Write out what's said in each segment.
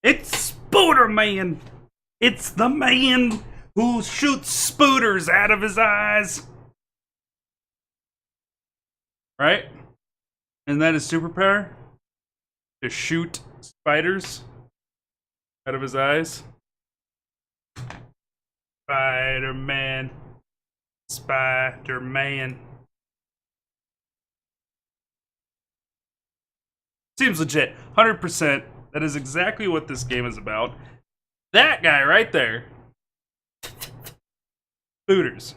It's Spooderman! It's the man who shoots spooters out of his eyes! Right? Isn't that his superpower? To shoot spiders out of his eyes? Spider-Man. Spider-Man. Seems legit. 100%. That is exactly what this game is about. That guy right there. Spooters.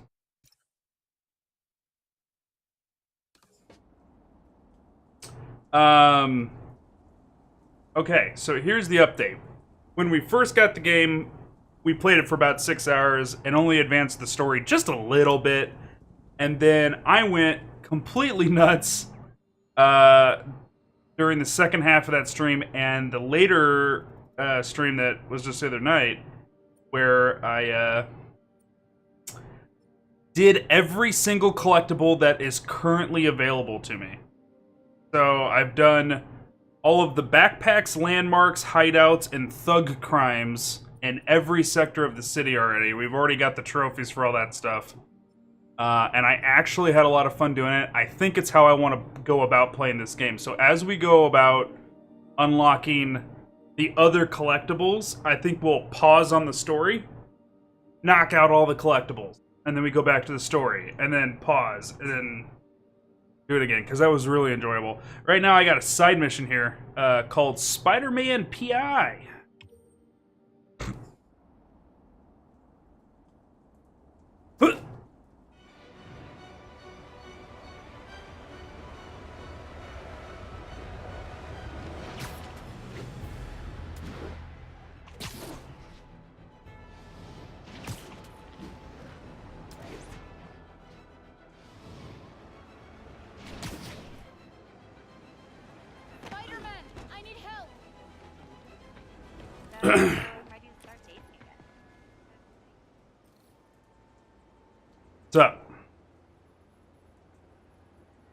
Okay, so here's the update. When we first got the game, we played it for about 6 hours and only advanced the story just a little bit. And then I went completely nuts during the second half of that stream and the later stream that was just the other night, where I did every single collectible that is currently available to me. So I've done all of the backpacks, landmarks, hideouts, and thug crimes in every sector of the city already. We've already got the trophies for all that stuff. And I actually had a lot of fun doing it. I think it's how I want to go about playing this game. So as we go about unlocking the other collectibles, I think we'll pause on the story, knock out all the collectibles, and then we go back to the story, and then pause, and then do it again, because that was really enjoyable. Right now I got a side mission here called Spider-Man PI. What's up?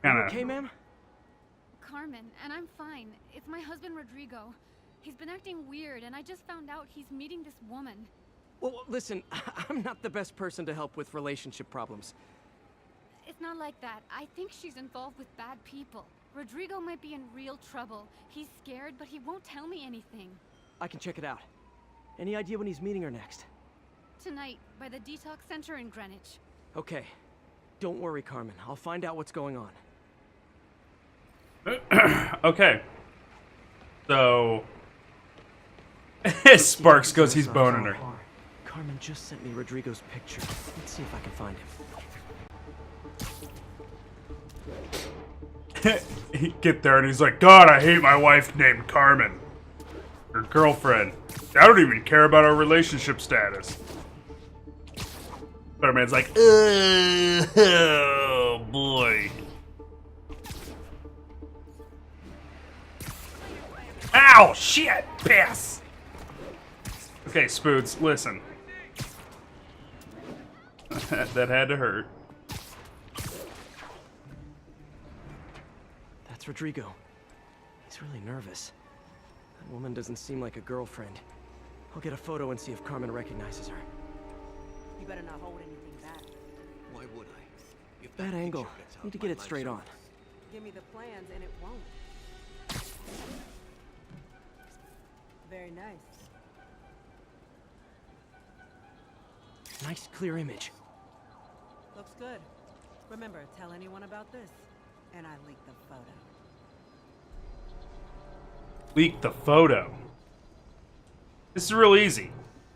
Okay, ma'am? Carmen, and I'm fine. It's my husband, Rodrigo. He's been acting weird, and I just found out he's meeting this woman. Well, listen, I'm not the best person to help with relationship problems. It's not like that. I think she's involved with bad people. Rodrigo might be in real trouble. He's scared, but he won't tell me anything. I can check it out. Any idea when he's meeting her next? Tonight, by the detox center in Greenwich. Okay. Don't worry, Carmen. I'll find out what's going on. Okay. So... Sparks goes, he's boning her. Carmen just sent me Rodrigo's picture. Let's see if I can find him. He get there and he's like, God, I hate my wife named Carmen. Her girlfriend. I don't even care about our relationship status. Spider-Man's like, oh boy. Ow, shit, piss. Okay, Spoods, listen. That had to hurt. That's Rodrigo. He's really nervous. That woman doesn't seem like a girlfriend. I'll get a photo and see if Carmen recognizes her. You better not hold anything back. Why would I? If Bad angle. Need to get it straight on. Give me the plans and it won't. Very nice. Nice, clear image. Looks good. Remember, tell anyone about this. And I leaked the photo. Leak the photo. This is real easy.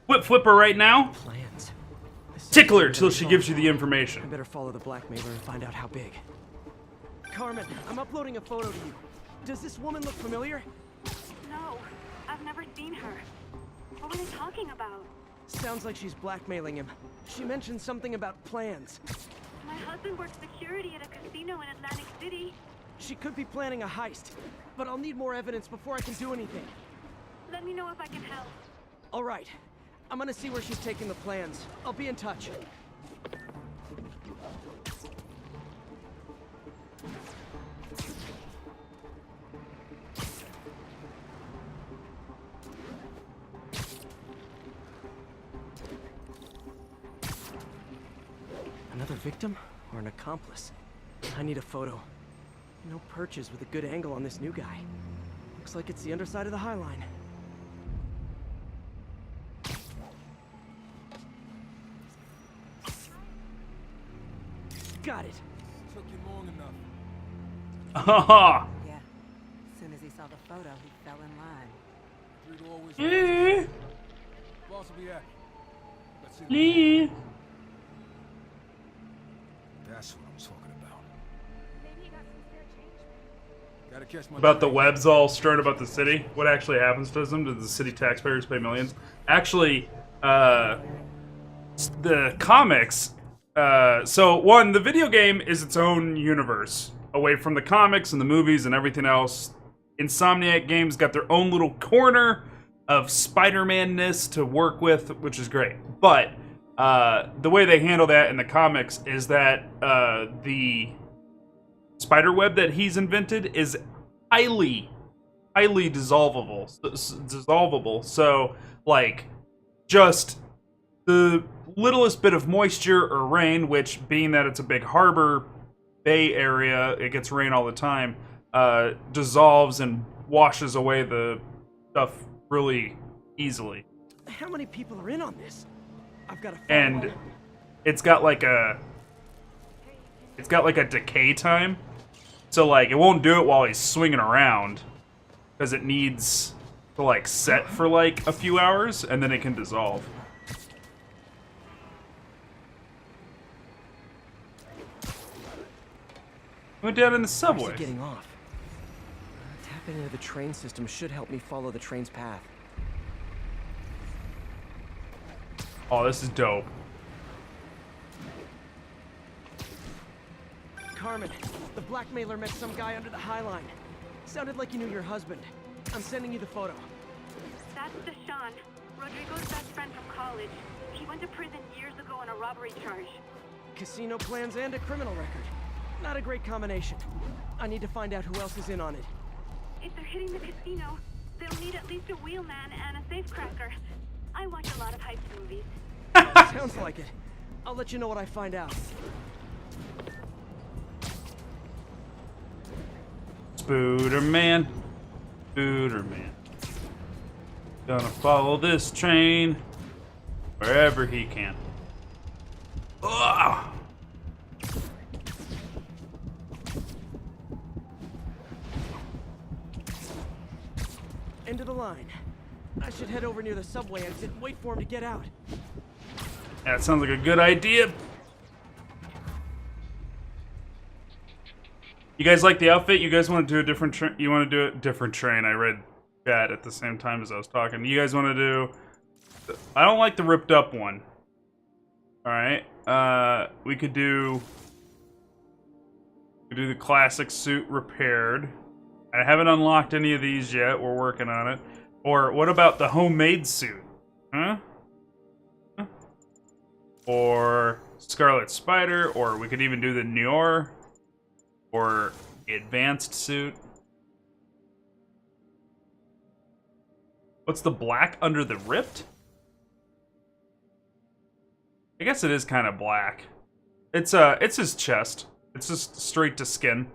Flip her right now. Plans. Tickle her till she gives you the I information. better follow the blackmailer and find out how big. Carmen, I'm uploading a photo to you. Does this woman look familiar? No, I've never seen her. What are they talking about? Sounds like she's blackmailing him. She mentioned something about plans. My husband works security at a casino in Atlantic City. She could be planning a heist, but I'll need more evidence before I can do anything. Let me know if I can help. All right. I'm gonna see where she's taking the plans. I'll be in touch. victim or an accomplice? I need a photo. No perches with a good angle on this new guy. Looks like it's the underside of the High Line. Got it. Took you long enough. Haha. Yeah. As soon as he saw the photo, he fell in line. Rodrigo always Eh, boss will be happy. Let's see the eh. That's what I'm talking about. Maybe he got some spare change. Gotta catch my About the train. webs all stirred about the city. What actually happens to them? Do the city taxpayers pay millions? Actually, the comics. So one, the video game is its own universe, away from the comics and the movies and everything else. Insomniac Games got their own little corner of Spider-Man-ness to work with, which is great. But the way they handle that in the comics is that the spiderweb that he's invented is highly dissolvable. So, like, just the littlest bit of moisture or rain, which, being that it's a big harbor bay area, it gets rain all the time, dissolves and washes away the stuff really easily. How many people are in on this? I've got a photo. And it's got like a decay time, so like it won't do it while he's swinging around, because it needs to like set for like a few hours and then it can dissolve. Went down in the Where's subway. he getting off? Tapping into the train system should help me follow the train's path. Oh, this is dope. Carmen, the blackmailer met some guy under the High Line. Sounded like you knew your husband. I'm sending you the photo. That's Deshaun, Rodrigo's best friend from college. He went to prison years ago on a robbery charge. Casino plans and a criminal record. Not a great combination. I need to find out who else is in on it. If they're hitting the casino, they'll need at least a wheelman and a safecracker. I watch a lot of heist movies. Sounds like it. I'll let you know what I find out. Spooderman. Spooderman. Gonna follow this train wherever he can. Ugh. End of the line. I should head over near the subway exit and wait for him to get out. That sounds like a good idea. You guys like the outfit? You guys want to do a different train? You want to do a different train? I read that at the same time as I was talking. You guys want to do... I don't like the ripped up one. Alright. We could do the classic suit repaired. I haven't unlocked any of these yet. We're working on it. Or what about the homemade suit? Huh? Or Scarlet Spider, or we could even do the Noir, or the advanced suit. What's the black under the ripped? I guess it is kind of black. It's his chest. It's just straight to skin.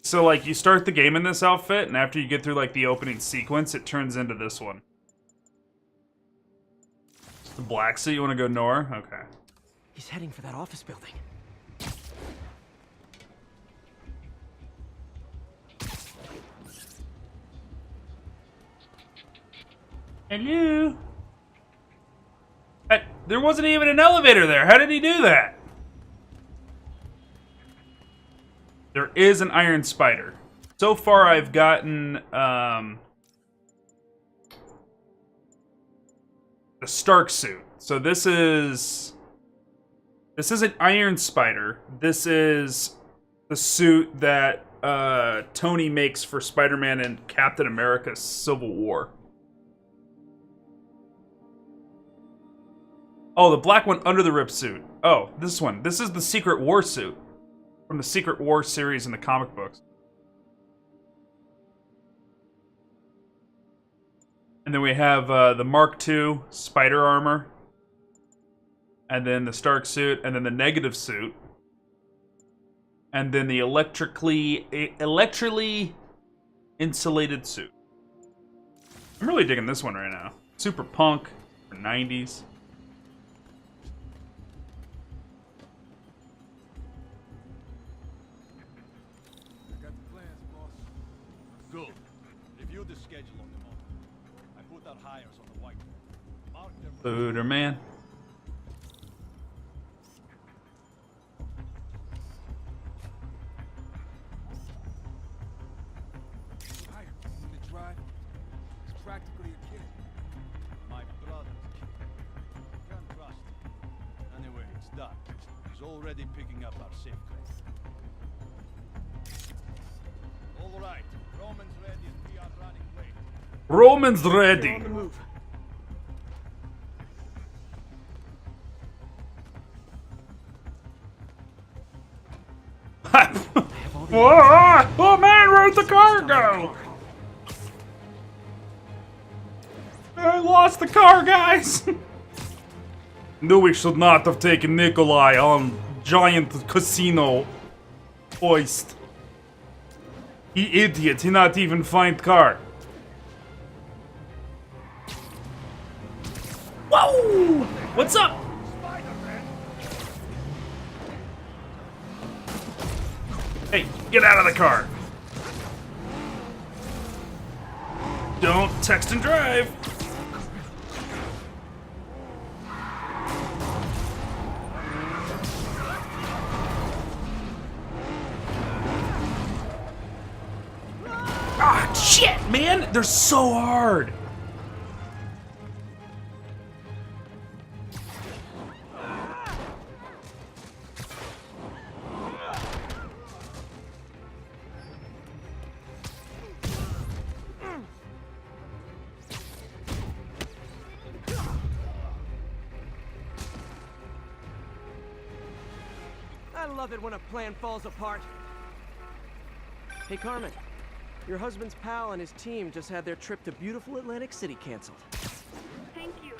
So like you start the game in this outfit, and after you get through like the opening sequence, it turns into this one. The black suit, you want to go Noir? Okay. He's heading for that office building. Hello? There wasn't even an elevator there. How did he do that? There is an Iron Spider. So far, I've gotten the Stark suit. So this is an Iron Spider. This is the suit that Tony makes for Spider-Man and Captain America: Civil War. Oh, the black one under the ripped suit. Oh, this one. This is the Secret War suit from the Secret War series in the comic books. And then we have the Mark II Spider armor. And then the Stark suit. And then the Negative suit. And then the electrically insulated suit. I'm really digging this one right now. Super punk for 90s. I got the plans, boss. Good. Review the schedule on them all. I put our hires on the whiteboard. Mark their Booter man. Higher. In the drive. It's practically a kid. my brother's kid. Can't trust him. Anyway, it's done. He's already picking up our safecraft. All right. Roman's ready and we are running late. Roman's They're ready. on the move. Oh man, where'd the car go? I lost the car, guys. No, we should not have taken Nikolai on giant casino hoist. He idiot, he not even find car. Whoa! What's up? Hey, get out of the car. Don't text and drive. Ah, shit, man! They're so hard! I love it when a plan falls apart. Hey, Carmen. Your husband's pal and his team just had their trip to beautiful Atlantic City canceled. Thank you.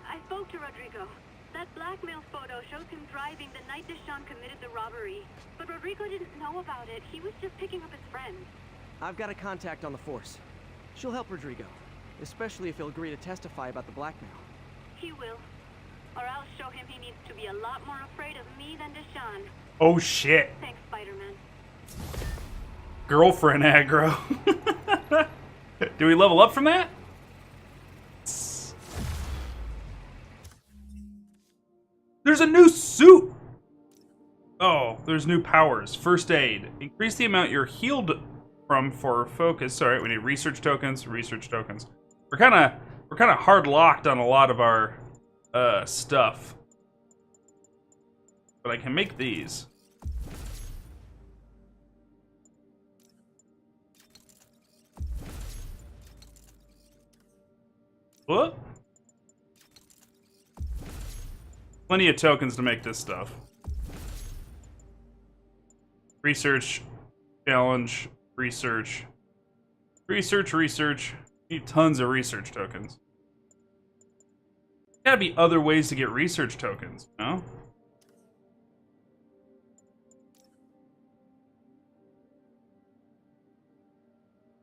I spoke to Rodrigo. That blackmail photo shows him driving the night Deshawn committed the robbery. But Rodrigo didn't know about it. He was just picking up his friend. I've got a contact on the force. She'll help Rodrigo, especially if he'll agree to testify about the blackmail. He will. Or I'll show him he needs to be a lot more afraid of me than Deshawn. Oh shit. Thanks, Spider-Man. Girlfriend aggro. Do we level up from that? There's a new suit! Oh, there's new powers. First aid. Increase the amount you're healed from for focus. Alright, we need research tokens. We're kinda hard locked on a lot of our stuff. But I can make these. What? Plenty of tokens to make this stuff. Research, challenge, research. Research. Need tons of research tokens. Gotta be other ways to get research tokens, you know?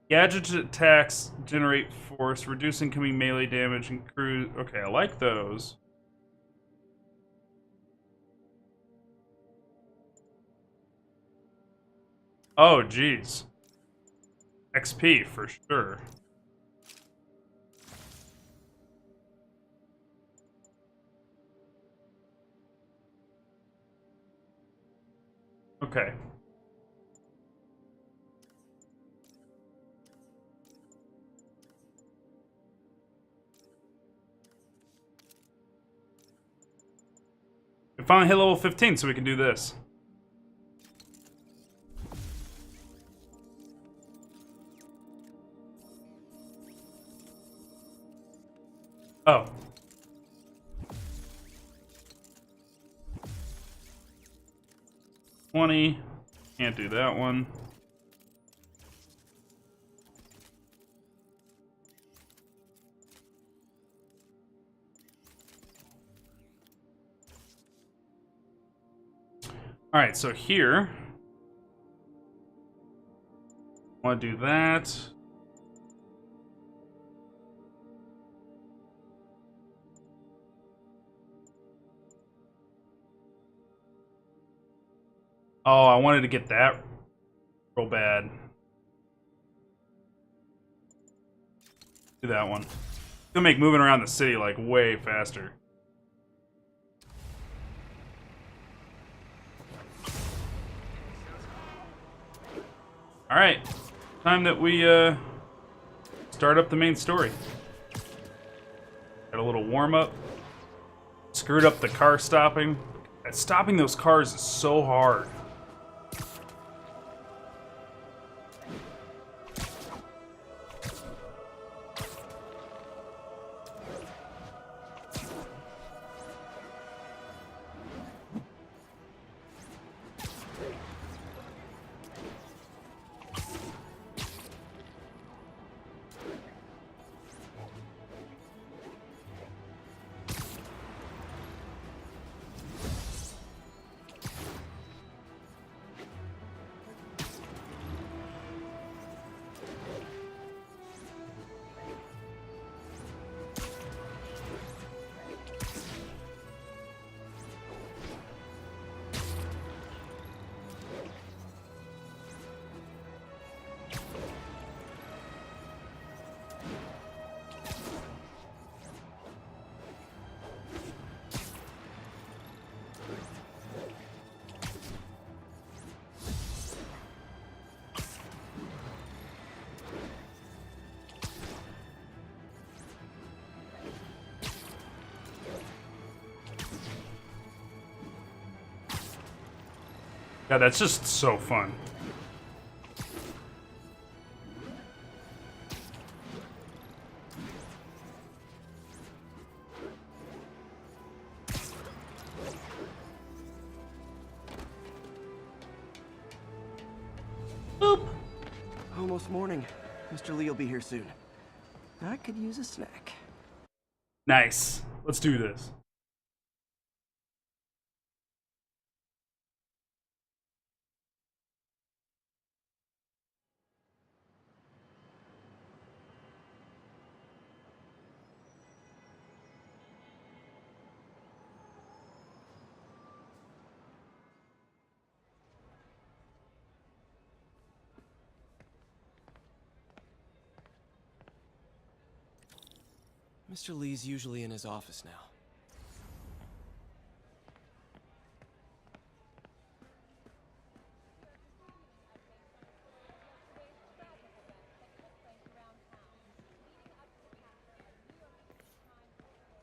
Gadget attacks generate force, reduce incoming melee damage and cruise. Okay, I like those. Oh, geez. XP for sure. Okay. We finally hit level 15, so we can do this. Oh. $20. Can't do that one. Alright, so here Want to do that. Oh, I wanted to get that real bad. Do that one. It'll make moving around the city like way faster. All right, time that we start up the main story. Got a little warm up. Screwed up the car stopping. Stopping those cars is so hard. God, that's just so fun. Boop. Almost morning. Mr. Lee will be here soon. I could use a snack. Nice. Let's do this. Mr. Lee's usually in his office now.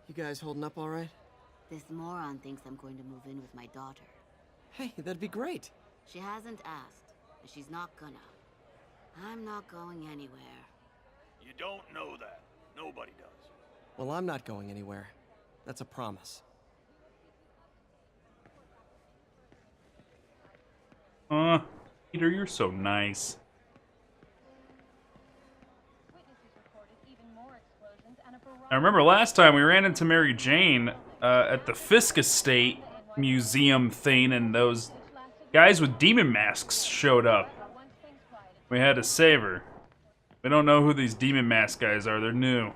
You guys holding up all right? This moron thinks I'm going to move in with my daughter. Hey, that'd be great. She hasn't asked, but she's not gonna. I'm not going anywhere. You don't know that. Nobody does. Well, I'm not going anywhere. That's a promise. Peter, you're so nice. I remember last time we ran into Mary Jane at the Fisk Estate museum thing, and those guys with demon masks showed up. We had to save her. We don't know who these demon mask guys are. They're new.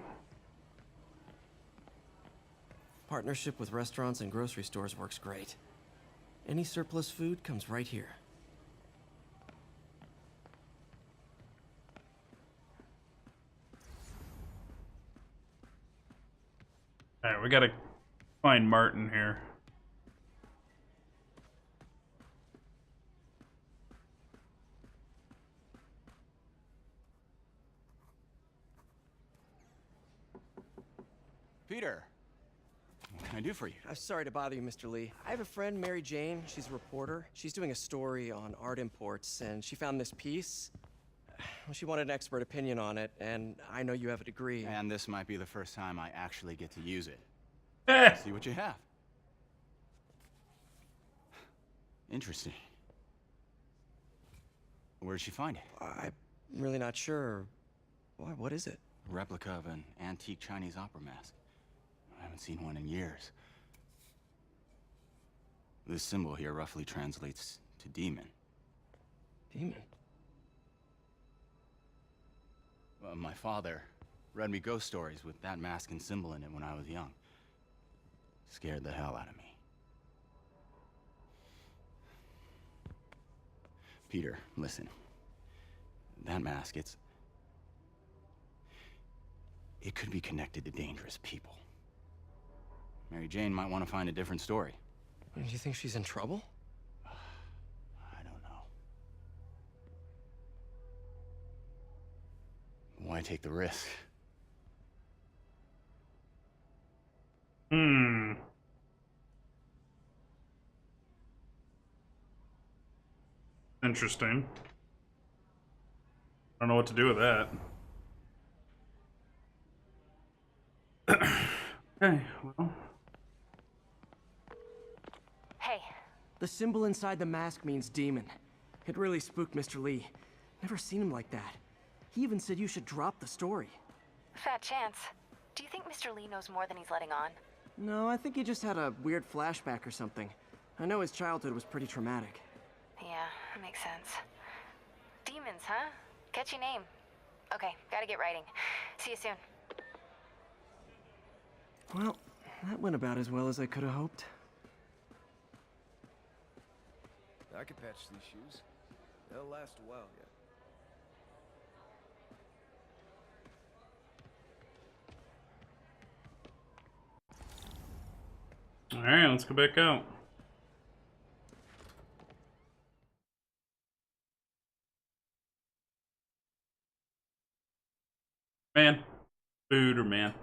Partnership with restaurants and grocery stores works great. Any surplus food comes right here. Alright, we gotta find Martin here. Peter, what can I do for you? I'm sorry to bother you, Mr. Lee. I have a friend, Mary Jane. She's a reporter. She's doing a story on art imports, and she found this piece. Well, she wanted an expert opinion on it, and I know you have a degree. And this might be the first time I actually get to use it. Eh. See what you have. Interesting. Where did she find it? I'm really not sure. Why, what is it? A replica of an antique Chinese opera mask. I haven't seen one in years. This symbol here roughly translates to demon. Demon? My father read me ghost stories with that mask and symbol in it when I was young. Scared the hell out of me. Peter, listen. That mask, it could be connected to dangerous people. Mary Jane might want to find a different story. Do you think she's in trouble? I don't know. Why take the risk? Interesting. I don't know what to do with that. Okay, well. Hey. The symbol inside the mask means demon. It really spooked Mr. Lee. Never seen him like that. He even said you should drop the story. Fat chance. Do you think Mr. Lee knows more than he's letting on? No, I think he just had a weird flashback or something. I know his childhood was pretty traumatic. Yeah, makes sense. Demons, huh? Catchy name. Okay, gotta get writing. See you soon. Well, that went about as well as I could have hoped. I could patch these shoes. They'll last a while yet. Alright, let's go back out. Man. Food or man.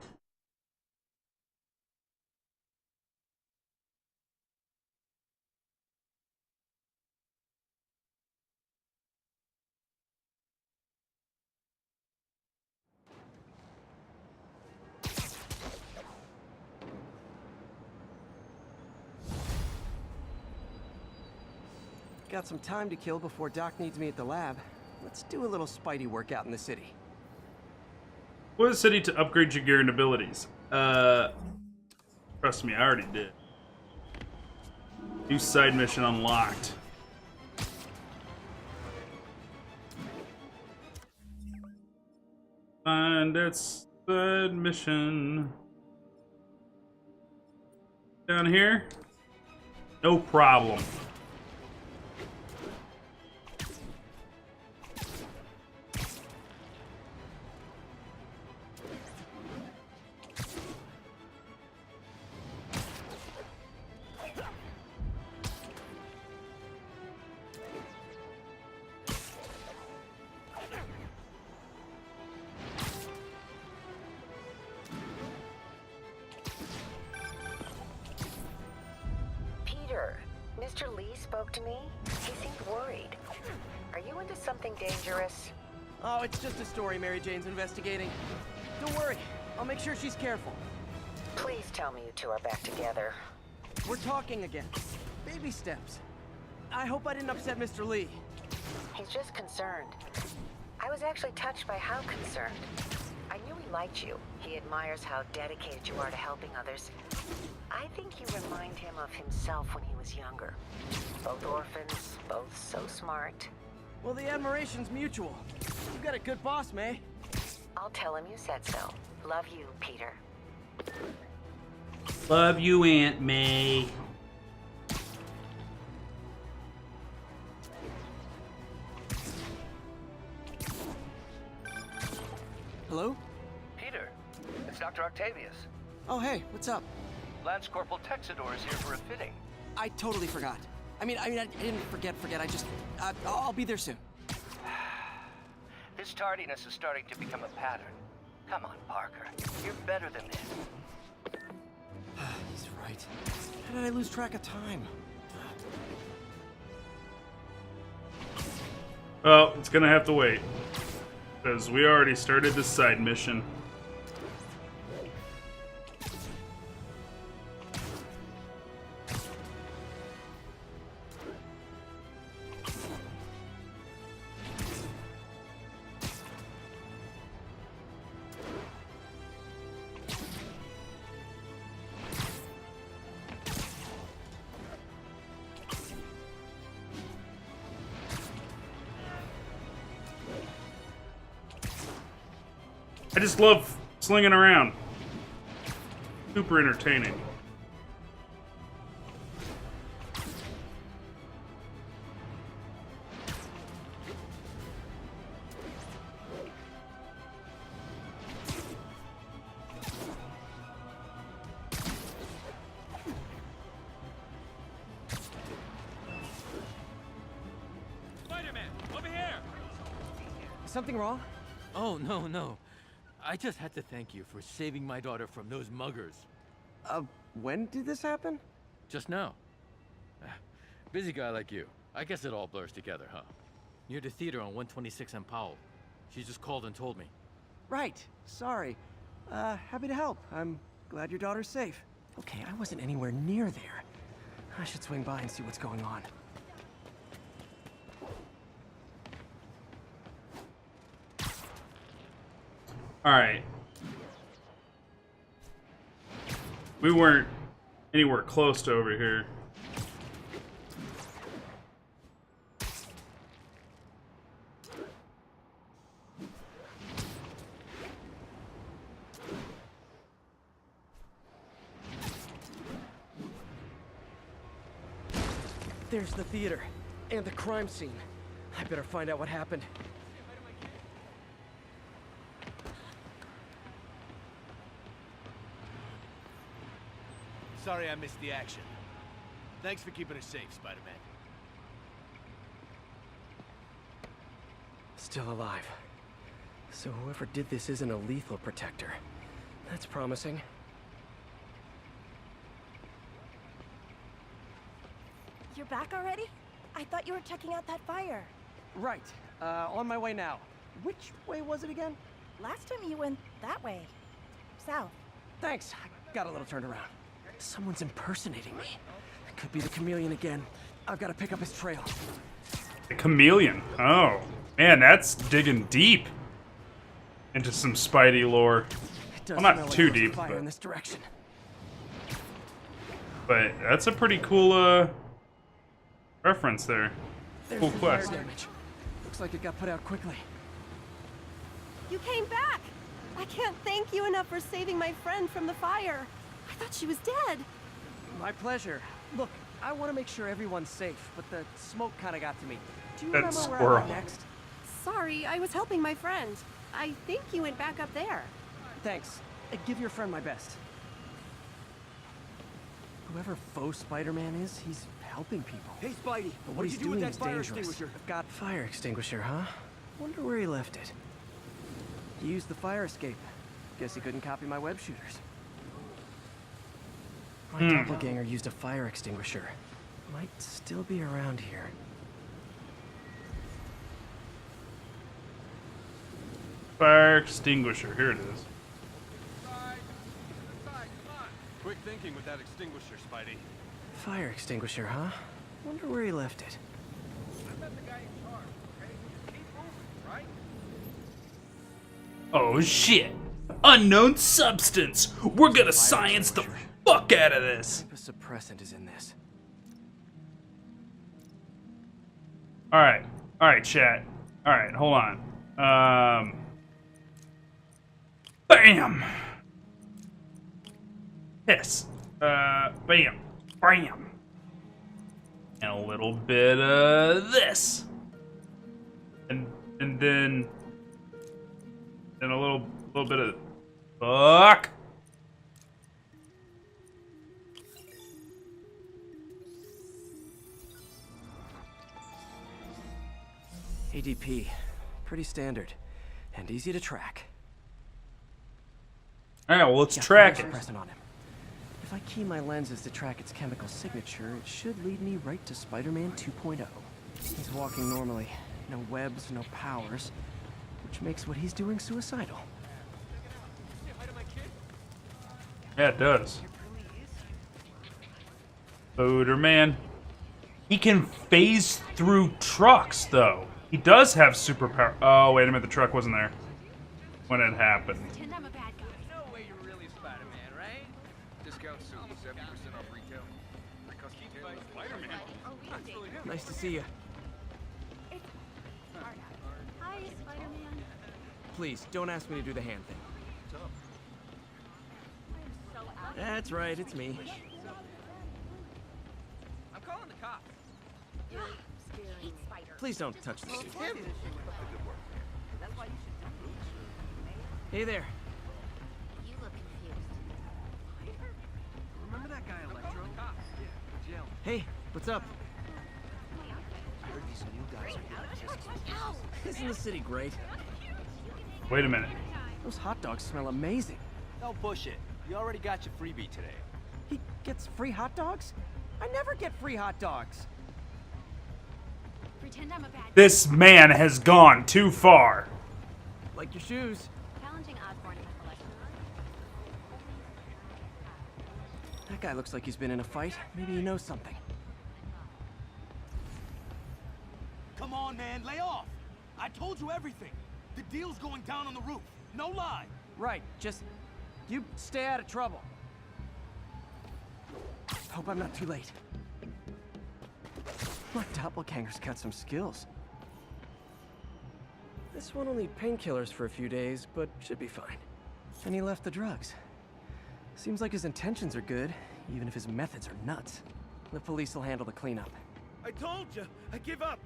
Got some time to kill before Doc needs me at the lab. Let's do a little Spidey workout in the city. What is city to upgrade your gear and abilities? Trust me, I already did. New side mission unlocked. Find that side mission. Down here? No problem. Mr. Lee spoke to me. He seemed worried. Are you into something dangerous? Oh, it's just a story Mary Jane's investigating. Don't worry, I'll make sure she's careful. Please tell me you two are back together. We're talking again. Baby steps. I hope I didn't upset Mr. Lee. He's just concerned. I was actually touched by how concerned. I knew he liked you. He admires how dedicated you are to helping others. I think you remind him of himself when he was younger. Both orphans, both so smart. Well, the admiration's mutual. You've got a good boss, May. I'll tell him you said so. Love you, Peter. Love you, Aunt May. Hello? Peter, it's Dr. Octavius. Oh, hey, what's up? Lance Corporal Texidor is here for a fitting. I totally forgot. I didn't forget. I just, I'll be there soon. This tardiness is starting to become a pattern. Come on, Parker. You're better than this. He's right. How did I lose track of time? Well, it's gonna have to wait. Because we already started the side mission. I just love slinging around. Super entertaining. Spider-Man, over here! Something wrong? Oh, no. I just had to thank you for saving my daughter from those muggers. When did this happen? Just now. Busy guy like you. I guess it all blurs together, huh? Near the theater on 126 and Powell. She just called and told me. Right. Sorry. Happy to help. I'm glad your daughter's safe. Okay, I wasn't anywhere near there. I should swing by and see what's going on. Alright. We weren't anywhere close to over here. There's the theater. And the crime scene. I better find out what happened. Sorry I missed the action. Thanks for keeping us safe, Spider-Man. Still alive. So whoever did this isn't a lethal protector. That's promising. You're back already? I thought you were checking out that fire. Right. On my way now. Which way was it again? Last time you went that way. South. Thanks. I got a little turned around. Someone's impersonating me. It could be the chameleon again. I've got to pick up his trail. The chameleon. Oh. Man, that's digging deep into some Spidey lore. Well, not too deep, fire in this direction. But that's a pretty cool reference there. There's Cool the quest. fire damage. Looks like it got put out quickly. You came back! I can't thank you enough for saving my friend from the fire. I thought she was dead. My pleasure. Look, I want to make sure everyone's safe, but the smoke kind of got to me. Do you That remember where I squirrel. went next? Sorry, I was helping my friend. I think you went back up there. Thanks. Give your friend my best. Whoever faux Spider-Man is, he's helping people. Hey, Spidey, But what what'd he's you do with doing that is fire dangerous. extinguisher? I've got fire extinguisher, huh? Wonder where he left it. He used the fire escape. Guess he couldn't copy my web shooters. My doppelganger used a fire extinguisher. Might still be around here. Fire extinguisher. Here it is. Quick thinking with that extinguisher, Spidey. Fire extinguisher, huh? Wonder where he left it. Oh shit! Unknown substance! We're gonna science the fuck out of this! What type of suppressant is in this? Alright, chat. Alright, hold on. Bam! Yes. Bam. Bam. And a little bit of this. And then a little bit of fuck. ADP. Pretty standard. And easy to track. Alright, well let's Got track fire it. suppressant on him. If I key my lenses to track its chemical signature, it should lead me right to Spider-Man 2.0. He's walking normally. No webs, no powers. Which makes what he's doing suicidal. Yeah, it does. Spider-Man. He can phase through trucks, though. He does have superpower. Oh, wait a minute, the truck wasn't there when it happened. Pretend I'm a bad guy. No way you're really Spider-Man, right? Discount soon, 70% off retail. Spider-Man. Nice to see you. Hi, Spider-Man. please, don't ask me to do the hand thing. That's right, it's me. I'm calling the cops. Please don't touch the suit. That's why you should do. Hey there. You look confused. Remember that guy Electro? Yeah, jail. Hey, what's up? I heard these new guys are getting Isn't the city great? Wait a minute. Those hot dogs smell amazing. No bullshit. You already got your freebie today. He gets free hot dogs? I never get free hot dogs. Pretend I'm a bad This man has gone too far. Like your shoes. Challenging Osborne in my collection. That guy looks like he's been in a fight. Maybe he knows something. Come on, man, lay off. I told you everything. The deal's going down on the roof. No lie. Right, just... you stay out of trouble. Hope I'm not too late. My doppelganger's got some skills. This one will need painkillers for a few days, but should be fine. And he left the drugs. Seems like his intentions are good, even if his methods are nuts. The police will handle the cleanup. I told you, I give up.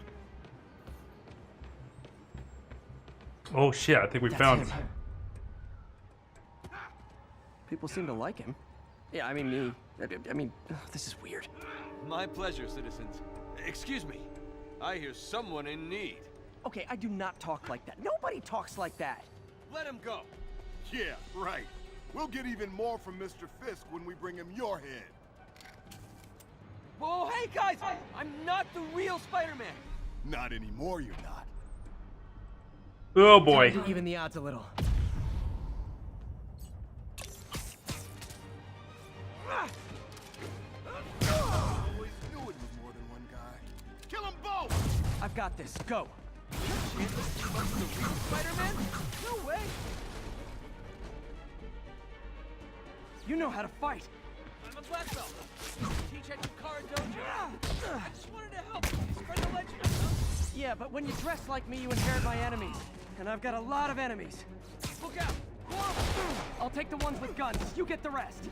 Oh shit, I think we found him. People seem to like him. Yeah, I mean me. I mean, this is weird. My pleasure, citizens. Excuse me. I hear someone in need. Okay, I do not talk like that. Nobody talks like that. Let him go. Yeah, right. We'll get even more from Mr. Fisk when we bring him your head. Whoa, hey guys! I'm not the real Spider-Man. Not anymore, you're not. Oh boy. Time to even the odds a little. Always knew it was more than one guy. Kill them both! I've got this. Go. Spider-Man? No way! You know how to fight. I'm a black belt. Teach at Chikara Dojo. I just wanted to help you spread the legend, you know? Yeah, but when you dress like me, you inherit my enemies. And I've got a lot of enemies. Look out! Whoa! I'll take the ones with guns. You get the rest.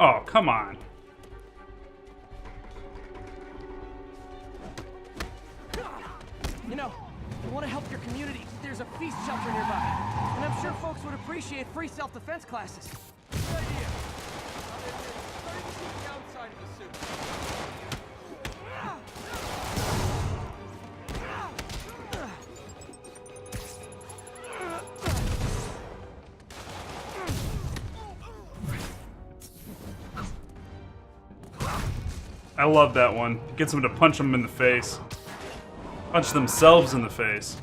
Oh, come on. You know, you want to help your community. There's a feast shelter nearby. And I'm sure folks would appreciate free self-defense classes. Good idea. Starting to see the outside of the suit. I love that one. It gets them to punch them in the face. Punch themselves in the face.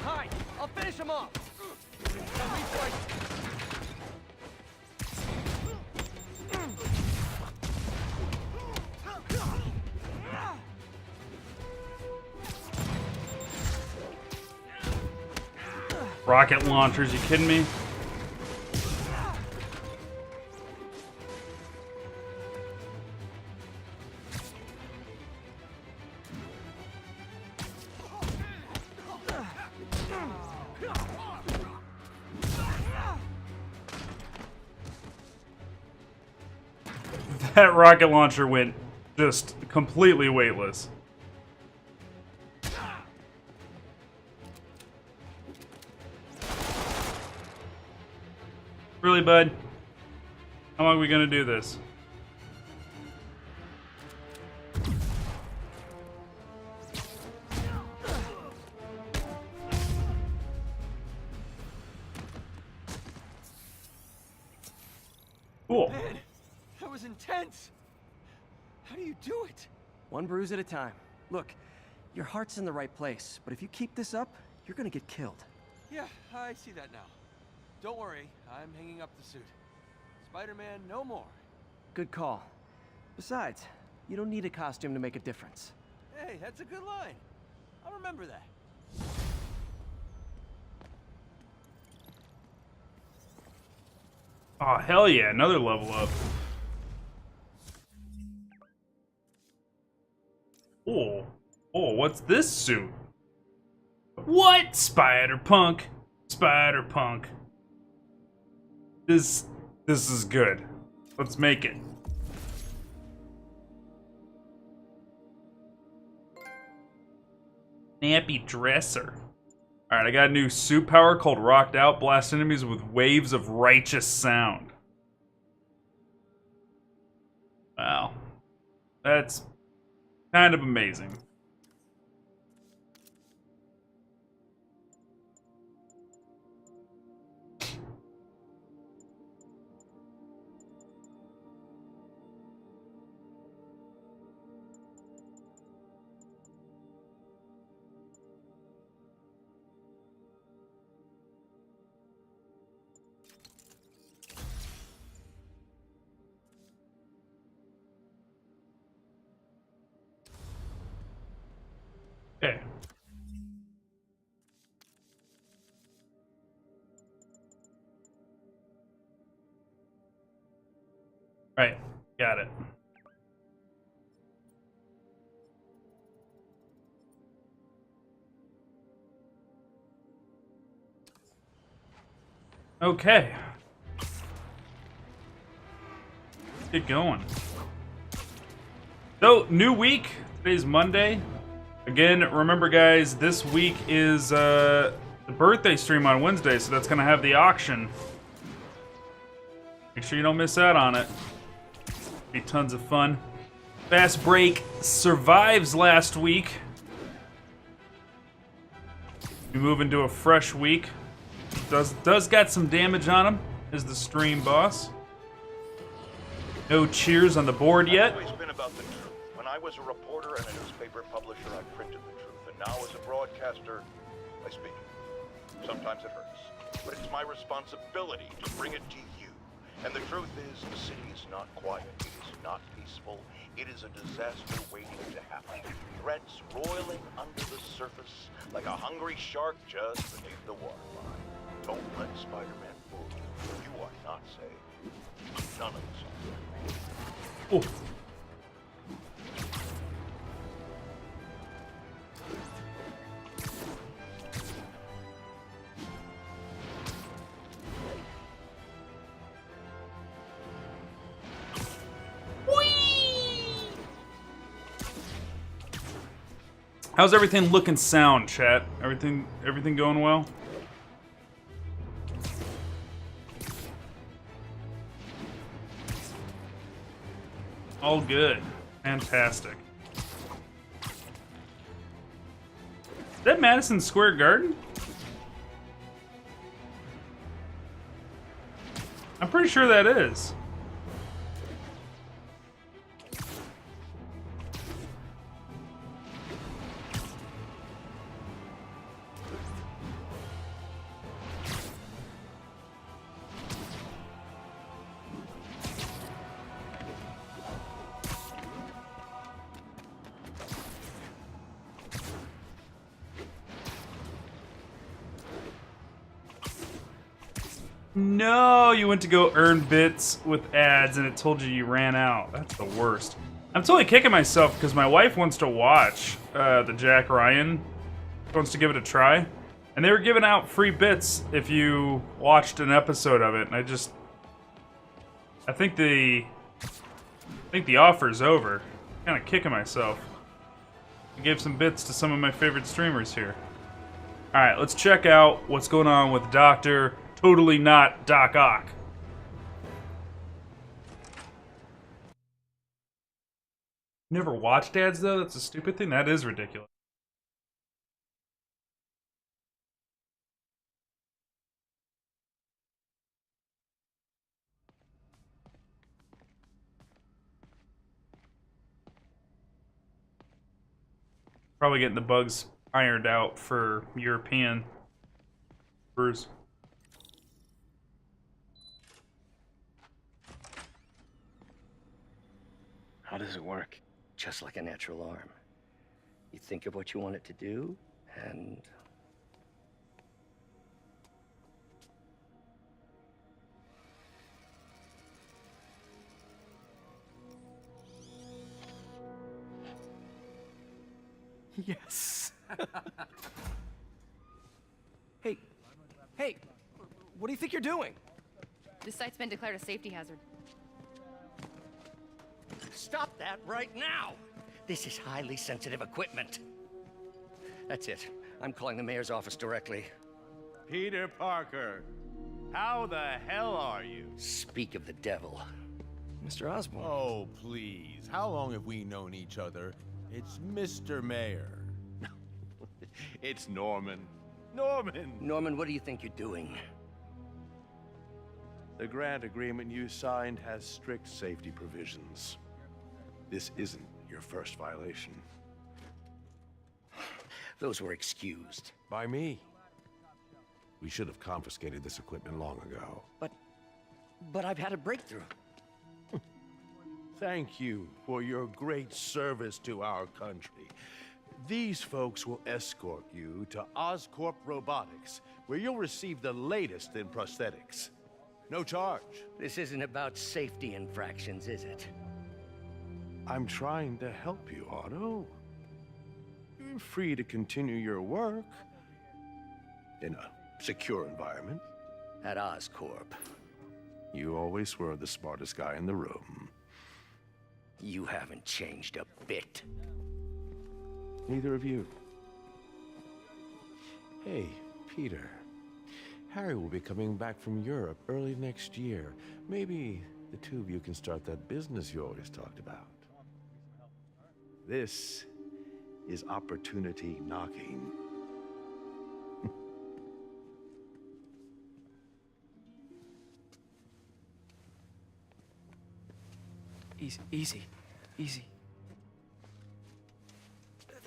Hi, I'll finish him off. Rocket launchers, you kidding me? That rocket launcher went just completely weightless. Really, bud? How long are we gonna do this? Cool. Man, that was intense. How do you do it? One bruise at a time. Look, your heart's in the right place, but if you keep this up, you're gonna get killed. Yeah, I see that now. Don't worry, I'm hanging up the suit. Spider-Man no more. Good call. Besides, you don't need a costume to make a difference. Hey, that's a good line. I'll remember that. Oh, hell yeah, another level up. Oh, what's this suit? What? Spider-Punk. Spider-Punk. This is good. Let's make it. Nappy dresser. Alright, I got a new suit power called Rocked Out. Blast enemies with waves of righteous sound. Wow. That's kind of amazing. Okay. Right, got it. Okay. Let's get going. So, new week. Today's Monday. Again, remember guys, this week is the birthday stream on Wednesday, so that's gonna have the auction. Make sure you don't miss out on it. Be tons of fun. Fast Break survives last week. We move into a fresh week. Does got some damage on him, is the stream boss. No cheers on the board yet. I've always been about the truth. When I was a reporter and a newspaper publisher, I printed the truth. And now as a broadcaster, I speak. Sometimes it hurts. But it's my responsibility to bring it to you. And the truth is, the city is not quiet. It is not peaceful. It is a disaster waiting to happen. Threats roiling under the surface like a hungry shark just beneath the waterline. Don't let Spider-Man fool you. You are not safe. None of us are. Oh. How's everything looking sound, chat? Everything going well? All good. Fantastic. Is that Madison Square Garden? I'm pretty sure that is. No, you went to go earn bits with ads and it told you ran out. That's the worst. I'm totally kicking myself because my wife wants to watch the Jack Ryan. Wants to give it a try. And they were giving out free bits if you watched an episode of it. And I think the offer's over. I'm kind of kicking myself. I gave some bits to some of my favorite streamers here. Alright, let's check out what's going on with Dr. Totally Not Doc Ock. Never watched ads though? That's a stupid thing. That is ridiculous. Probably getting the bugs ironed out for European brewers. How does it work? Just like a natural arm. You think of what you want it to do, and... Yes. Hey, what do you think you're doing? This site's been declared a safety hazard. Stop that right now! This is highly sensitive equipment. That's it. I'm calling the mayor's office directly. Peter Parker, how the hell are you? Speak of the devil. Mr. Osborn. Oh, please. How long have we known each other? It's Mr. Mayor. It's Norman. Norman! Norman, what do you think you're doing? The grant agreement you signed has strict safety provisions. This isn't your first violation. Those were excused. By me. We should have confiscated this equipment long ago. But I've had a breakthrough. Thank you for your great service to our country. These folks will escort you to Oscorp Robotics, where you'll receive the latest in prosthetics. No charge. This isn't about safety infractions, is it? I'm trying to help you, Otto. You're free to continue your work in a secure environment. At Oscorp. You always were the smartest guy in the room. You haven't changed a bit. Neither of you. Hey, Peter. Harry will be coming back from Europe early next year. Maybe the two of you can start that business you always talked about. This is opportunity knocking. Easy.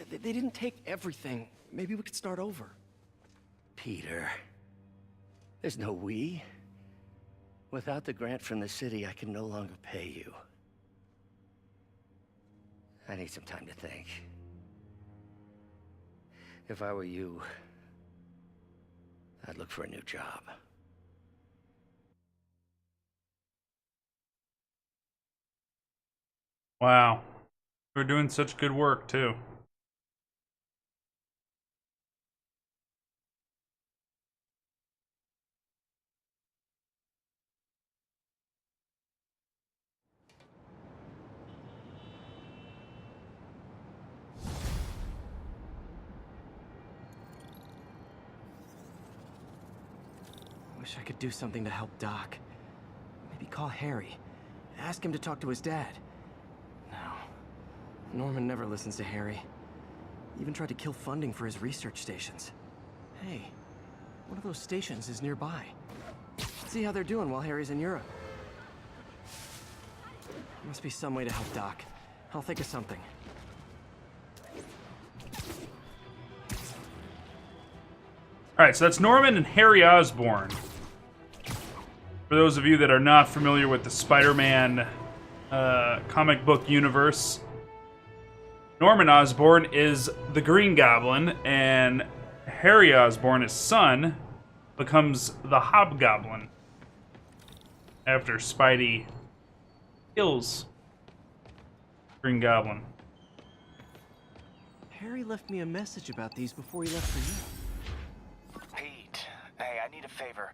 They didn't take everything. Maybe we could start over. Peter, there's no we. Without the grant from the city, I can no longer pay you. I need some time to think. If I were you, I'd look for a new job. Wow. We're doing such good work, too. Wish I could do something to help Doc. Maybe call Harry. Ask him to talk to his dad. No. Norman never listens to Harry. He even tried to kill funding for his research stations. Hey, one of those stations is nearby. Let's see how they're doing while Harry's in Europe. There must be some way to help Doc. I'll think of something. Alright, so that's Norman and Harry Osborn. For those of you that are not familiar with the Spider-Man comic book universe, Norman Osborn is the Green Goblin, and Harry Osborn, his son, becomes the Hobgoblin after Spidey kills Green Goblin. Harry left me a message about these before he left for you. Pete, hey, I need a favor.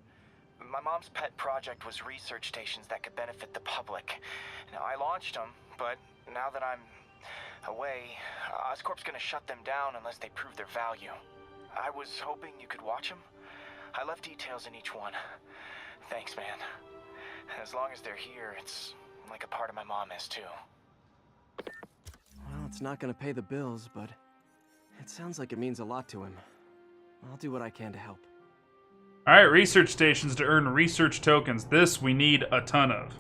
My mom's pet project was research stations that could benefit the public. Now, I launched them, but now that I'm away, Oscorp's gonna shut them down unless they prove their value. I was hoping you could watch them. I left details in each one. Thanks, man. As long as they're here, it's like a part of my mom is, too. it's not gonna pay the bills, but it sounds like it means a lot to him. I'll do what I can to help. Alright, research stations to earn research tokens. This we need a ton of.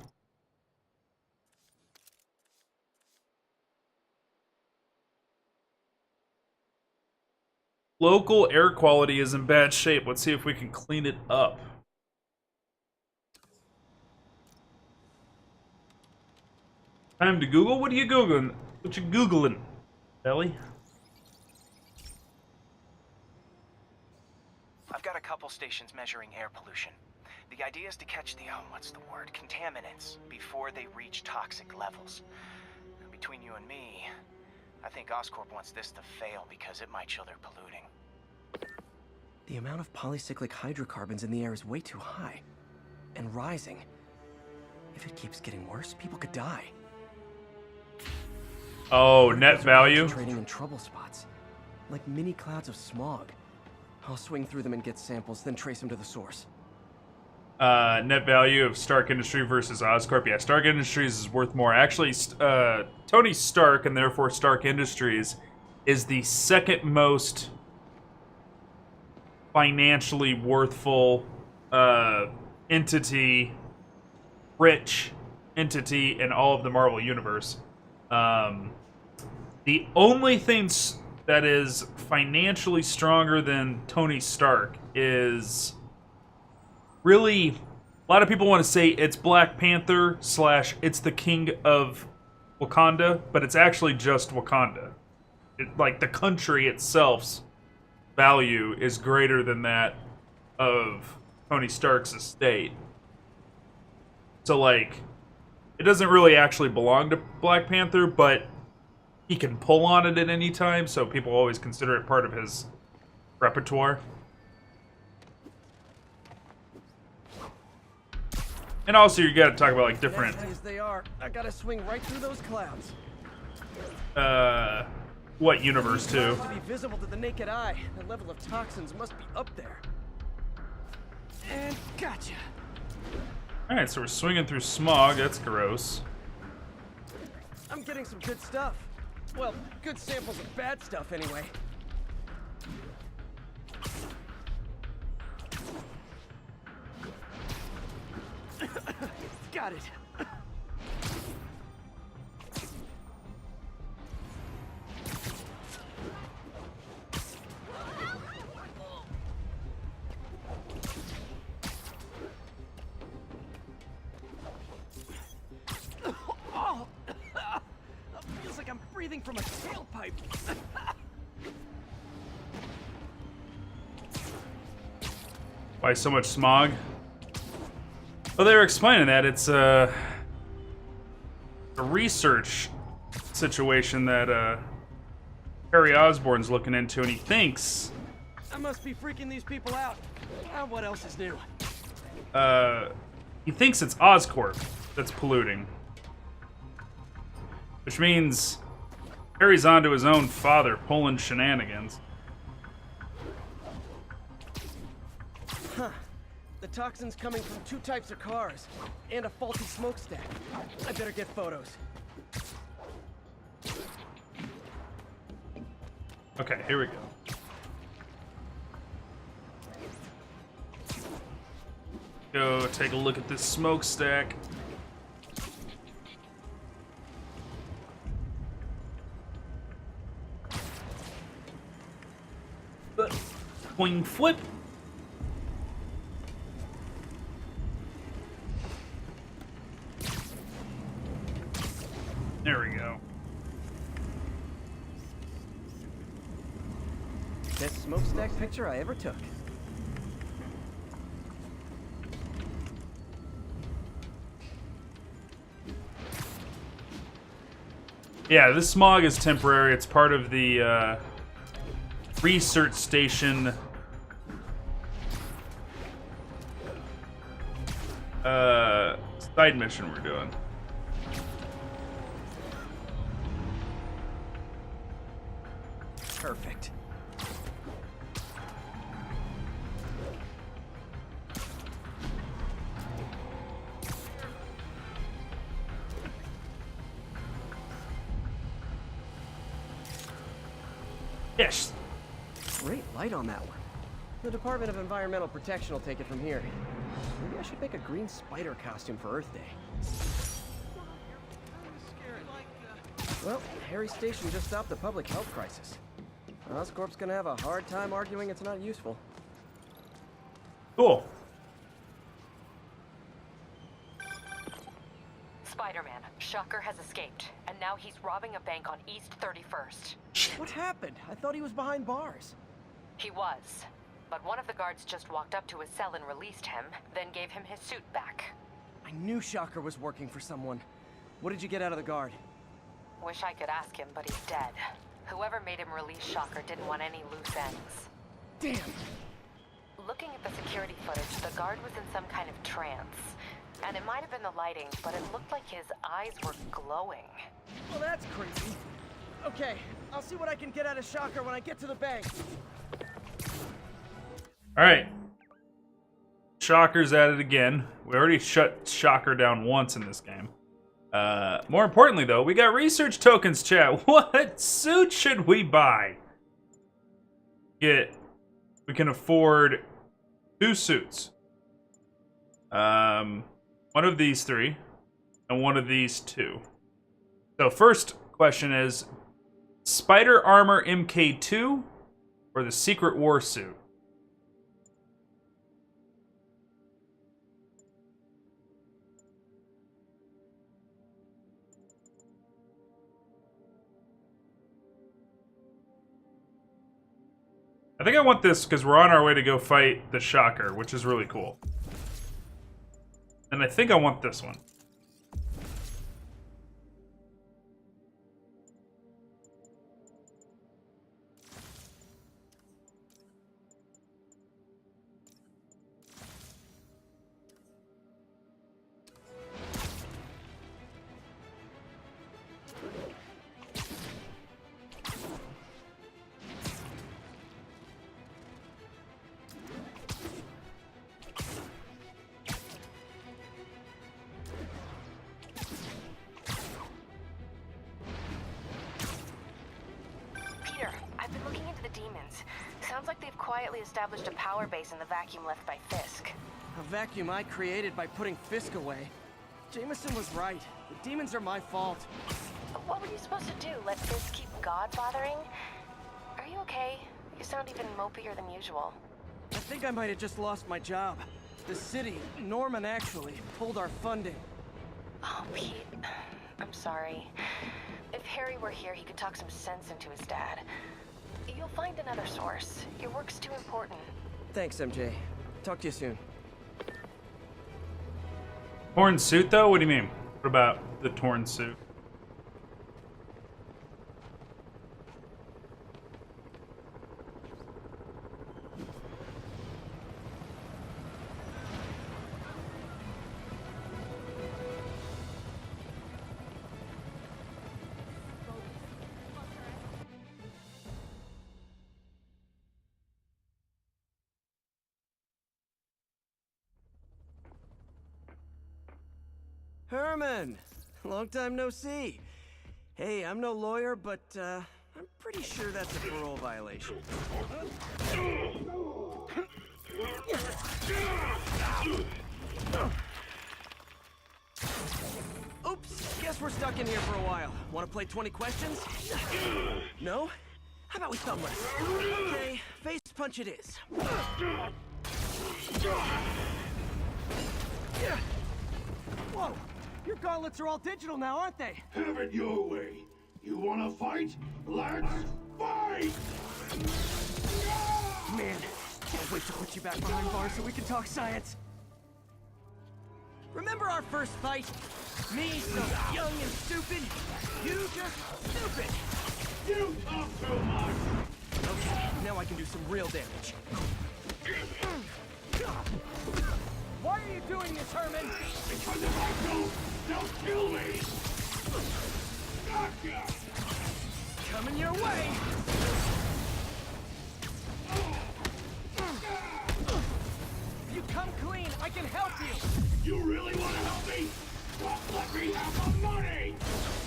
Local air quality is in bad shape. Let's see if we can clean it up. Time to Google? What are you Googling? What you Googling, Ellie? I've got a couple stations measuring air pollution. The idea is to catch the, what's the word, contaminants before they reach toxic levels. Between you and me, I think Oscorp wants this to fail because it might show they're polluting. The amount of polycyclic hydrocarbons in the air is way too high. And rising. If it keeps getting worse, people could die. Oh, net value? Trading in trouble spots. Like mini clouds of smog. I'll swing through them and get samples, then trace them to the source. Net value of Stark Industries versus Oscorp. Yeah, Stark Industries is worth more. Actually, Tony Stark, and therefore Stark Industries, is the second most financially worthful entity, rich entity in all of the Marvel Universe. The only thing that is financially stronger than Tony Stark is really, a lot of people want to say it's Black Panther / it's the King of Wakanda, but it's actually just Wakanda. Like, the country itself's value is greater than that of Tony Stark's estate. So, like, it doesn't really actually belong to Black Panther, but he can pull on it at any time, so people always consider it part of his repertoire. And also, you gotta talk about, like, different... Nasty as they are, I gotta swing right through those clouds. What universe, too? To be visible to the naked eye, the level of toxins must be up there. And gotcha. Alright, so we're swinging through smog. That's gross. I'm getting some good stuff. Well, good samples of bad stuff, anyway. Got it. Feels like I'm breathing from a tailpipe. Why so much smog? Well, they were explaining that it's a research situation that Harry Osborn's looking into, and he thinks I must be freaking these people out. What else is new? he thinks it's Oscorp that's polluting, which means Harry's onto his own father pulling shenanigans. Huh. The toxin's coming from 2 types of cars, and a faulty smokestack. I better get photos. Okay, here we go. Go take a look at this smokestack. Swing flip. There we go. Best smokestack picture I ever took. Yeah, this smog is temporary. It's part of the research station side mission we're doing. Perfect. Yes. Great light on that one. The Department of Environmental Protection will take it from here. Maybe I should make a green spider costume for Earth Day. Well, Harry Station just stopped the public health crisis. Oscorp's gonna have a hard time arguing it's not useful. Cool. Spider-Man, Shocker has escaped, and now he's robbing a bank on East 31st. What happened? I thought he was behind bars. He was, but one of the guards just walked up to his cell and released him, then gave him his suit back. I knew Shocker was working for someone. What did you get out of the guard? Wish I could ask him, but he's dead. Whoever made him release Shocker didn't want any loose ends. Damn! Looking at the security footage, the guard was in some kind of trance. And it might have been the lighting, but it looked like his eyes were glowing. Well, that's crazy. Okay, I'll see what I can get out of Shocker when I get to the bank. Alright. Shocker's at it again. We already shut Shocker down once in this game. More importantly, though, we got research tokens, chat. What suit should we buy? We can afford 2 suits. One of these 3, and one of these 2. So first question is, Spider Armor MK2 or the Secret War suit? I think I want this because we're on our way to go fight the Shocker, which is really cool. And I think I want this one. Established a power base in the vacuum left by Fisk. A vacuum I created by putting Fisk away. Jameson was right. The demons are my fault. What were you supposed to do? Let Fisk keep God bothering? Are you okay? You sound even mopier than usual. I think I might have just lost my job. The city, Norman actually, pulled our funding. Oh, Pete. I'm sorry. If Harry were here, he could talk some sense into his dad. You'll find another source. Your work's too important. Thanks, MJ. Talk to you soon. Torn suit, though? What do you mean? What about the torn suit? Herman! Long time no see. Hey, I'm no lawyer, but I'm pretty sure that's a parole violation. Oops, guess we're stuck in here for a while. Want to play 20 questions? No? How about we thumb wrestle? Okay, face punch it is. Whoa! Your gauntlets are all digital now, aren't they? Have it your way. You wanna fight? Let's fight! Man, can't wait to put you back behind bars so we can talk science. Remember our first fight? Me so young and stupid, you just stupid. You talk too much. Okay, now I can do some real damage. Why are you doing this, Herman? Because if I don't, they'll kill me! Gotcha! Coming your way! If you come clean, I can help you! You really want to help me? Well, let me have the money!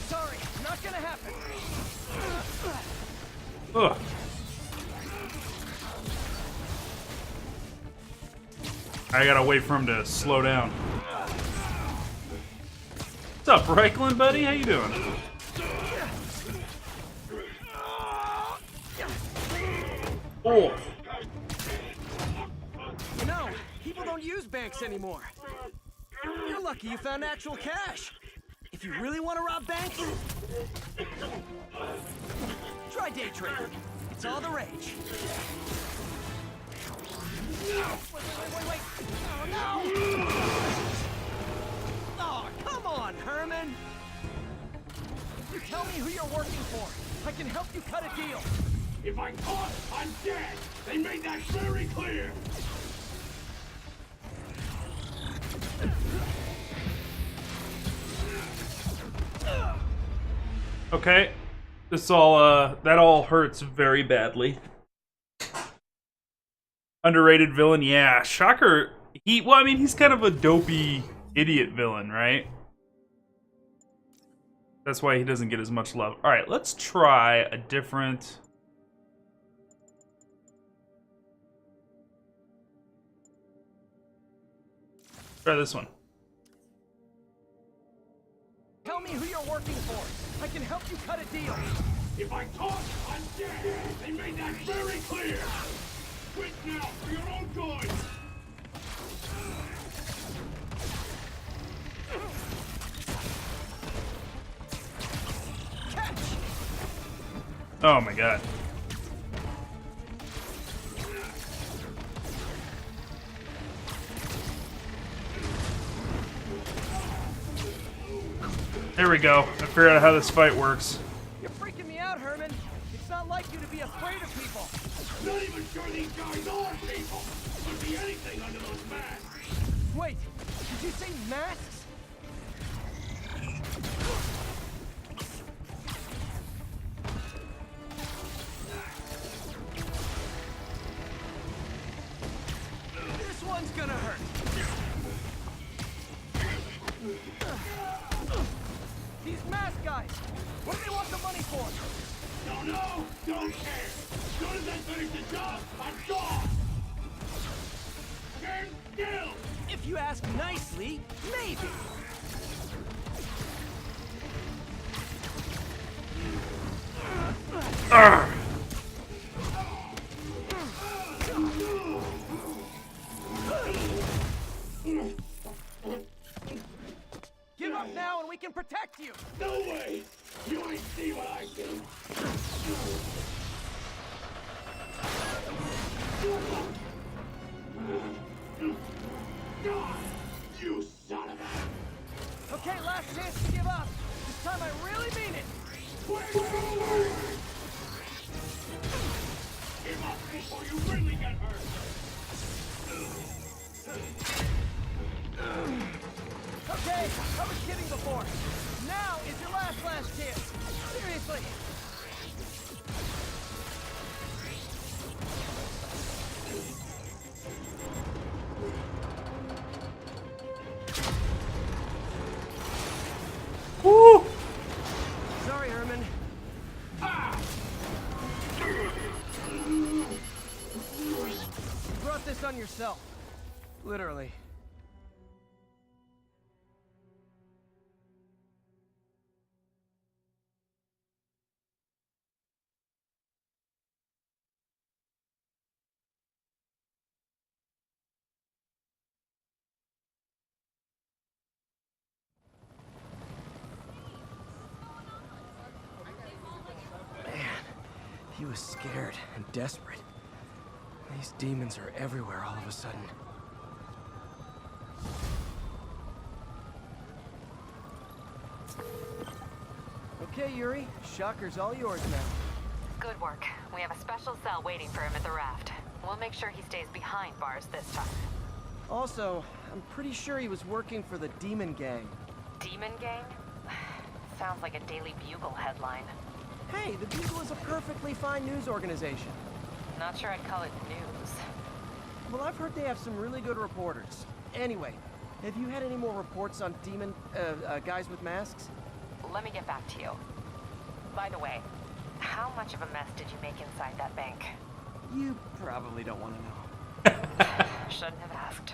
Sorry, not gonna happen. Ugh. I gotta wait for him to slow down. What's up, Reichlin, buddy? How you doing? Oh. You know, people don't use banks anymore. You're lucky you found actual cash. If you really want to rob banks, try day trading. It's all the rage. Wait. Oh, no! Oh, come on, Herman! You tell me who you're working for. I can help you cut a deal. If I talk, I'm dead. They made that very clear. Okay. This all, that all hurts very badly. Underrated villain, yeah. Shocker, well, I mean, he's kind of a dopey idiot villain, right? That's why he doesn't get as much love. Alright, let's try a different... Try this one. Tell me who you're working for. I can help you cut a deal. If I talk, I'm dead. They made that very clear. Quit now for your own good. Oh my god. There we go. I figured out how this fight works. You're freaking me out, Herman. It's not like you to be afraid of people. Not even sure these guys are people. Could be anything under those masks. Wait, did you say masks? This one's gonna hurt. These mask guys, what do they want the money for? Don't know, don't care. As soon as I finish the job, I'm gone. Stand still. If you ask nicely, maybe. Give up now and we can protect you! No way! You ain't see what I do! You son of a... Okay, last chance to give up. This time I really mean it. Wait! Give up before you really get hurt! Okay, I was kidding before. Now is your last chance. Seriously. Woo! Sorry, Herman. You brought this on yourself. Literally. He was scared and desperate. These demons are everywhere all of a sudden. Okay, Yuri. Shocker's all yours now. Good work. We have a special cell waiting for him at the raft. We'll make sure he stays behind bars this time. Also, I'm pretty sure he was working for the Demon Gang. Demon Gang? Sounds like a Daily Bugle headline. Hey, the Bugle is a perfectly fine news organization. Not sure I'd call it news. Well, I've heard they have some really good reporters. Anyway, have you had any more reports on demon, guys with masks? Let me get back to you. By the way, how much of a mess did you make inside that bank? You probably don't want to know. Shouldn't have asked.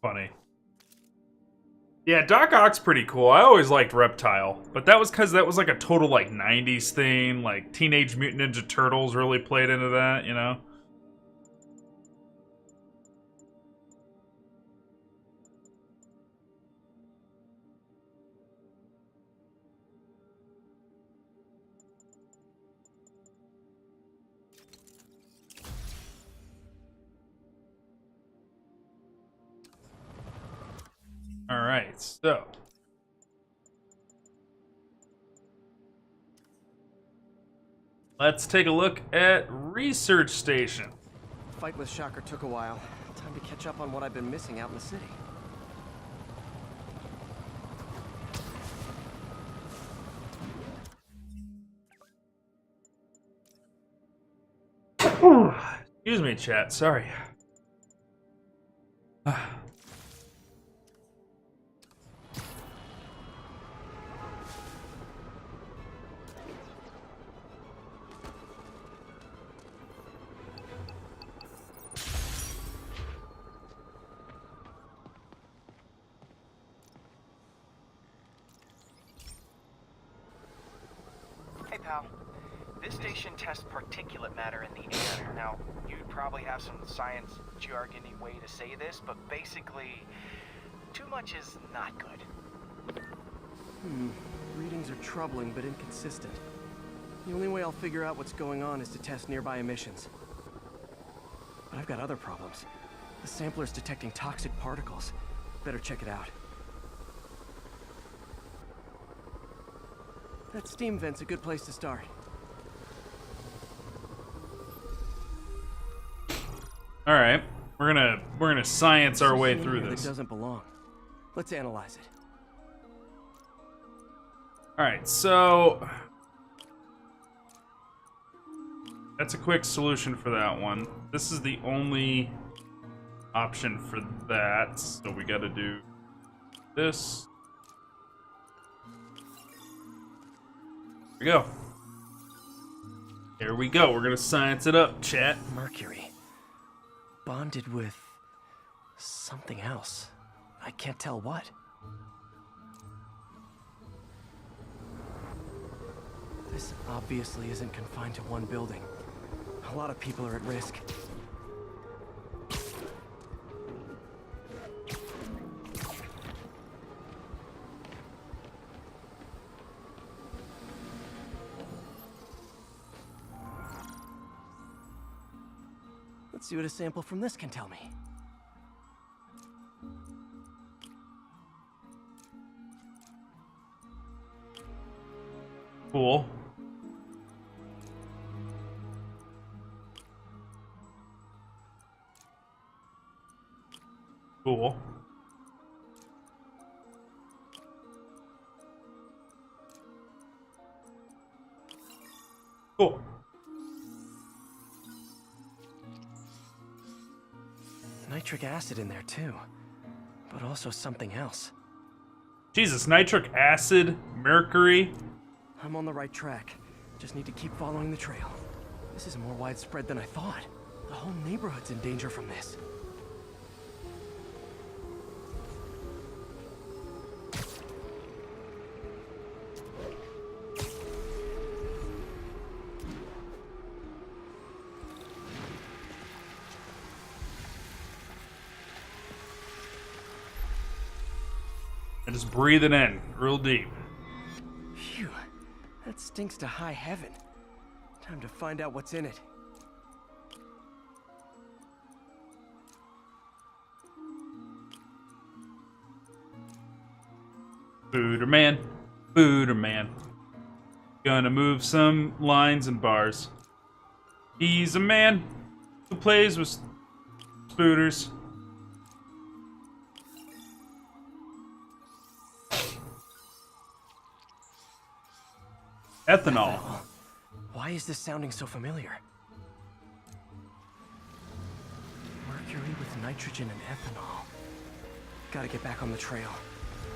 Funny. Yeah, Doc Ock's pretty cool. I always liked Reptile, but that was because that was like a total like 90s thing. Like Teenage Mutant Ninja Turtles really played into that, you know? Alright, so. Let's take a look at Research Station. The fight with Shocker took a while. Time to catch up on what I've been missing out in the city. Excuse me, chat. Sorry. Hey, pal. This station tests particulate matter in the air. Now, you'd probably have some science jargony way to say this, but basically, too much is not good. Readings are troubling but inconsistent. The only way I'll figure out what's going on is to test nearby emissions. But I've got other problems. The sampler's detecting toxic particles. Better check it out. That steam vent's a good place to start. All right, we're gonna science our way through That this. doesn't belong. Let's analyze it. All right, so that's a quick solution for that one. This is the only option for that, so we got to do this. Here we go. Here we go. We're gonna science it up, chat. Mercury. Bonded with something else. I can't tell what. This obviously isn't confined to one building. A lot of people are at risk. Let's see what a sample from this can tell me. Cool. Cool. Cool. Nitric acid in there too, but also something else. Jesus, nitric acid, mercury. I'm on the right track. Just need to keep following the trail. This is more widespread than I thought. The whole neighborhood's in danger from this. And just breathe it in real deep. Phew, that stinks to high heaven. Time to find out what's in it. Booterman, Booterman. Gonna move some lines and bars. He's a man who plays with spooters. Ethanol. Why is this sounding so familiar? Mercury with nitrogen and ethanol. Gotta get back on the trail.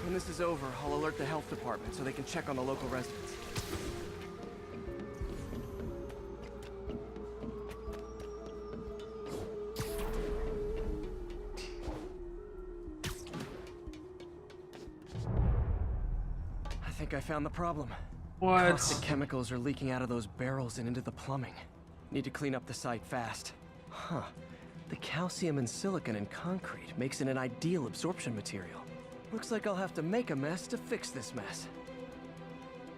When this is over, I'll alert the health department so they can check on the local residents. think I found the problem. What? Caustic chemicals are leaking out of those barrels and into the plumbing. Need to clean up the site fast. Huh. The calcium and silicon in concrete makes it an ideal absorption material. Looks like I'll have to make a mess to fix this mess.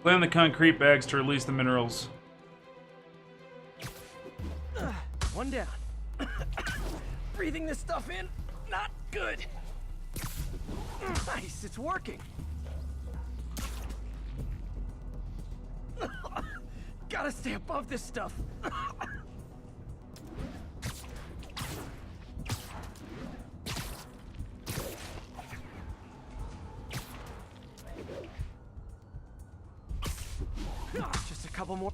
Clam the concrete bags to release the minerals. One down. Breathing this stuff in, not good. Nice, it's working. Gotta stay above this stuff. Just a couple more.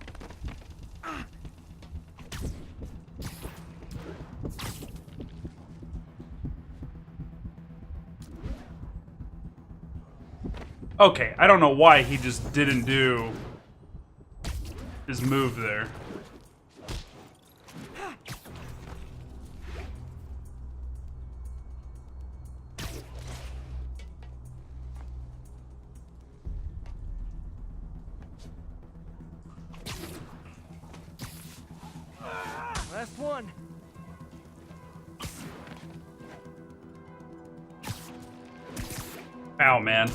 Okay, I don't know why he just didn't do his move there. Last one. Ow, man.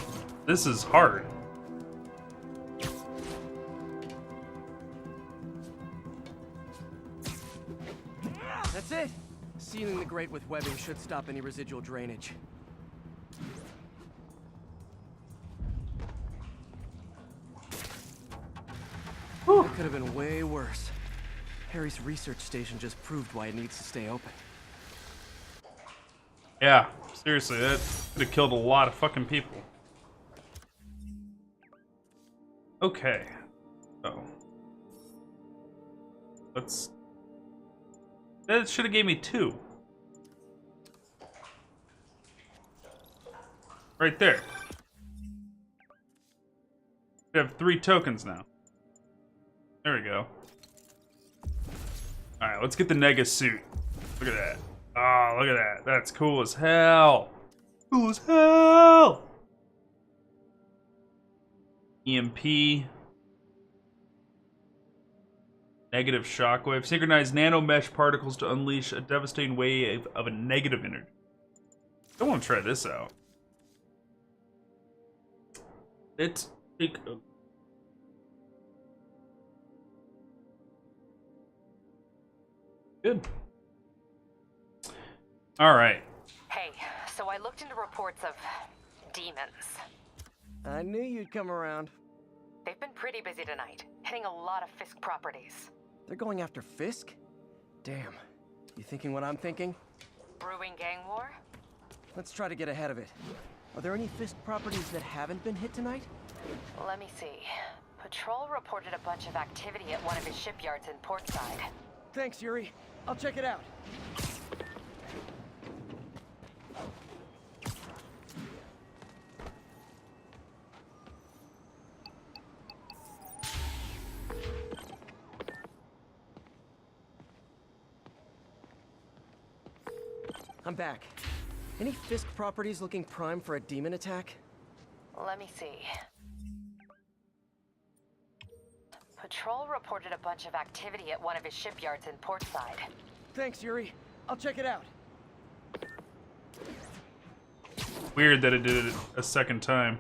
This is hard. That's it. Sealing the grate with webbing should stop any residual drainage. It could have been way worse. Harry's research station just proved why it needs to stay open. Yeah, seriously, that could have killed a lot of fucking people. Okay. Oh. Let's... That should have gave me 2. Right there. We have 3 tokens now. There we go. Alright, let's get the Nega suit. Look at that. Oh, look at that. That's cool as hell. Cool as hell! EMP. Negative shockwave. Synchronize nano mesh particles to unleash a devastating wave of a negative energy. I want to try this out. Let's take a... Good. All right. Hey, so I looked into reports of demons. I knew you'd come around. They've been pretty busy tonight, hitting a lot of Fisk properties. They're going after Fisk? Damn. You thinking what I'm thinking? Brewing gang war? Let's try to get ahead of it. Are there any Fisk properties that haven't been hit tonight? Let me see. Patrol reported a bunch of activity at one of his shipyards in Portside. Thanks, Yuri. I'll check it out. I'm back. Any Fisk properties looking prime for a demon attack? Let me see. Patrol reported a bunch of activity at one of his shipyards in Portside. Thanks, Yuri. I'll check it out. Weird that it did it a second time.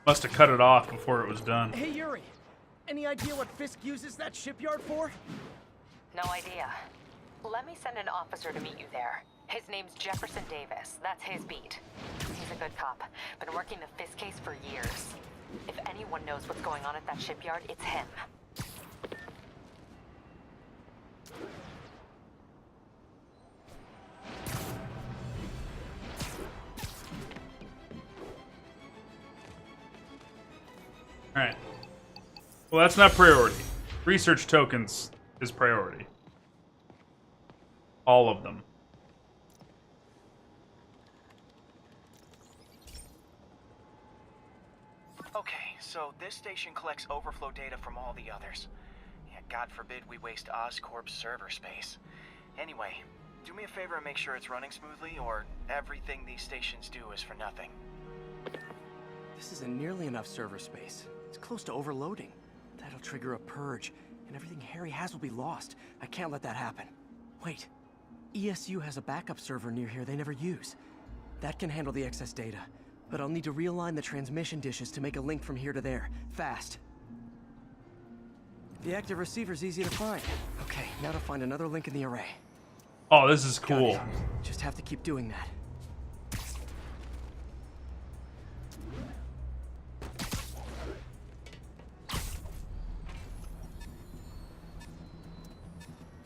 Must have cut it off before it was done. Hey, Yuri. Any idea what Fisk uses that shipyard for? No idea. Let me send an officer to meet you there. His name's Jefferson Davis. That's his beat. He's a good cop. Been working the Fisk case for years. If anyone knows what's going on at that shipyard, it's him. Alright. Well, that's not priority. Research tokens is priority. All of them. Okay, so this station collects overflow data from all the others. Yeah, God forbid we waste Oscorp's server space. Anyway, do me a favor and make sure it's running smoothly, or everything these stations do is for nothing. This isn't nearly enough server space. It's close to overloading. That'll trigger a purge, and everything Harry has will be lost. I can't let that happen. Wait. ESU has a backup server near here they never use. That can handle the excess data, but I'll need to realign the transmission dishes to make a link from here to there, fast. The active receiver's easy to find. Okay, now to find another link in the array. Oh, this is cool. Just have to keep doing that.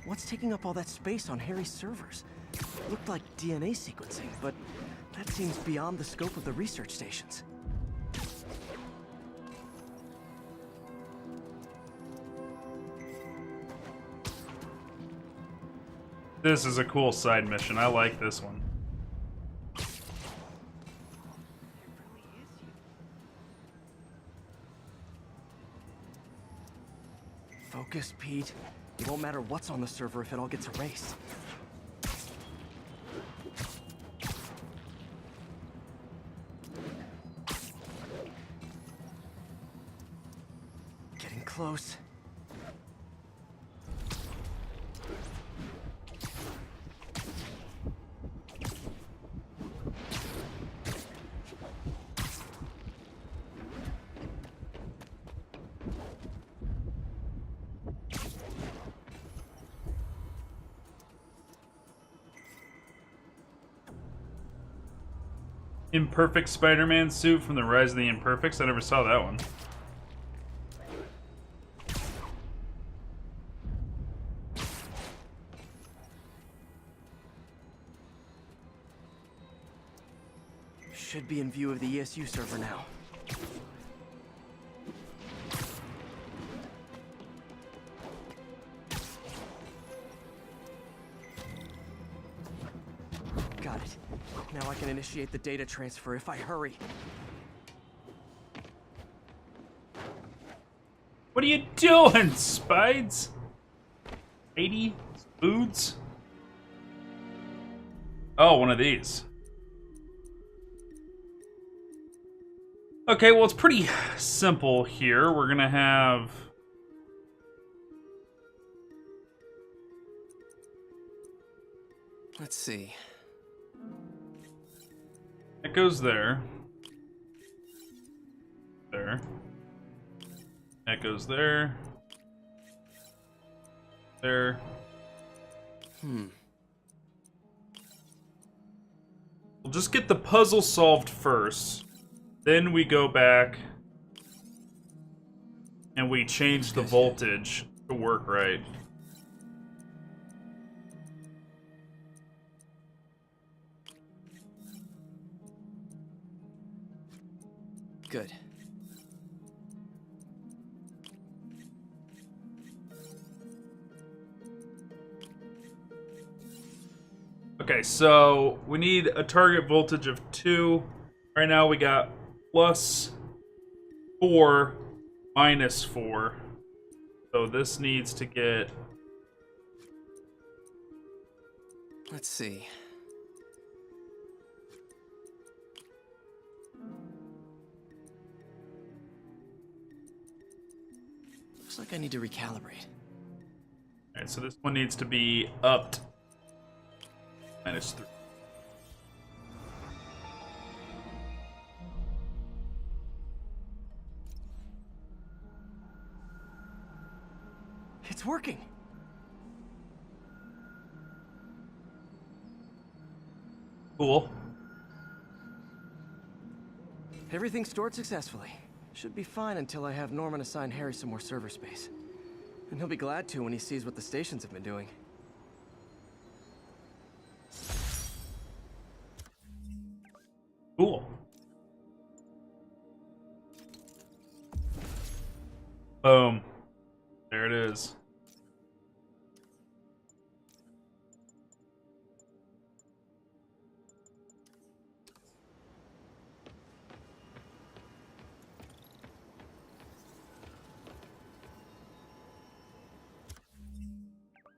What's taking up all that space on Harry's servers? Looked like DNA sequencing, but that seems beyond the scope of the research stations. This is a cool side mission. I like this one. Focus, Pete. It won't matter what's on the server if it all gets erased. Getting close. Imperfect Spider-Man suit from the Rise of the Imperfects. I never saw that one. Should be in view of the ESU server now. Got it. Now I can initiate the data transfer if I hurry. What are you doing, Spides? 80 foods? Oh, one of these. Okay, well, it's pretty simple here. We're gonna have... Let's see. It goes there. There. That goes there. There. We'll just get the puzzle solved first. Then we go back and we change the voltage to work right. Good. Okay, so we need a target voltage of 2. Right now we got +4, -4. So this needs to get... Let's see. Looks like I need to recalibrate. Alright, so this one needs to be upped. -3. It's working. Cool. Everything stored successfully. Should be fine until I have Norman assign Harry some more server space. And he'll be glad to when he sees what the stations have been doing. Cool. Boom. There it is.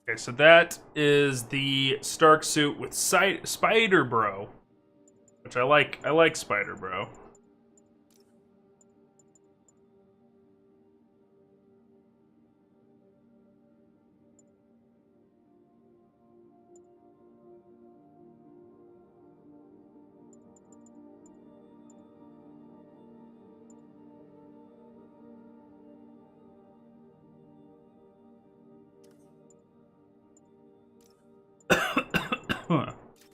Okay, Okay, so that is the Stark suit with Spider Bro, which I like. I like Spider Bro.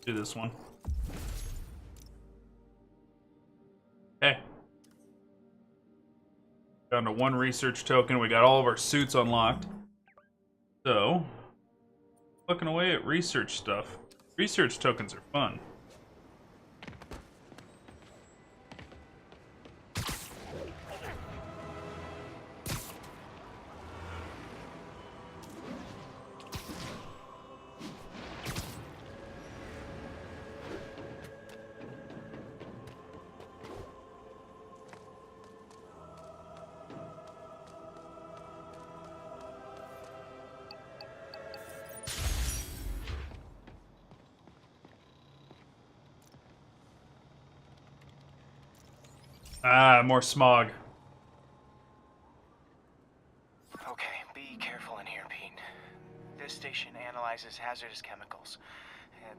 Do this one. Okay. Down to 1 research token. We got all of our suits unlocked. So, looking away at research stuff. Research tokens are fun. Ah, more smog. Okay, be careful in here, Pete. This station analyzes hazardous chemicals,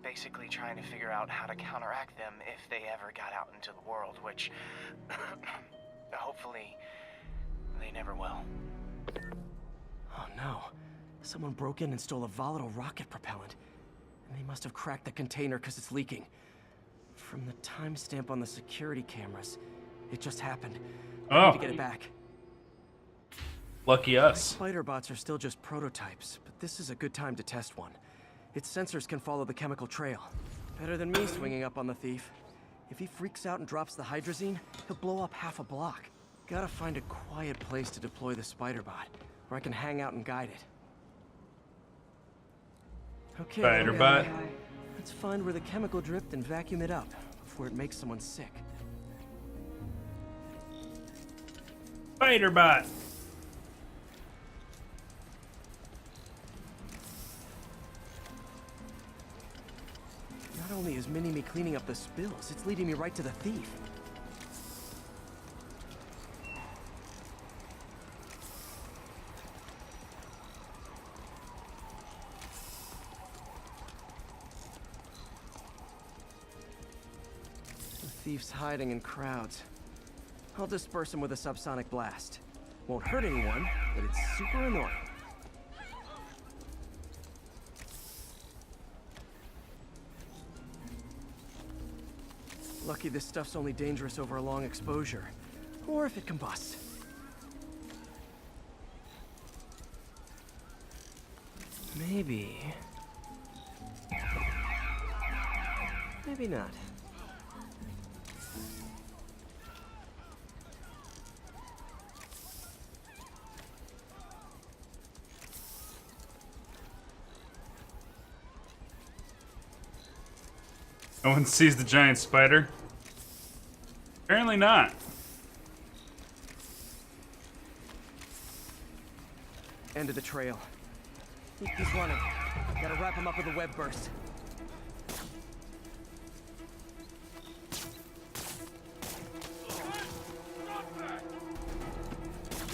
basically trying to figure out how to counteract them if they ever got out into the world, which hopefully they never will. Oh no. Someone broke in and stole a volatile rocket propellant. And they must have cracked the container because it's leaking. From the timestamp on the security cameras, it just happened. I need to get it back. Lucky us. Spider bots are still just prototypes, but this is a good time to test one. Its sensors can follow the chemical trail. Better than me swinging up on the thief. If he freaks out and drops the hydrazine, he'll blow up half a block. Gotta find a quiet place to deploy the spider bot, where I can hang out and guide it. Okay, Spider bot. Let's find where the chemical dripped and vacuum it up before it makes someone sick. Spider bot. Not only is Mini-Me cleaning up the spills, it's leading me right to the thief. The thief's hiding in crowds. I'll disperse him with a subsonic blast. Won't hurt anyone, but it's super annoying. Lucky this stuff's only dangerous over a long exposure. Or if it combusts. Maybe... maybe not. No one sees the giant spider? Apparently not. End of the trail. He's running. Gotta wrap him up with a web burst.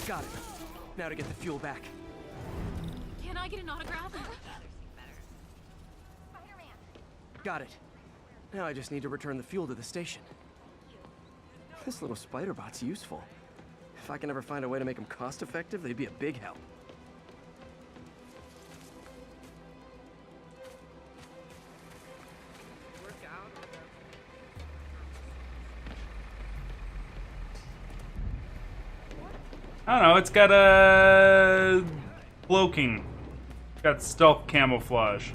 Got it. Now to get the fuel back. Can I get an autograph? Got it. Now I just need to return the fuel to the station. This little spider bot's useful. If I can ever find a way to make them cost-effective, they'd be a big help. I don't know, it's got a cloaking. It's got stealth camouflage.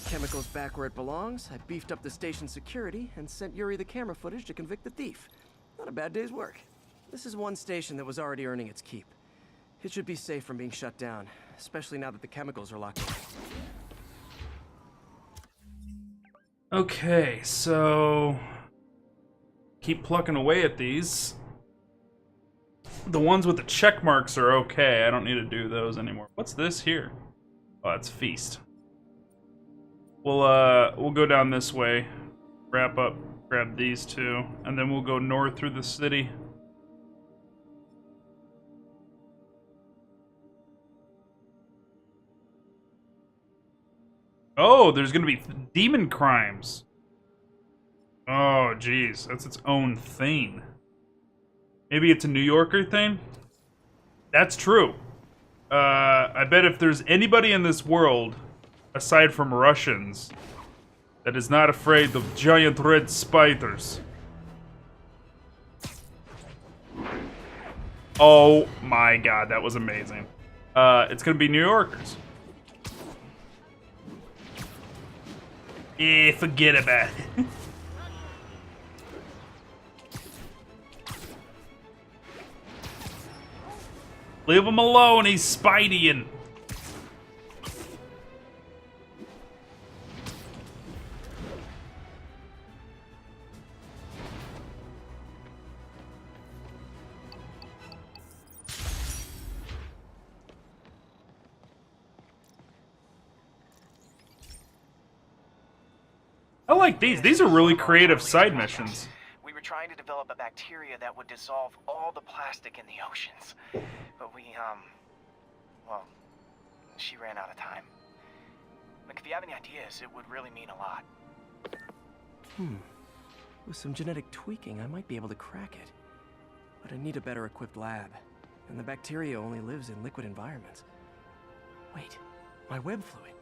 Chemicals back where it belongs. I beefed up the station security and sent Yuri the camera footage to convict the thief. Not a bad day's work. This is one station that was already earning its keep. It should be safe from being shut down, especially now that the chemicals are locked Okay, so keep plucking away at these. The ones with the check marks are okay. I don't need to do those anymore. What's this here? Oh, it's Feast. We'll go down this way, wrap up, grab these two, and then we'll go north through the city. Oh, there's gonna be demon crimes. Oh, geez, that's its own thing. Maybe it's a New Yorker thing? That's true. I bet if there's anybody in this world, aside from Russians, that is not afraid of giant red spiders. Oh my god, that was amazing. It's gonna be New Yorkers. Forget about it. Leave him alone, he's Spideying. I like these. These are really creative side missions. We were trying to develop a bacteria that would dissolve all the plastic in the oceans. But well, she ran out of time. Look, if you have any ideas, it would really mean a lot. With some genetic tweaking, I might be able to crack it. But I need a better equipped lab. And the bacteria only lives in liquid environments. Wait, my web fluid.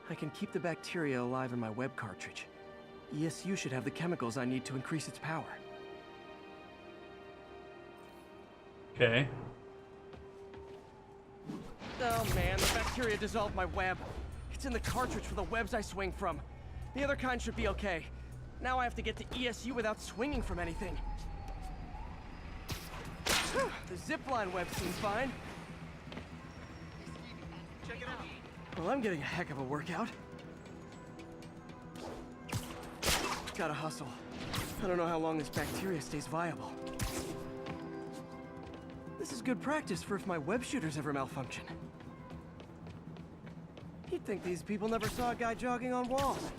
I can keep the bacteria alive in my web cartridge. ESU should have the chemicals I need to increase its power. Okay. Oh man, the bacteria dissolved my web. It's in the cartridge for the webs I swing from. The other kind should be okay. Now I have to get to ESU without swinging from anything. The zipline web seems fine. Check it out. Well, I'm getting a heck of a workout. Gotta hustle. I don't know how long this bacteria stays viable. This is good practice for if my web shooters ever malfunction. You'd think these people never saw a guy jogging on walls.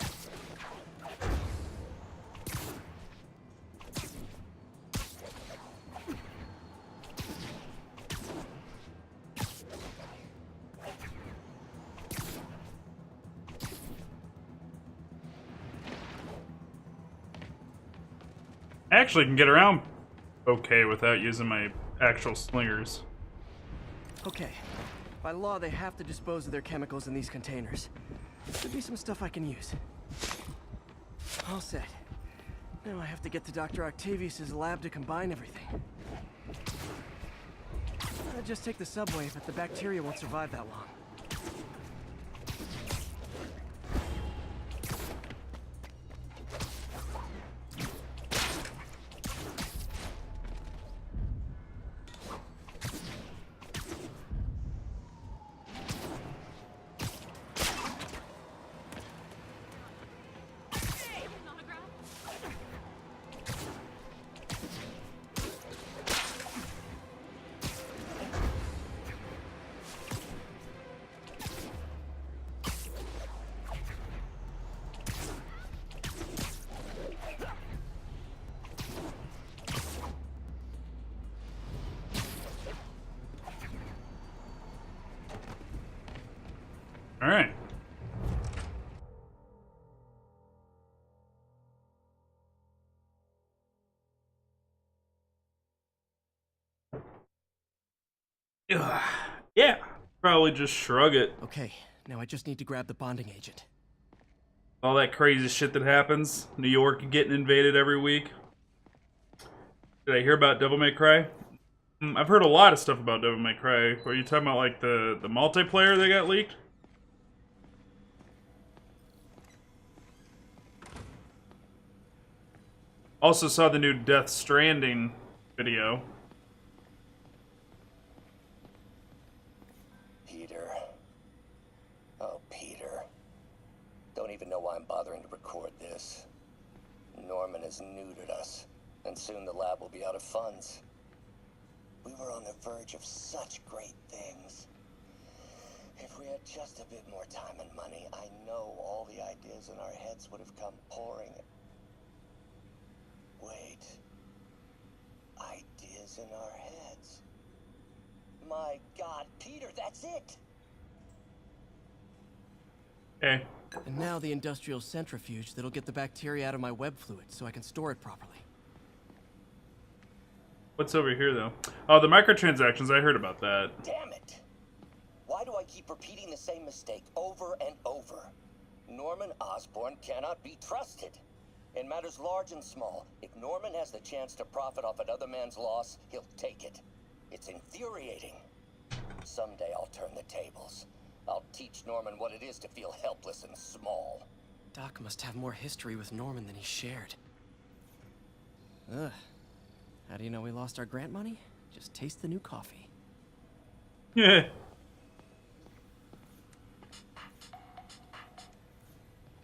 I actually can get around okay without using my actual slingers. Okay. By law, they have to dispose of their chemicals in these containers. Could be some stuff I can use. All set. Now I have to get to Dr. Octavius's lab to combine everything. I'll just take the subway, but the bacteria won't survive that long. All right. Ugh. Yeah, probably just shrug it. Okay, now I just need to grab the bonding agent. All that crazy shit that happens. New York getting invaded every week. Did I hear about Devil May Cry? I've heard a lot of stuff about Devil May Cry. Are you talking about like the multiplayer that got leaked? Also saw the new Death Stranding video. Peter. Oh, Peter. Don't even know why I'm bothering to record record this. Norman has neutered us, and soon the lab will be out of funds. We were on the verge of such great things. If we had just a bit more time and money, I know all the ideas in our heads would have come pouring. Wait. Ideas in our heads. My God, Peter, that's it! Okay. And now the industrial centrifuge that'll get the bacteria out of my web fluid so I can store it properly. What's over here, though? Oh, the microtransactions. I heard about that. Damn it! Why do I keep repeating the same mistake over and over? Norman Osborn cannot be trusted. In matters large and small, if Norman has the chance to profit off another man's loss, he'll take it. It's infuriating. Someday I'll turn the tables. I'll teach Norman what it is to feel helpless and small. Doc must have more history with Norman than he shared. Ugh. How do you know we lost our grant money? Just taste the new coffee. Yeah.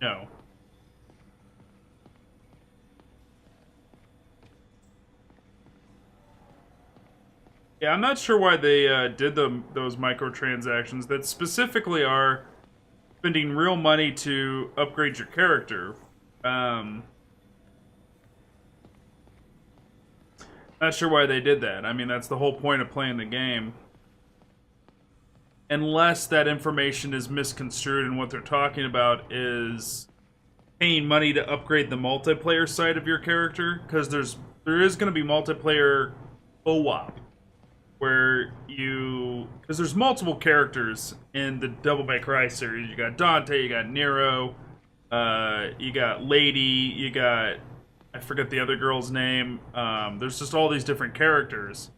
No. Yeah, I'm not sure why they did those microtransactions that specifically are spending real money to upgrade your character. Not sure why they did that. I mean, that's the whole point of playing the game. Unless that information is misconstrued and what they're talking about is paying money to upgrade the multiplayer side of your character, because there is going to be multiplayer co-op. Where because there's multiple characters in the Devil May Cry series. You got Dante, you got Nero, you got Lady, you got, I forget the other girl's name. There's just all these different characters.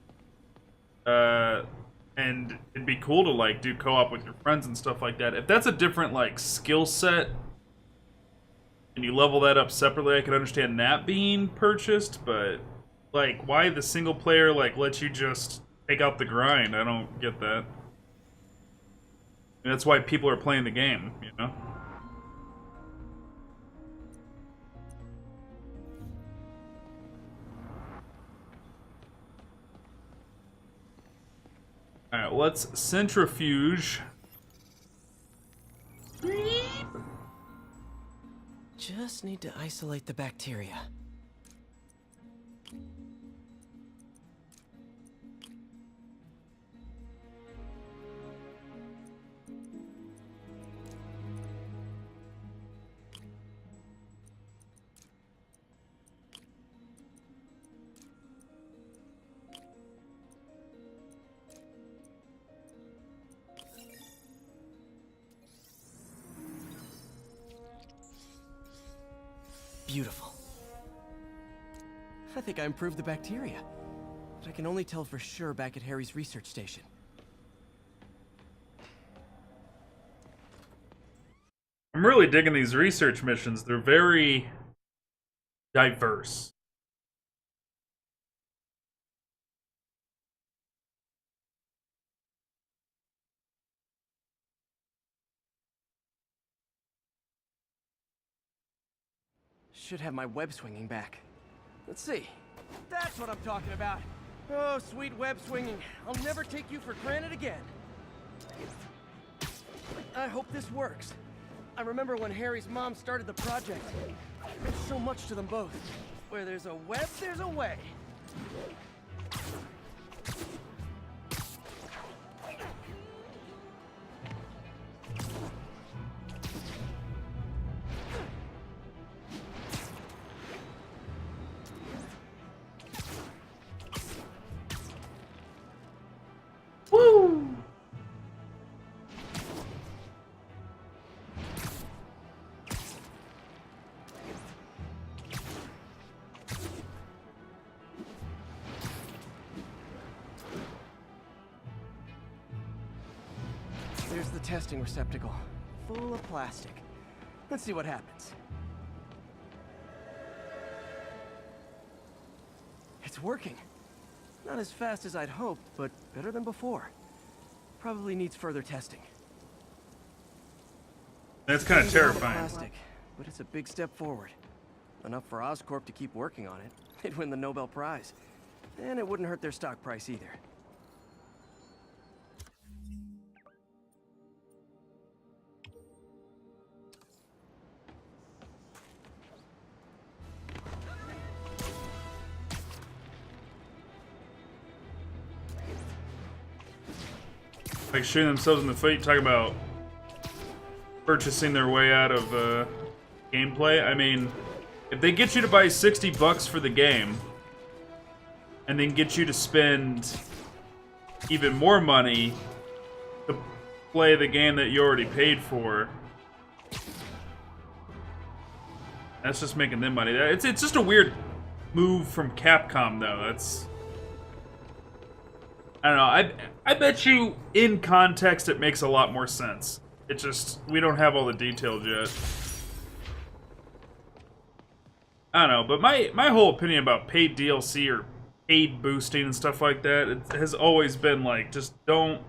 And it'd be cool to, like, do co-op with your friends and stuff like that. If that's a different, like, skill set, and you level that up separately, I can understand that being purchased, but, like, why the single player, like, lets you just take out the grind? I don't get that. And that's why people are playing the game, you know? Alright, let's centrifuge. Just need to isolate the bacteria. Beautiful. I think I improved the bacteria. But I can only tell for sure back at Harry's research station. I'm really digging these research missions. They're very diverse. Should have my web swinging back. Let's see. That's what I'm talking about. Oh, sweet web swinging. I'll never take you for granted again. I hope this works. I remember when Harry's mom started the project. There's so much to them both. Where there's a web, there's a way. Woo! There's the testing receptacle, full of plastic. Let's see what happens. It's working. Not as fast as I'd hoped, but better than before. Probably needs further testing. That's kind of Cleaned out the terrifying. plastic. but it's a big step forward. Enough for Oscorp to keep working on it. They'd win the Nobel Prize. And it wouldn't hurt their stock price either. Like shooting themselves in the foot. You talk about purchasing their way out of gameplay. I mean, if they get you to buy $60 for the game, and then get you to spend even more money to play the game that you already paid for, that's just making them money. It's just a weird move from Capcom, though. That's, I don't know. I bet you in context it makes a lot more sense. It just, we don't have all the details yet. I don't know, but my whole opinion about paid DLC or paid boosting and stuff like that, it has always been like, just don't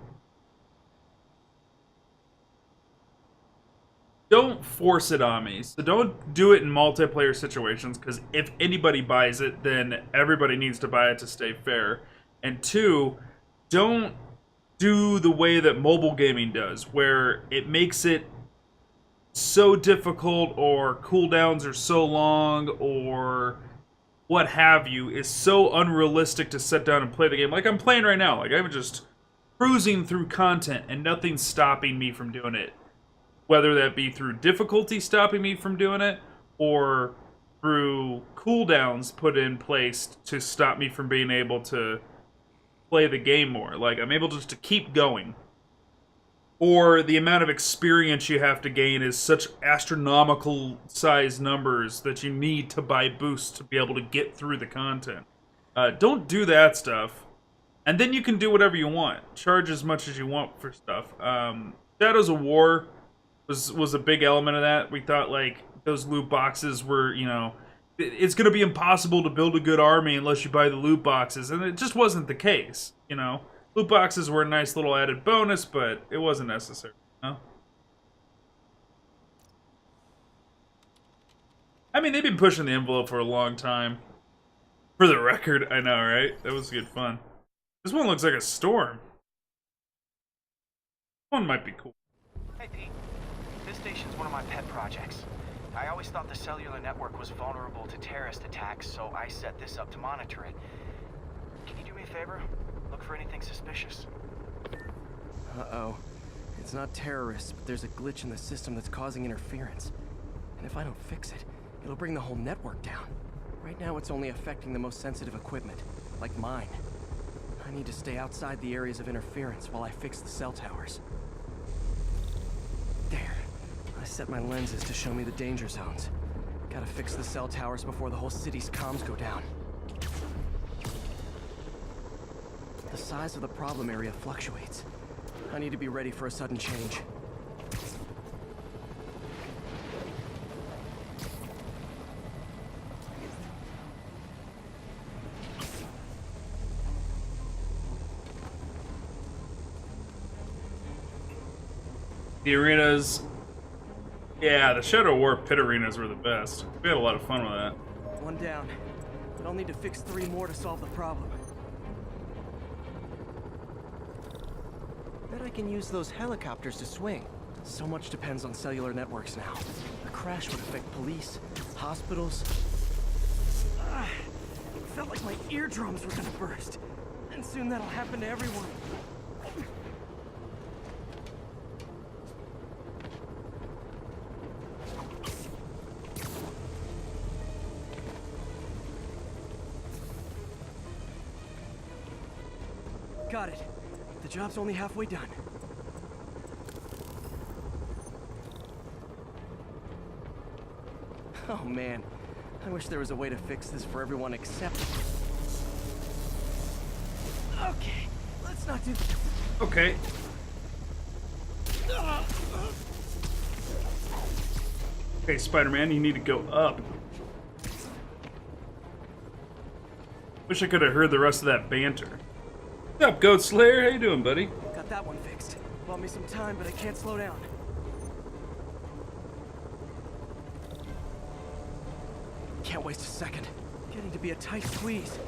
force it on me. So don't do it in multiplayer situations, because if anybody buys it, then everybody needs to buy it to stay fair. And two, don't do the way that mobile gaming does, where it makes it so difficult, or cooldowns are so long, or what have you, is so unrealistic to sit down and play the game. Like I'm playing right now. Like I'm just cruising through content and nothing's stopping me from doing it. Whether that be through difficulty stopping me from doing it, or through cooldowns put in place to stop me from being able to play the game more. Like I'm able just to keep going. Or the amount of experience you have to gain is such astronomical size numbers that you need to buy boosts to be able to get through the content. Don't do that stuff. And then you can do whatever you want. Charge as much as you want for stuff. Shadows of War was a big element of that. We thought like those loot boxes were, you know, it's going to be impossible to build a good army unless you buy the loot boxes. And it just wasn't the case, you know. Loot boxes were a nice little added bonus, but it wasn't necessary, you know? I mean, they've been pushing the envelope for a long time. For the record, I know, right? That was good fun. This one looks like a storm. This one might be cool. Hey, Pete. This station's one of my pet projects. I always thought the cellular network was vulnerable to terrorist attacks, so I set this up to monitor it. Can you do me a favor? Look for anything suspicious. Uh-oh. It's not terrorists, but there's a glitch in the system that's causing interference. And if I don't fix it, it'll bring the whole network down. Right now, it's only affecting the most sensitive equipment, like mine. I need to stay outside the areas of interference while I fix the cell towers. There. I set my lenses to show me the danger zones. Gotta fix the cell towers before the whole city's comms go down. The size of the problem area fluctuates. I need to be ready for a sudden change. The arenas, yeah, the Shadow War pit arenas were the best. We had a lot of fun with that. One down, but I'll need to fix 3 more to solve the problem. Bet I can use those helicopters to swing. So much depends on cellular networks now. A crash would affect police, hospitals. It felt like my eardrums were gonna burst. And soon that'll happen to everyone. Got it. The job's only halfway done. Oh man, I wish there was a way to fix this for everyone except... Okay, let's not do... Okay. Okay, Spider-Man, you need to go up. Wish I could have heard the rest of that banter. What's up, Goat Slayer? How you doing, buddy? Got that one fixed. Bought me some time, but I can't slow down. Can't waste a second. Getting to be a tight squeeze.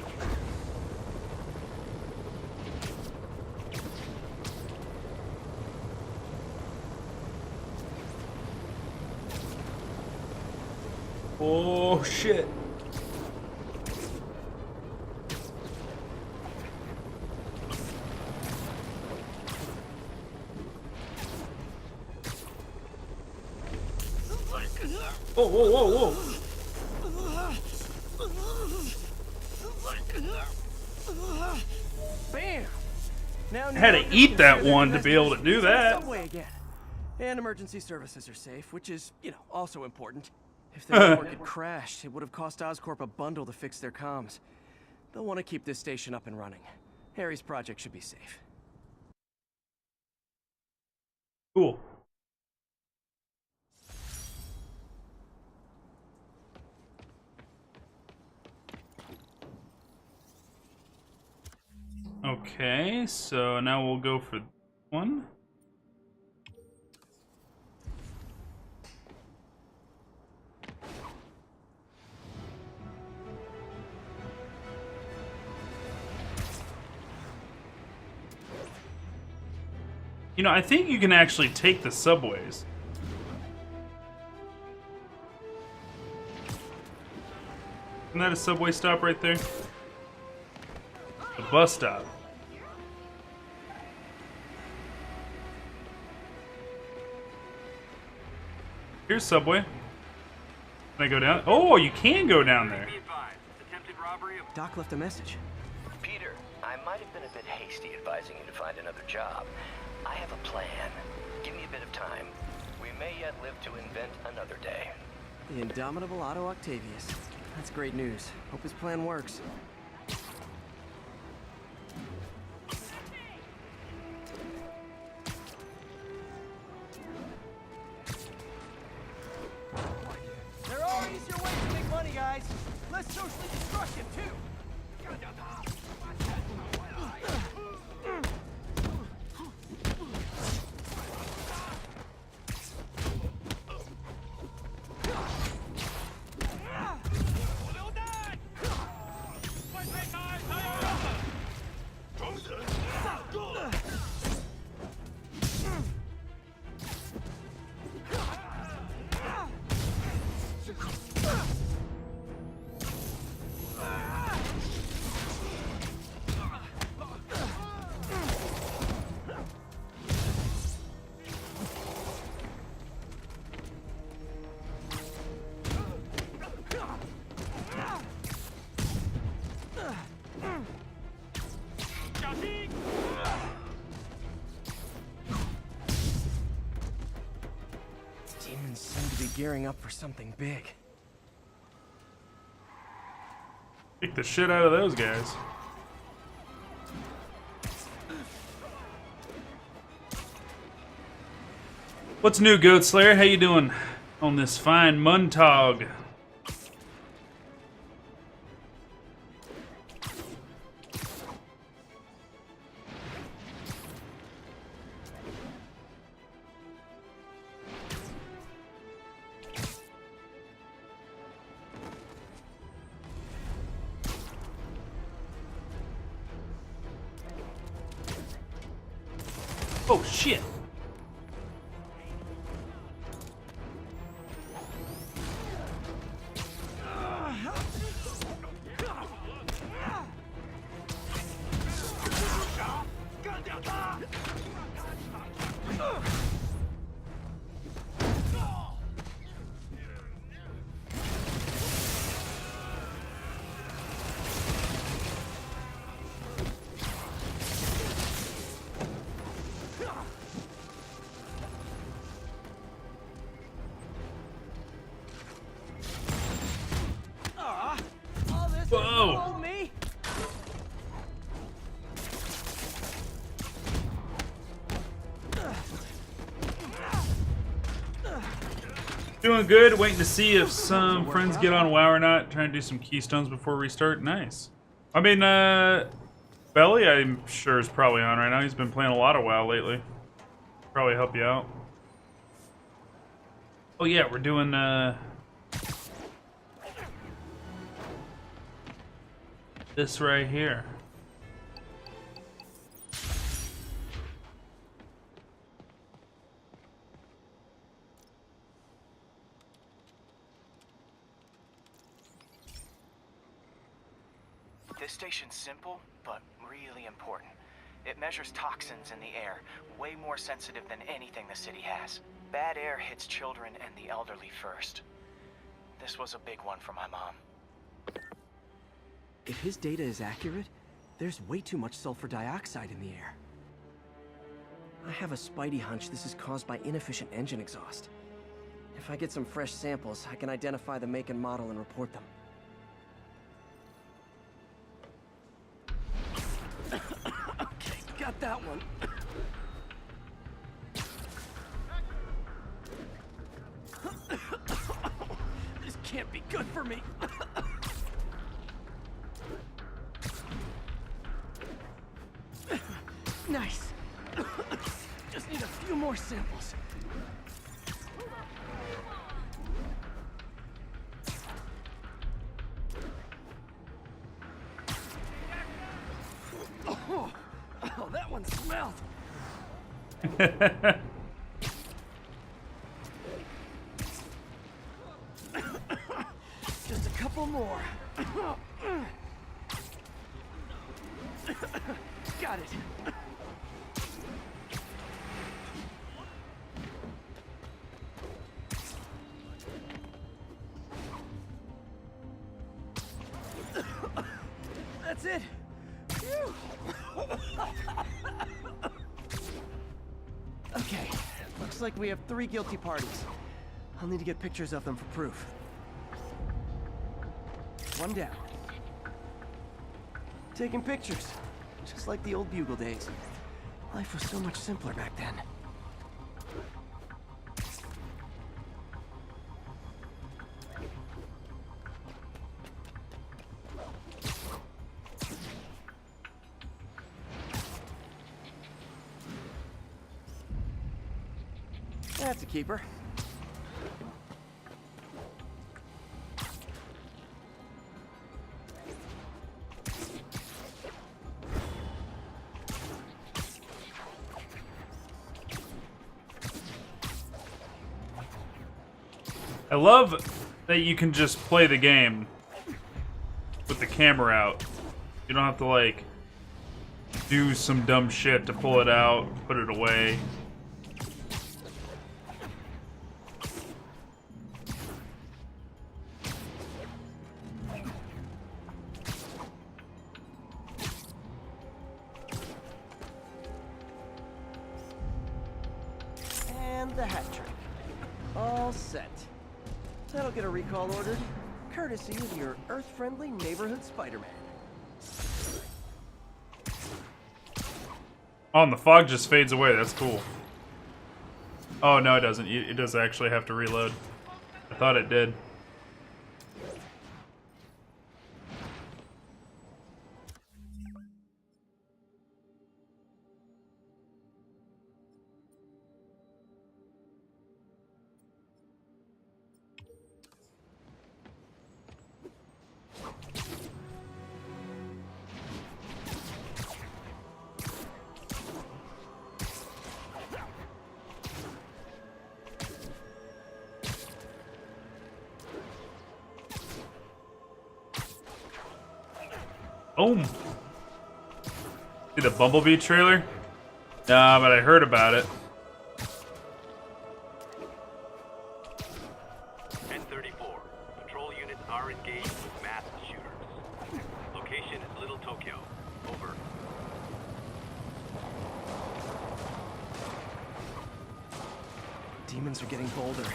Oh shit. Whoa, whoa, whoa, whoa. Bam! Now I had to eat that one to be able to do that. Subway again. And emergency services are safe, which is, you know, also important. If the network had crashed, it would have cost Oscorp a bundle to fix their comms. They'll want to keep this station up and running. Harry's project should be safe. Cool. Okay, so now we'll go for one. You know, I think you can actually take the subways. Isn't that a subway stop right there? A bus stop. Here's subway. Can I go down? Oh, you can go down there. Doc left a message. Peter, I might have been a bit hasty advising you to find another job. I have a plan. Give me a bit of time. We may yet live to invent another day. The indomitable Otto Octavius. That's great news. Hope his plan works. There are easier ways to make money, guys. Less socially destructive, too. Demons seem to be gearing up for something big. Kick the shit out of those guys. What's new, Goat Slayer? How you doing on this fine Muntog? Oh shit. Whoa. Me? Doing good. Waiting to see if some friends get on WoW or not. Trying to do some keystones before restart. Nice. I mean, Belly, I'm sure is probably on right now. He's been playing a lot of WoW lately. Probably help you out. Oh yeah, we're doing This right here. This station's simple, but really important. It measures toxins in the air, way more sensitive than anything the city has. Bad air hits children and the elderly first. This was a big one for my mom. If his data is accurate, there's way too much sulfur dioxide in the air. I have a spidey hunch this is caused by inefficient engine exhaust. If I get some fresh samples, I can identify the make and model and report them. Okay, got that one. This can't be good for me. Nice. Just need a few more samples. Oh, that one smelled. Just a couple more. Got it. That's it. Phew. Okay, looks like we have 3 guilty parties. I'll need to get pictures of them for proof. One down. Taking pictures, just like the old Bugle days. Life was so much simpler back then. That's a keeper. I love that you can just play the game with the camera out. You don't have to, like, do some dumb shit to pull it out, put it away. And the hat trick. All set. That'll get a recall ordered, courtesy of your Earth-friendly neighborhood Spider-Man. Oh, and the fog just fades away. That's cool. Oh, no, it doesn't. It does actually have to reload. I thought it did. Boom. See the Bumblebee trailer? Nah, but I heard about it. 1034. Patrol units are engaged with mass shooters. Location is Little Tokyo. Over. Demons are getting bolder.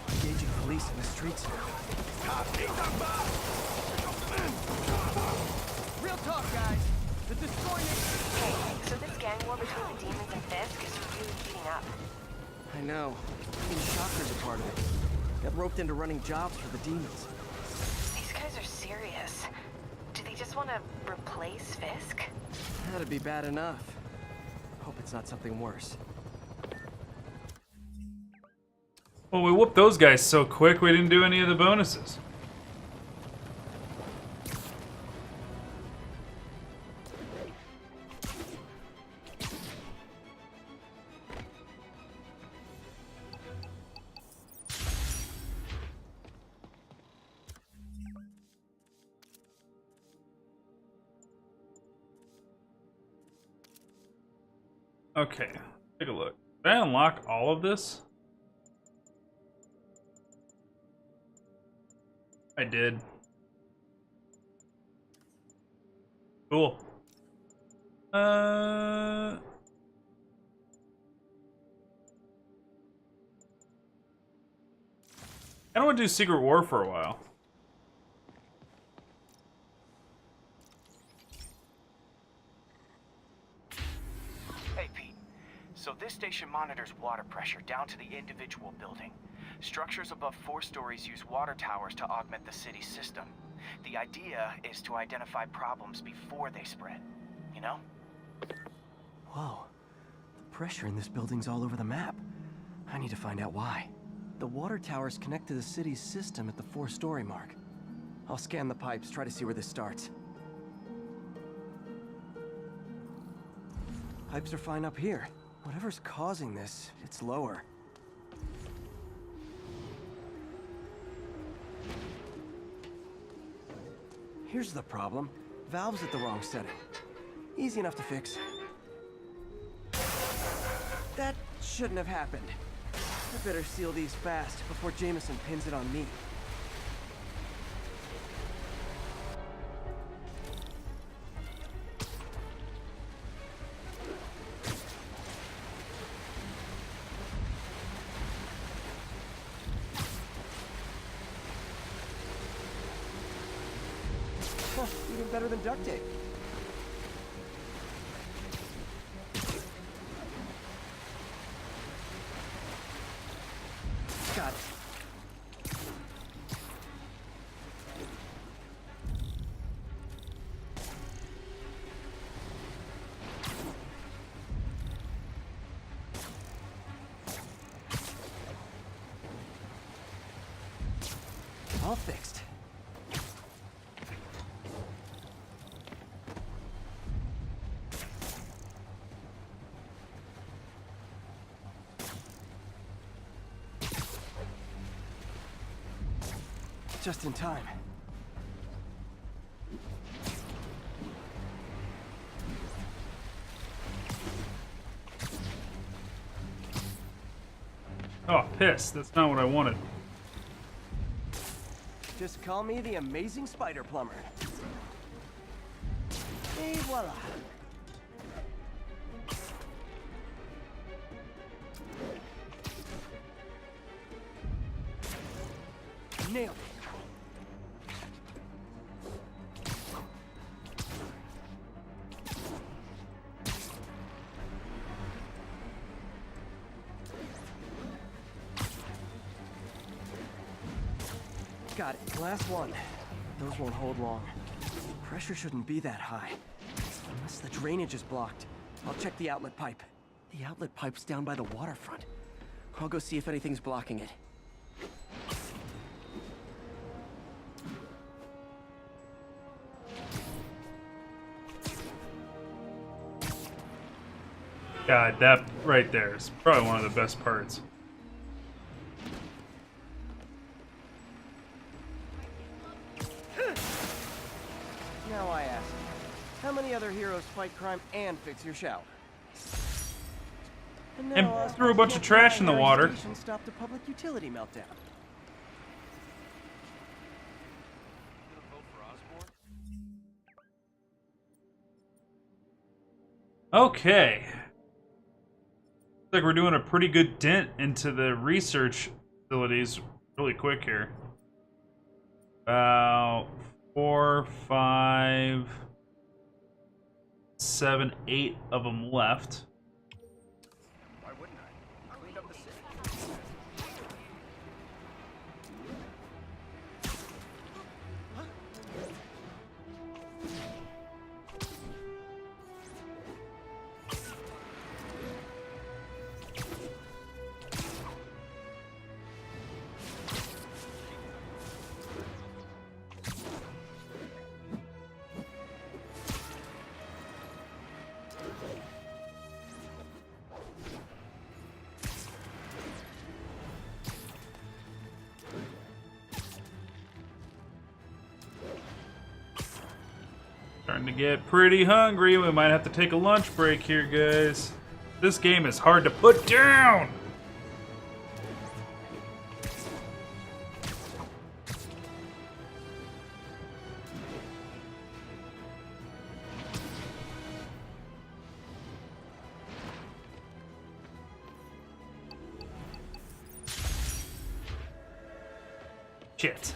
Engaging police in the streets now. Real talk, guys. The Destroyer... So this gang war between the demons and Fisk is really heating up. I know. Even Shocker's a part of it. Got roped into running jobs for the demons. These guys are serious. Do they just want to replace Fisk? That'd be bad enough. Hope it's not something worse. Well, we whooped those guys so quick we didn't do any of the bonuses. Okay, take a look. Did I unlock all of this? I did. Cool. I don't want to do Secret War for a while. Hey, Pete. So this station monitors water pressure down to the individual building. Structures above 4 stories use water towers to augment the city's system. The idea is to identify problems before they spread, you know? Whoa. The pressure in this building's all over the map. I need to find out why. The water towers connect to the city's system at the 4-story mark. I'll scan the pipes, try to see where this starts. Pipes are fine up here. Whatever's causing this, it's lower. Here's the problem. Valve's at the wrong setting. Easy enough to fix. That shouldn't have happened. I better seal these fast before Jameson pins it on me. Even better than duct tape. Got it. All fixed. Just in time. Oh, piss. That's not what I wanted. Just call me the amazing spider plumber. Et voila. Nailed it. Got it. Last one. Those won't hold long. Pressure shouldn't be that high. Unless the drainage is blocked. I'll check the outlet pipe. The outlet pipe's down by the waterfront. I'll go see if anything's blocking it. God, that right there is probably one of the best parts. Now I ask, how many other heroes fight crime and fix your shower? And threw a bunch of trash in the water. Stopped a public utility meltdown. Okay. Looks like we're doing a pretty good dent into the research facilities really quick here. About 4, 5, 7, 8 of them left. Why wouldn't I? Cleaned up the city. Starting to get pretty hungry. We might have to take a lunch break here, guys. This game is hard to put down! Shit.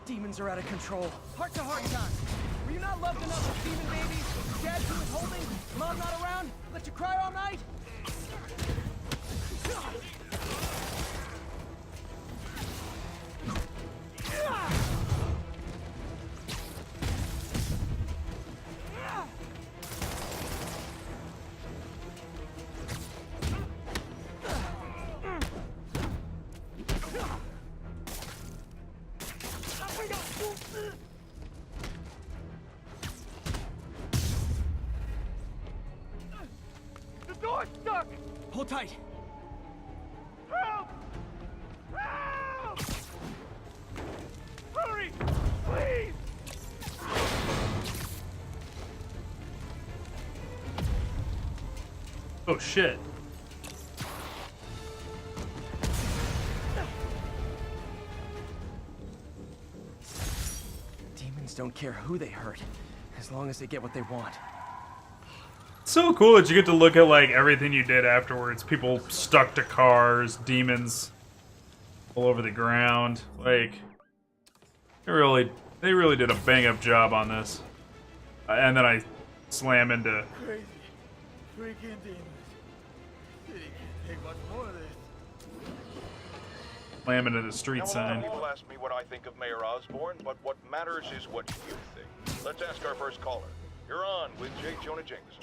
Demons are out of control. Heart to heart time. Were you not loved enough with demon babies? Dad who was holding? Mom not around? Let you cry all night? The door's stuck! Hold tight. Help! Help! Hurry! Please! Oh shit. Demons don't care who they hurt, as long as they get what they want. So cool that you get to look at like everything you did afterwards. People stuck to cars, demons all over the ground. Like they really did a bang up job on this. And then I slam into Crazy. Freaking demons. City can't take much more of this. the street Now, a lot sign. of people ask me what I think of Mayor Osborn, but what matters is what you think. Let's ask our first caller. You're on with J. Jonah Jameson.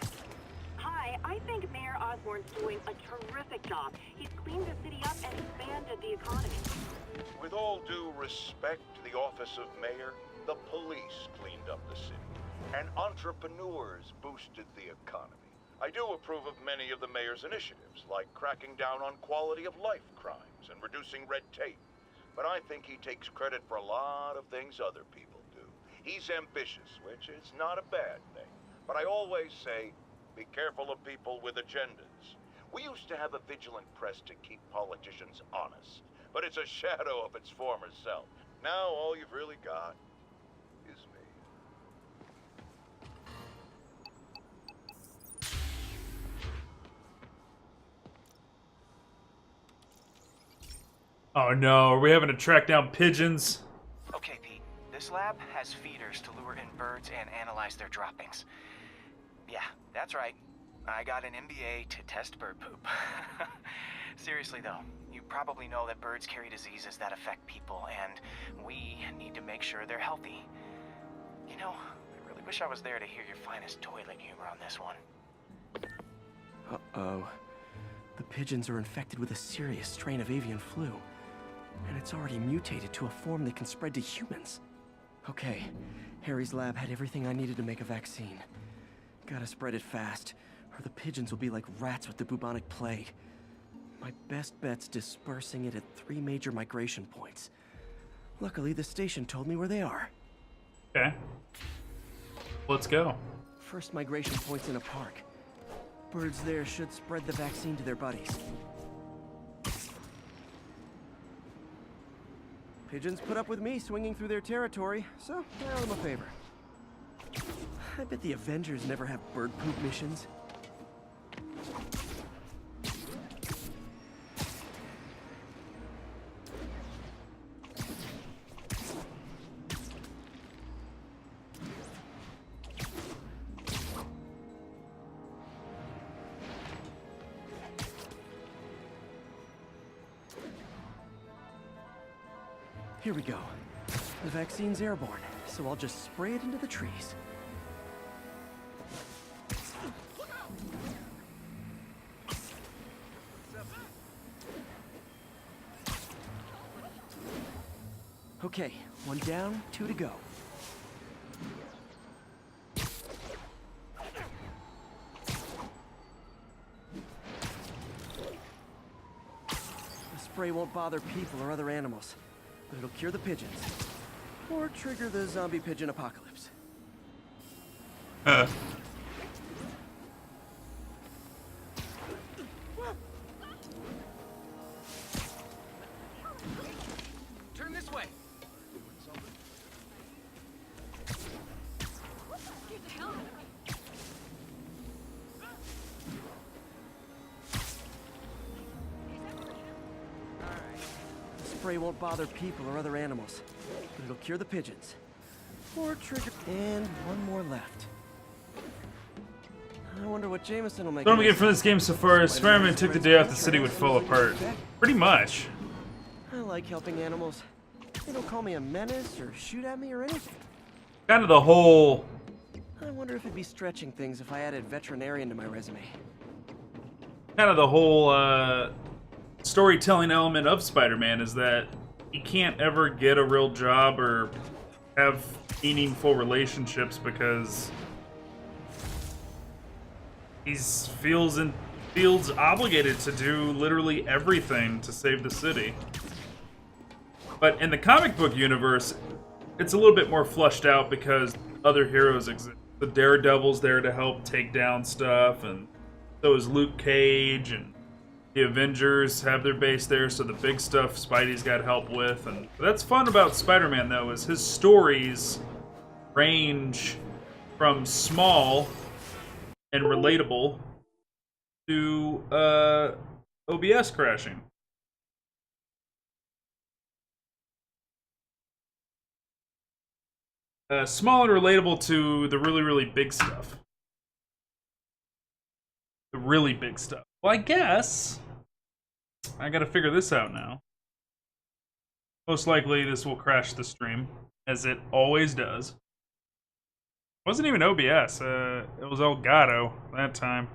Hi, I think Mayor Osborn's doing a terrific job. He's cleaned the city up and expanded the economy. With all due respect to the office of mayor, the police cleaned up the city, and entrepreneurs boosted the economy. I do approve of many of the mayor's initiatives, like cracking down on quality of life crimes and reducing red tape. But I think he takes credit for a lot of things other people do. He's ambitious, which is not a bad thing. But I always say, be careful of people with agendas. We used to have a vigilant press to keep politicians honest, but it's a shadow of its former self. Now all you've really got is me. Oh no, are we having to track down pigeons? Okay, Pete. This lab has feeders to lure in birds and analyze their droppings. Yeah, that's right. I got an MBA to test bird poop. Seriously though, you probably know that birds carry diseases that affect people, and we need to make sure they're healthy. You know, I really wish I was there to hear your finest toilet humor on this one. Uh-oh. The pigeons are infected with a serious strain of avian flu, and it's already mutated to a form that can spread to humans. Okay, Harry's lab had everything I needed to make a vaccine. Gotta spread it fast, or the pigeons will be like rats with the bubonic plague. My best bet's dispersing it at 3 major migration points. Luckily, the station told me where they are. Okay. Let's go. First migration point's in a park. Birds there should spread the vaccine to their buddies. Pigeons put up with me swinging through their territory, so I owe them a favor. I bet the Avengers never have bird poop missions. Here we go. The vaccine's airborne, so I'll just spray it into the trees. Okay, 1 down, 2 to go. spray won't bother people or other animals, but it'll cure the pigeons. Or trigger the zombie pigeon apocalypse. Turn this way. Spray won't bother people or other animals, but it'll cure the pigeons. Or trigger... And one more left. I wonder what Jameson will make. What I'm getting from this game so far is Spider-Man took the day off, the city would fall apart. Pretty much. I like helping animals. They don't call me a menace or shoot at me or anything. Kind of the whole... I wonder if it'd be stretching things if I added veterinarian to my resume. Kind of the whole storytelling element of Spider-Man is that he can't ever get a real job or have meaningful relationships because he feels obligated to do literally everything to save the city. But in the comic book universe, it's a little bit more flushed out because other heroes exist. The Daredevil's there to help take down stuff, and so is Luke Cage, and the Avengers have their base there, so the big stuff Spidey's got help with. And that's fun about Spider-Man, though, is his stories range from small and relatable to OBS crashing. Small and relatable to the really, really big stuff. The really big stuff. Well, I guess I gotta figure this out now. Most likely this will crash the stream, as it always does. It wasn't even OBS, it was Elgato that time.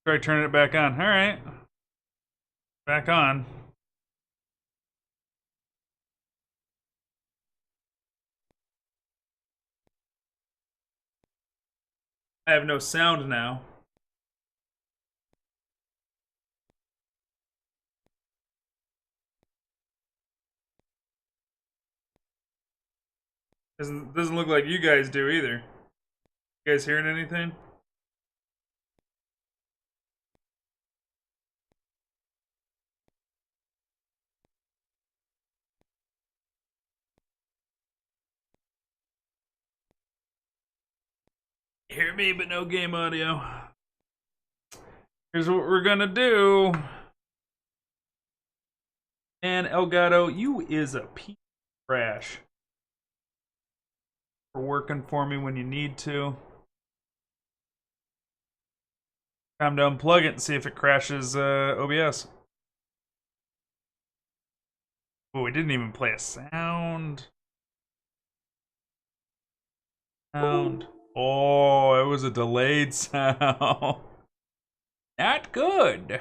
Try turning it back on. Alright. Back on. I have no sound now. Doesn't look like you guys do either. You guys hearing anything? Hear me, but no game audio. Here's what we're gonna do. And Elgato, you is a piece of trash. For working for me when you need to. Time to unplug it and see if it crashes OBS. Oh, we didn't even play a sound. Oh, it was a delayed sound. Not good.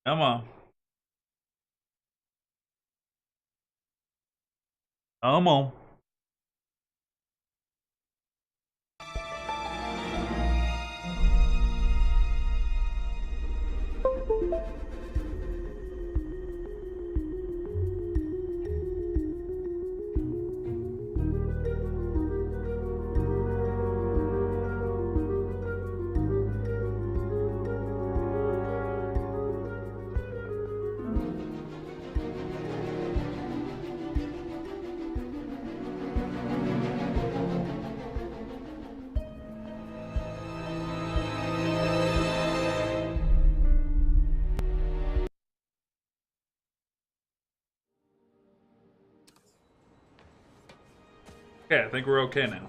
Come on. Come on. Okay, I think we're okay now.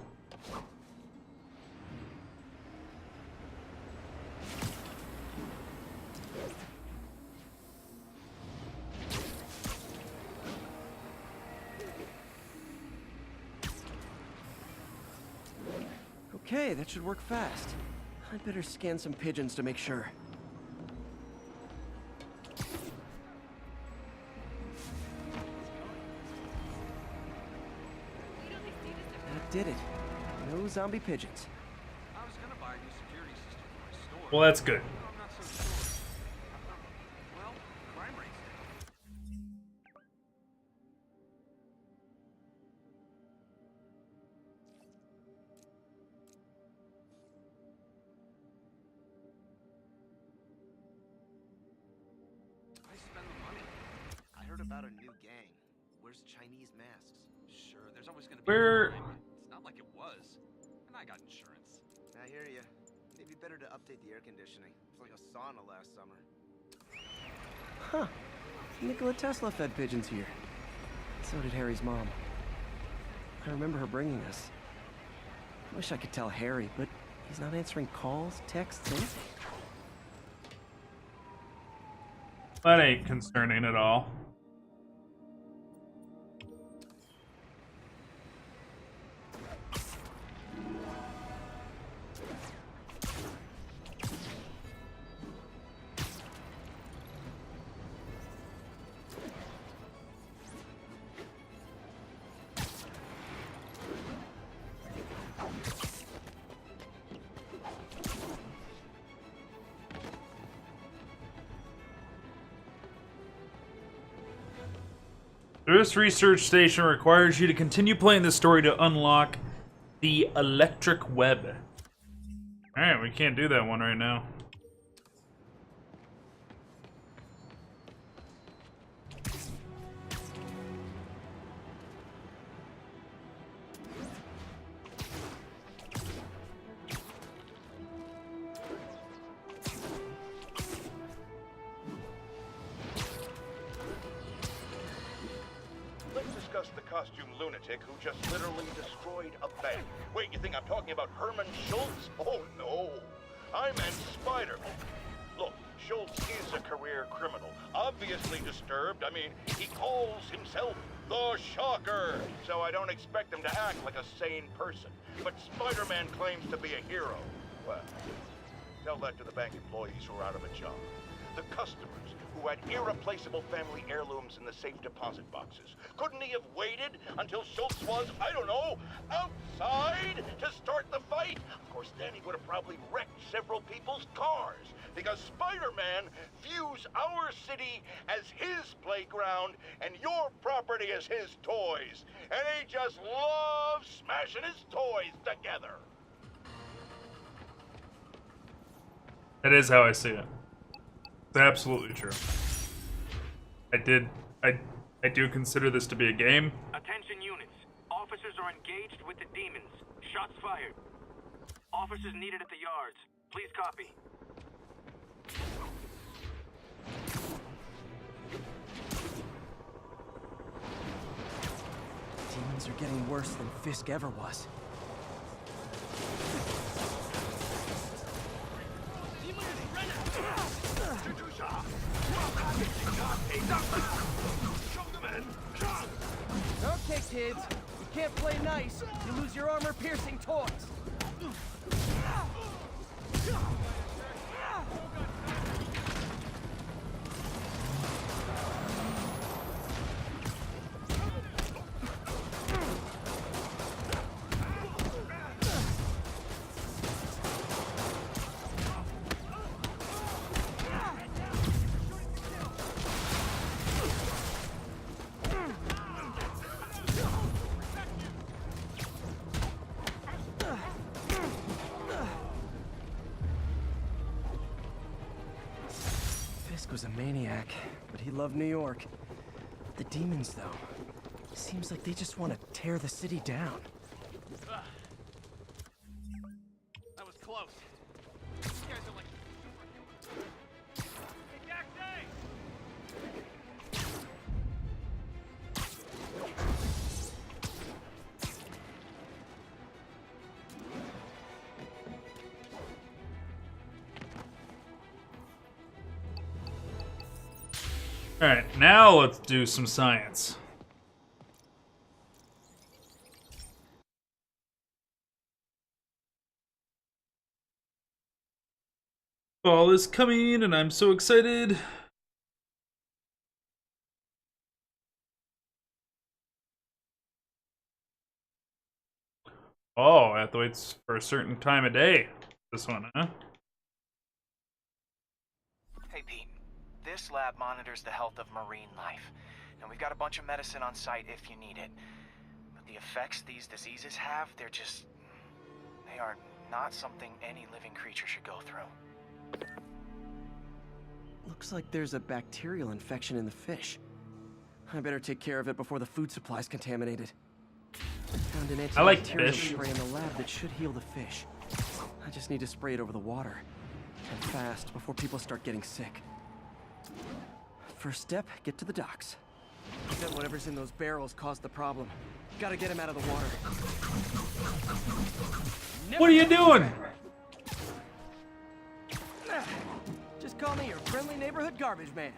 Okay, that should work fast. I'd better scan some pigeons to make sure. That did it. No zombie pigeons. I was gonna buy a new security system for my store. Well, that's good. I'm not so sure. Well, crime rate's down. I spend the money. I heard about a new gang. Wears Chinese masks. Sure, there's always gonna be Where- crime. It's not like it was. And I got insurance. I hear you. Maybe better to update the air conditioning. It's like a sauna last summer. Huh. Nikola Tesla fed pigeons here. So did Harry's mom. I remember her bringing us. I wish I could tell Harry, but he's not answering calls, texts, anything. That ain't concerning at all. This research station requires you to continue playing the story to unlock the electric web. Alright, we can't do that one right now. Let's discuss the costume lunatic who just literally destroyed a bank. Wait, you think I'm talking about Herman Schultz? Oh no, I meant Spider-Man. Look, Schultz is a career criminal, obviously disturbed. I mean, he calls himself the Shocker, so I don't expect him to act like a sane person. But Spider-Man claims to be a hero. Well, tell that to the bank employees who are out of a job. The customers who had irreplaceable family heirlooms in the safe deposit boxes. Couldn't he have waited until Schultz was, I don't know, outside to start the fight? Of course, then he would have probably wrecked several people's cars, because Spider-Man views our city as his playground and your property as his toys. And he just loves smashing his toys together. That is how I see it. It's absolutely true. I do consider this to be a game. Attention units. Officers are engaged with the demons. Shots fired. Officers needed at the yards. Please copy. Demons are getting worse than Fisk ever was. Okay, kids. You can't play nice. You lose your armor-piercing toys. Fisk was a maniac, but he loved New York. The demons, though, seems like they just want to tear the city down. That was close. These guys are like superheroes. Hey, Daxter! Alright, now let's do some science. Fall is coming, and I'm so excited. Oh, I have to wait for a certain time of day. This one, huh? Hey, Pete. This lab monitors the health of marine life. And we've got a bunch of medicine on site if you need it. But the effects these diseases have, they are not something any living creature should go through. Looks like there's a bacterial infection in the fish. I better take care of it before the food supply's contaminated. Found an I like antibacterial fish. spray in the lab that should heal the fish. I just need to spray it over the water. And fast, before people start getting sick. First step, get to the docks. I bet whatever's in those barrels caused the problem. Gotta get him out of the water. What are you doing? Just call me your friendly neighborhood garbage man.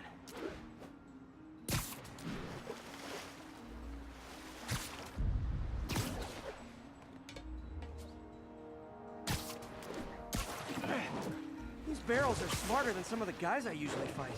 These barrels are smarter than some of the guys I usually fight.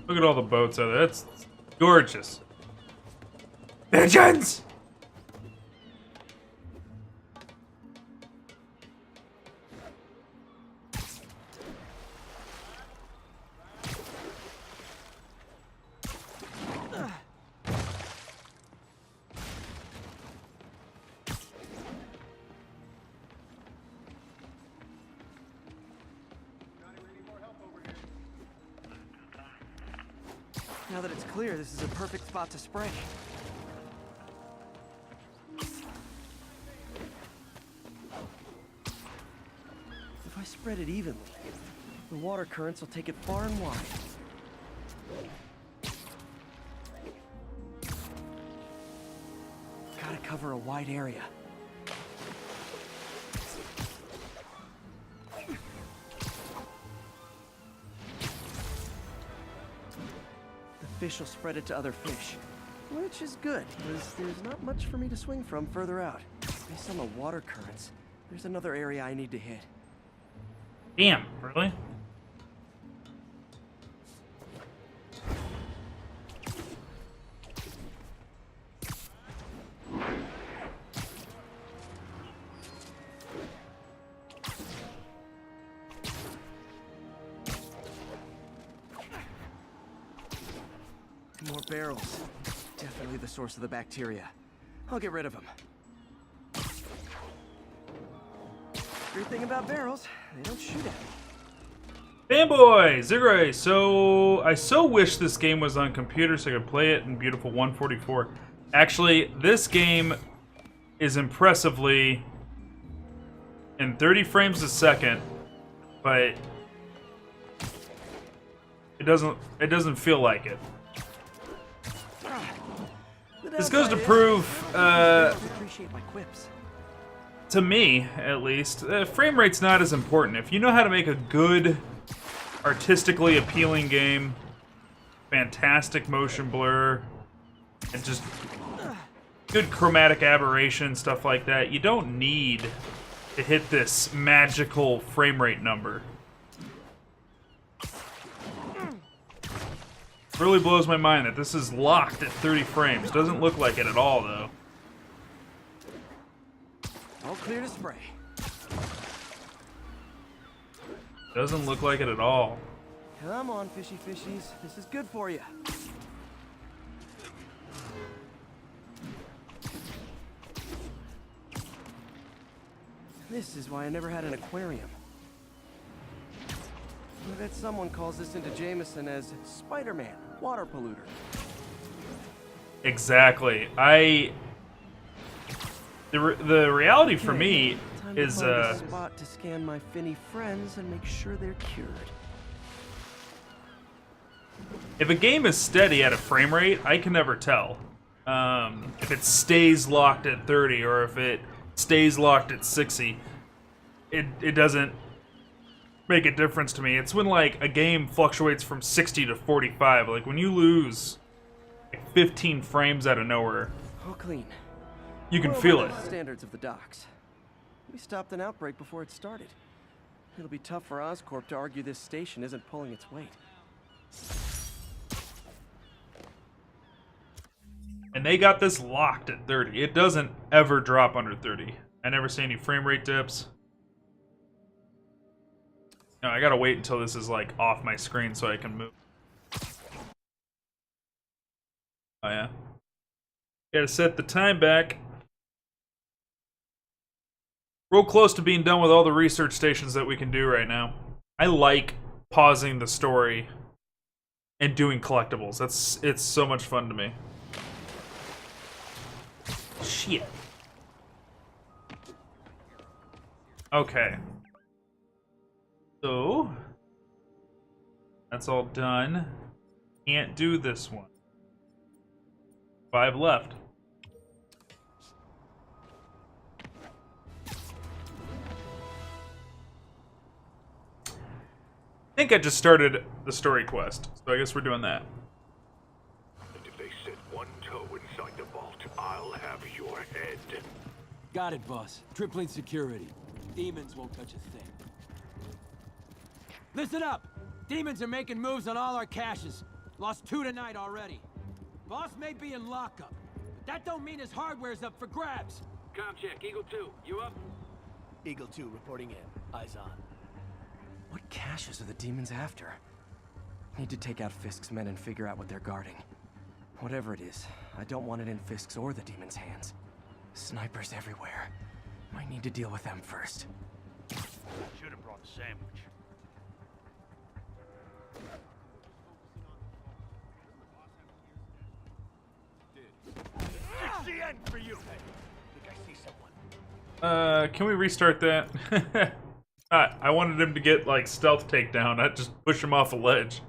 Look at all the boats out there. That's gorgeous. Pigeons! Now that it's clear, this is a perfect spot to spray. If I spread it evenly, the water currents will take it far and wide. Gotta cover a wide area. Fish will spread it to other fish, which is good, because there's not much for me to swing from further out. Based on the water currents, there's another area I need to hit. Damn, really? More barrels. Definitely the source of the bacteria. I'll get rid of them. Great thing about barrels, they don't shoot at me. Fanboy! Zigray! So, I so wish this game was on computer so I could play it in beautiful 144. Actually, this game is impressively in 30 frames a second, but it doesn't feel like it. This goes to prove, to me at least, frame rate's not as important. If you know how to make a good, artistically appealing game, fantastic motion blur, and just good chromatic aberration, stuff like that, you don't need to hit this magical frame rate number. Really blows my mind that this is locked at 30 frames. Doesn't look like it at all, though. All clear to spray. Doesn't look like it at all. Come on, fishy fishies. This is good for you. This is why I never had an aquarium. I bet someone calls this into Jameson as Spider-Man, water polluter. Exactly. The reality for me is Time to find a spot to scan my finny friends and make sure they're cured. If a game is steady at a frame rate, I can never tell. If it stays locked at 30 or if it stays locked at 60, it doesn't make a difference to me. It's when like a game fluctuates from 60 to 45. Like when you lose like 15 frames out of nowhere, All clean. you can Well, feel by it. the standards of the docks. We stopped an outbreak before it started. It'll be tough for Oscorp to argue this station isn't pulling its weight. And they got this locked at 30. It doesn't ever drop under 30. I never see any frame rate dips. No, I gotta wait until this is like off my screen so I can move. Oh yeah. Gotta set the time back. Real close to being done with all the research stations that we can do right now. I like pausing the story and doing collectibles. It's so much fun to me. Shit. Okay. So that's all done. Can't do this one. 5 left. I think I just started the story quest, so I guess we're doing that. And if they set one toe inside the vault, I'll have your head. Got it, boss. Tripling security. Demons won't touch a thing. Listen up! Demons are making moves on all our caches. Lost 2 tonight already. Boss may be in lockup, but that don't mean his hardware's up for grabs. Com check, Eagle 2, you up? Eagle 2 reporting in. Eyes on. What caches are the demons after? Need to take out Fisk's men and figure out what they're guarding. Whatever it is, I don't want it in Fisk's or the demons' hands. Snipers everywhere. Might need to deal with them first. Should have brought a sandwich. The end for you. Think I see someone. Can we restart that? I wanted him to get, like, stealth takedown, not just push him off a ledge.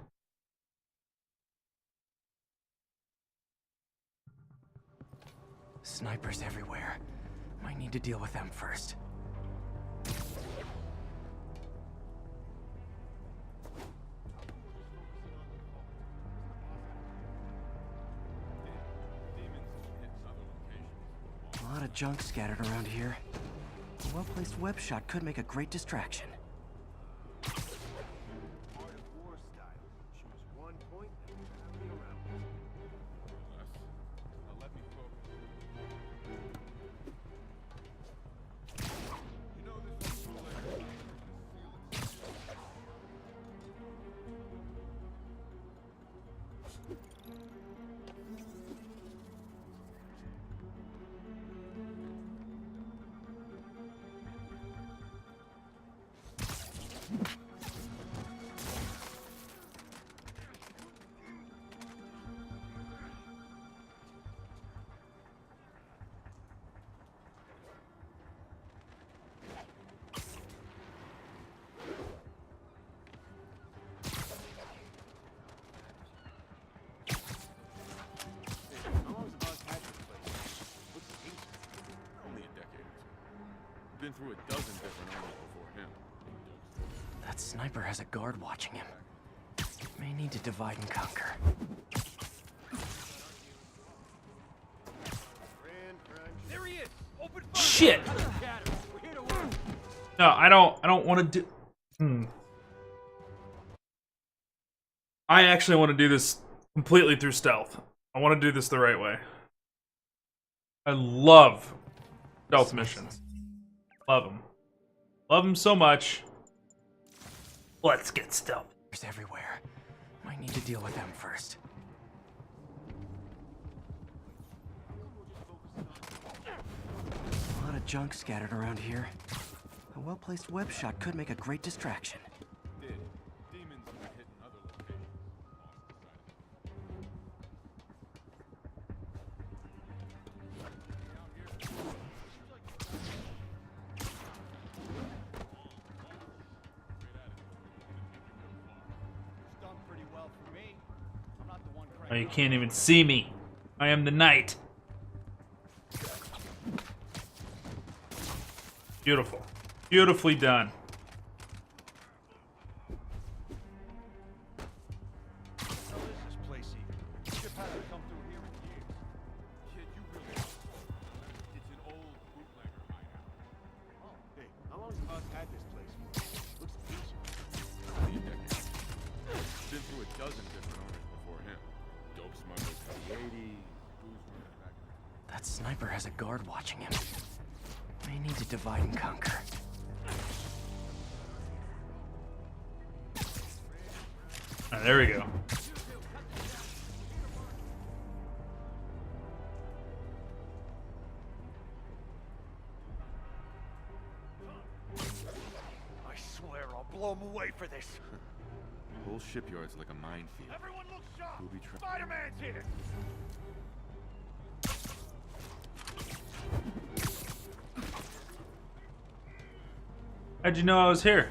Snipers everywhere. Might need to deal with them first. A lot of junk scattered around here. A well-placed web shot could make a great distraction. Been through a dozen different owners before him. That sniper has a guard watching him. May need to divide and conquer. There he is! Open fire! Shit! We're here to work. No, I don't want to do... I actually want to do this completely through stealth. I want to do this the right way. I love stealth missions. Love them. Love them so much. Let's get stealth. There's everywhere. Might need to deal with them first. A lot of junk scattered around here. A well-placed web shot could make a great distraction. Demons have been hitting other locations. It's done pretty well for me. I'm Oh, you can't even see me. I am the knight. Beautiful. Beautifully done. That sniper has a guard watching him. May need to divide and conquer. There we go. I swear I'll blow him away for this. The whole shipyard's like a minefield. Everyone look sharp. Booby trap. Spider-Man's here. How'd you know I was here?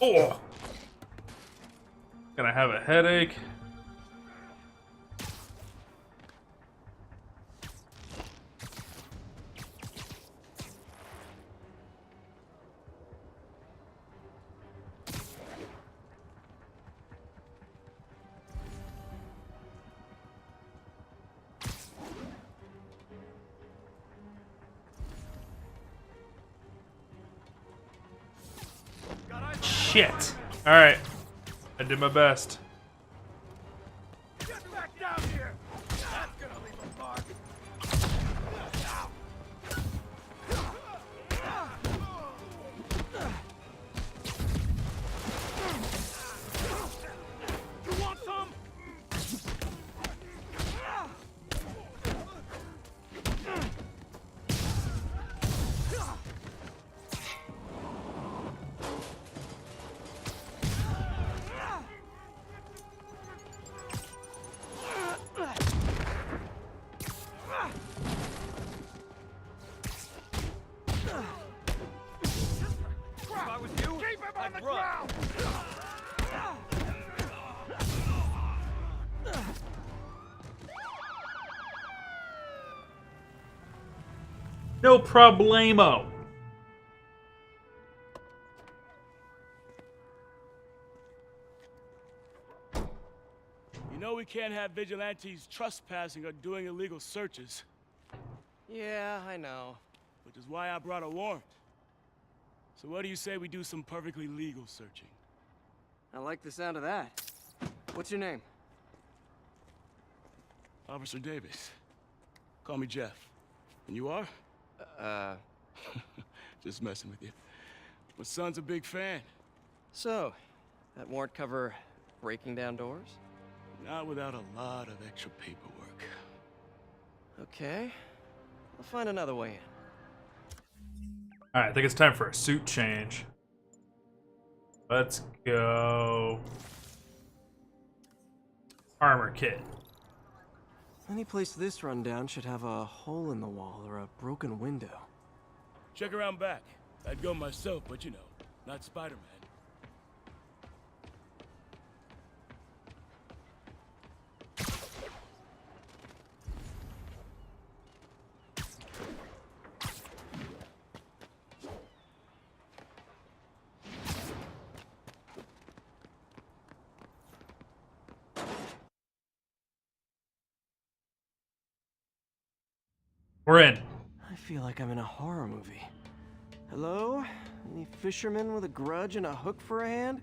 Oh! Gonna have a headache. Shit. Alright. I did my best. Get back down here. That's gonna leave a mark. You want some? If I was you, keep him on the ground. No problemo. You know we can't have vigilantes trespassing or doing illegal searches. Yeah, I know. Which is why I brought a warrant. So what do you say we do some perfectly legal searching? I like the sound of that. What's your name? Officer Davis. Call me Jeff. And you are? Just messing with you. My son's a big fan. So, that warrant cover breaking down doors? Not without a lot of extra paperwork. Okay. I'll find another way in. Alright, I think it's time for a suit change. Let's go. Armor kit. Any place this rundown should have a hole in the wall or a broken window. Check around back. I'd go myself, but you know, not Spider-Man. We're in. I feel like I'm in a horror movie. Hello? Any fisherman with a grudge and a hook for a hand?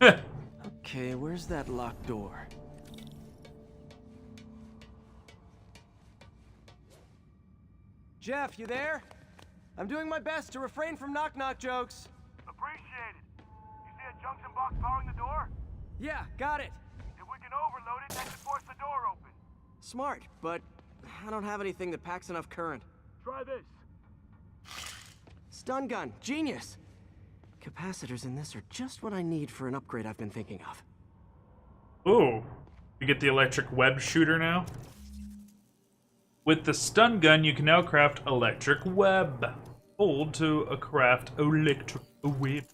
Okay, where's that locked door? Jeff, you there? I'm doing my best to refrain from knock-knock jokes. Appreciate it. You see a junction box powering the door? Yeah, got it. If we can overload it, that should force the door open. Smart, but I don't have anything that packs enough current. Try this. Stun gun, genius! Capacitors in this are just what I need for an upgrade I've been thinking of. Ooh. You get the electric web shooter now. With the stun gun, you can now craft electric web. Hold to craft electric web.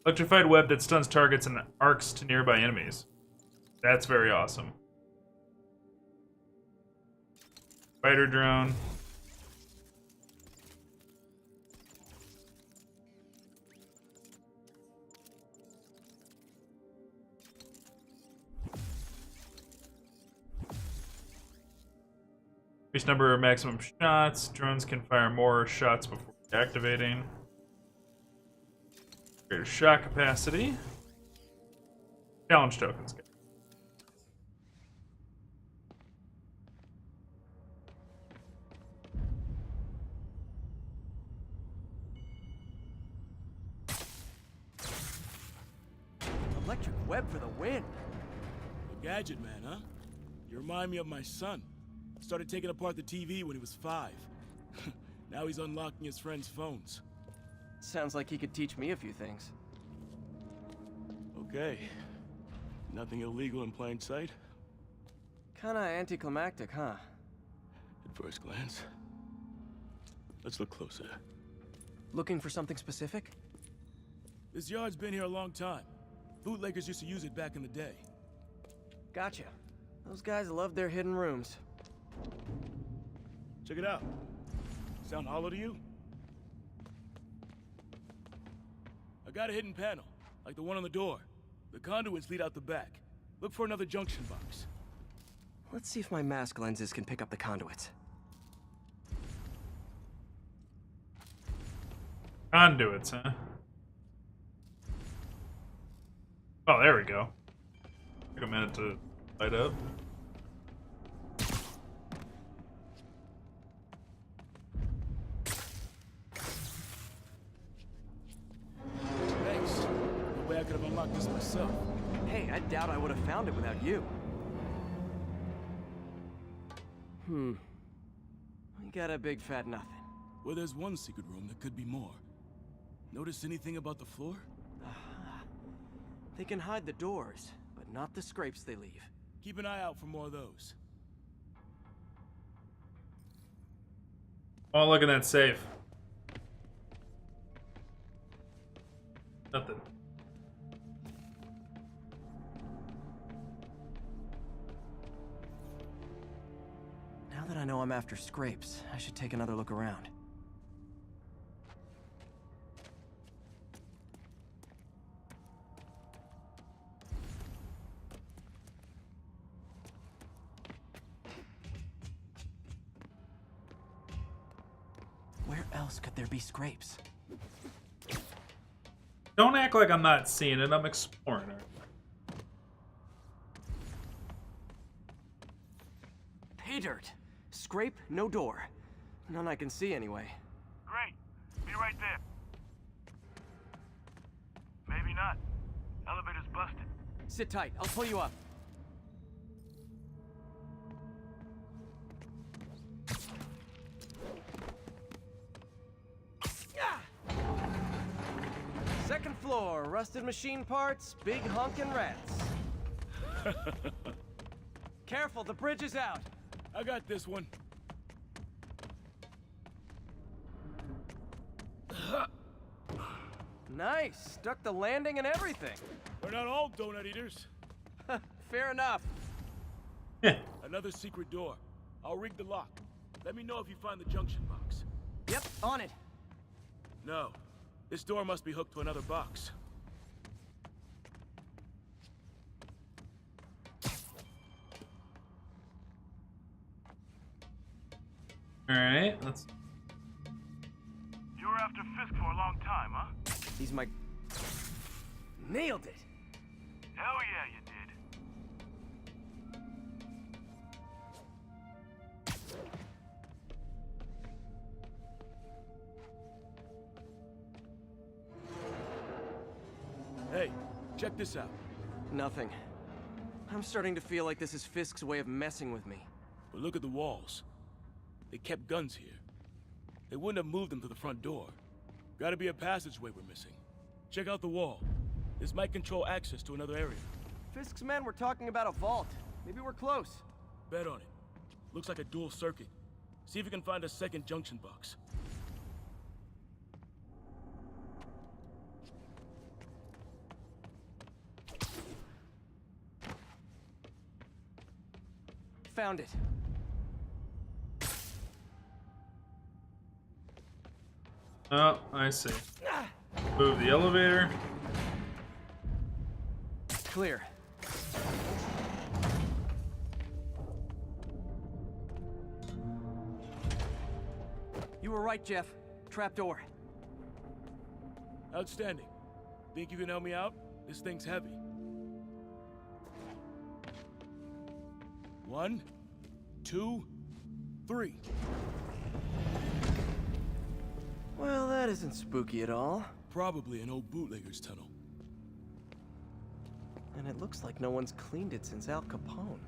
Electrified web that stuns targets and arcs to nearby enemies. That's very awesome. Spider drone. Increase number of maximum shots. Drones can fire more shots before activating. Greater shot capacity. Challenge tokens. Electric web for the win. A gadget man, huh? You remind me of my son. Started taking apart the TV when he was 5. Now he's unlocking his friends' phones. Sounds like he could teach me a few things. Okay. Nothing illegal in plain sight? Kinda anticlimactic, huh? At first glance. Let's look closer. Looking for something specific? This yard's been here a long time. Bootleggers used to use it back in the day. Gotcha. Those guys love their hidden rooms. Check it out. Sound hollow to you? I got a hidden panel, like the one on the door. The conduits lead out the back. Look for another junction box. Let's see if my mask lenses can pick up the conduits. Conduits, huh? Oh, there we go. Took a minute to light up. Thanks. No way I could have unlocked this myself. Hey, I doubt I would have found it without you. We got a big fat nothing. Well, there's one secret room that could be more. Notice anything about the floor? They can hide the doors, but not the scrapes they leave. Keep an eye out for more of those. Oh, look at that safe. Nothing. Now that I know I'm after scrapes, I should take another look around. Where else could there be scrapes? Don't act like I'm not seeing it. I'm exploring it. Pay dirt. Scrape, no door. None I can see anyway. Great. Be right there. Maybe not. Elevator's busted. Sit tight. I'll pull you up. Second floor, rusted machine parts, big honkin' rats. Careful, the bridge is out. I got this one. Nice, stuck the landing and everything. We're not all donut eaters. Fair enough. Another secret door. I'll rig the lock. Let me know if you find the junction box. Yep, on it. No. This door must be hooked to another box. Alright, let's... You were after Fisk for a long time, huh? He's my... Nailed it! Hell yeah, you did. Hey, check this out. Nothing. I'm starting to feel like this is Fisk's way of messing with me. But look at the walls. They kept guns here. They wouldn't have moved them to the front door. Gotta be a passageway we're missing. Check out the wall. This might control access to another area. Fisk's men were talking about a vault. Maybe we're close. Bet on it. Looks like a dual circuit. See if you can find a second junction box. Found it. Oh, I see. Move the elevator. Clear. You were right, Jeff. Trapdoor. Outstanding. Think you can help me out? This thing's heavy. 1, 2, 3. Well, that isn't spooky at all. Probably an old bootlegger's tunnel. And it looks like no one's cleaned it since Al Capone.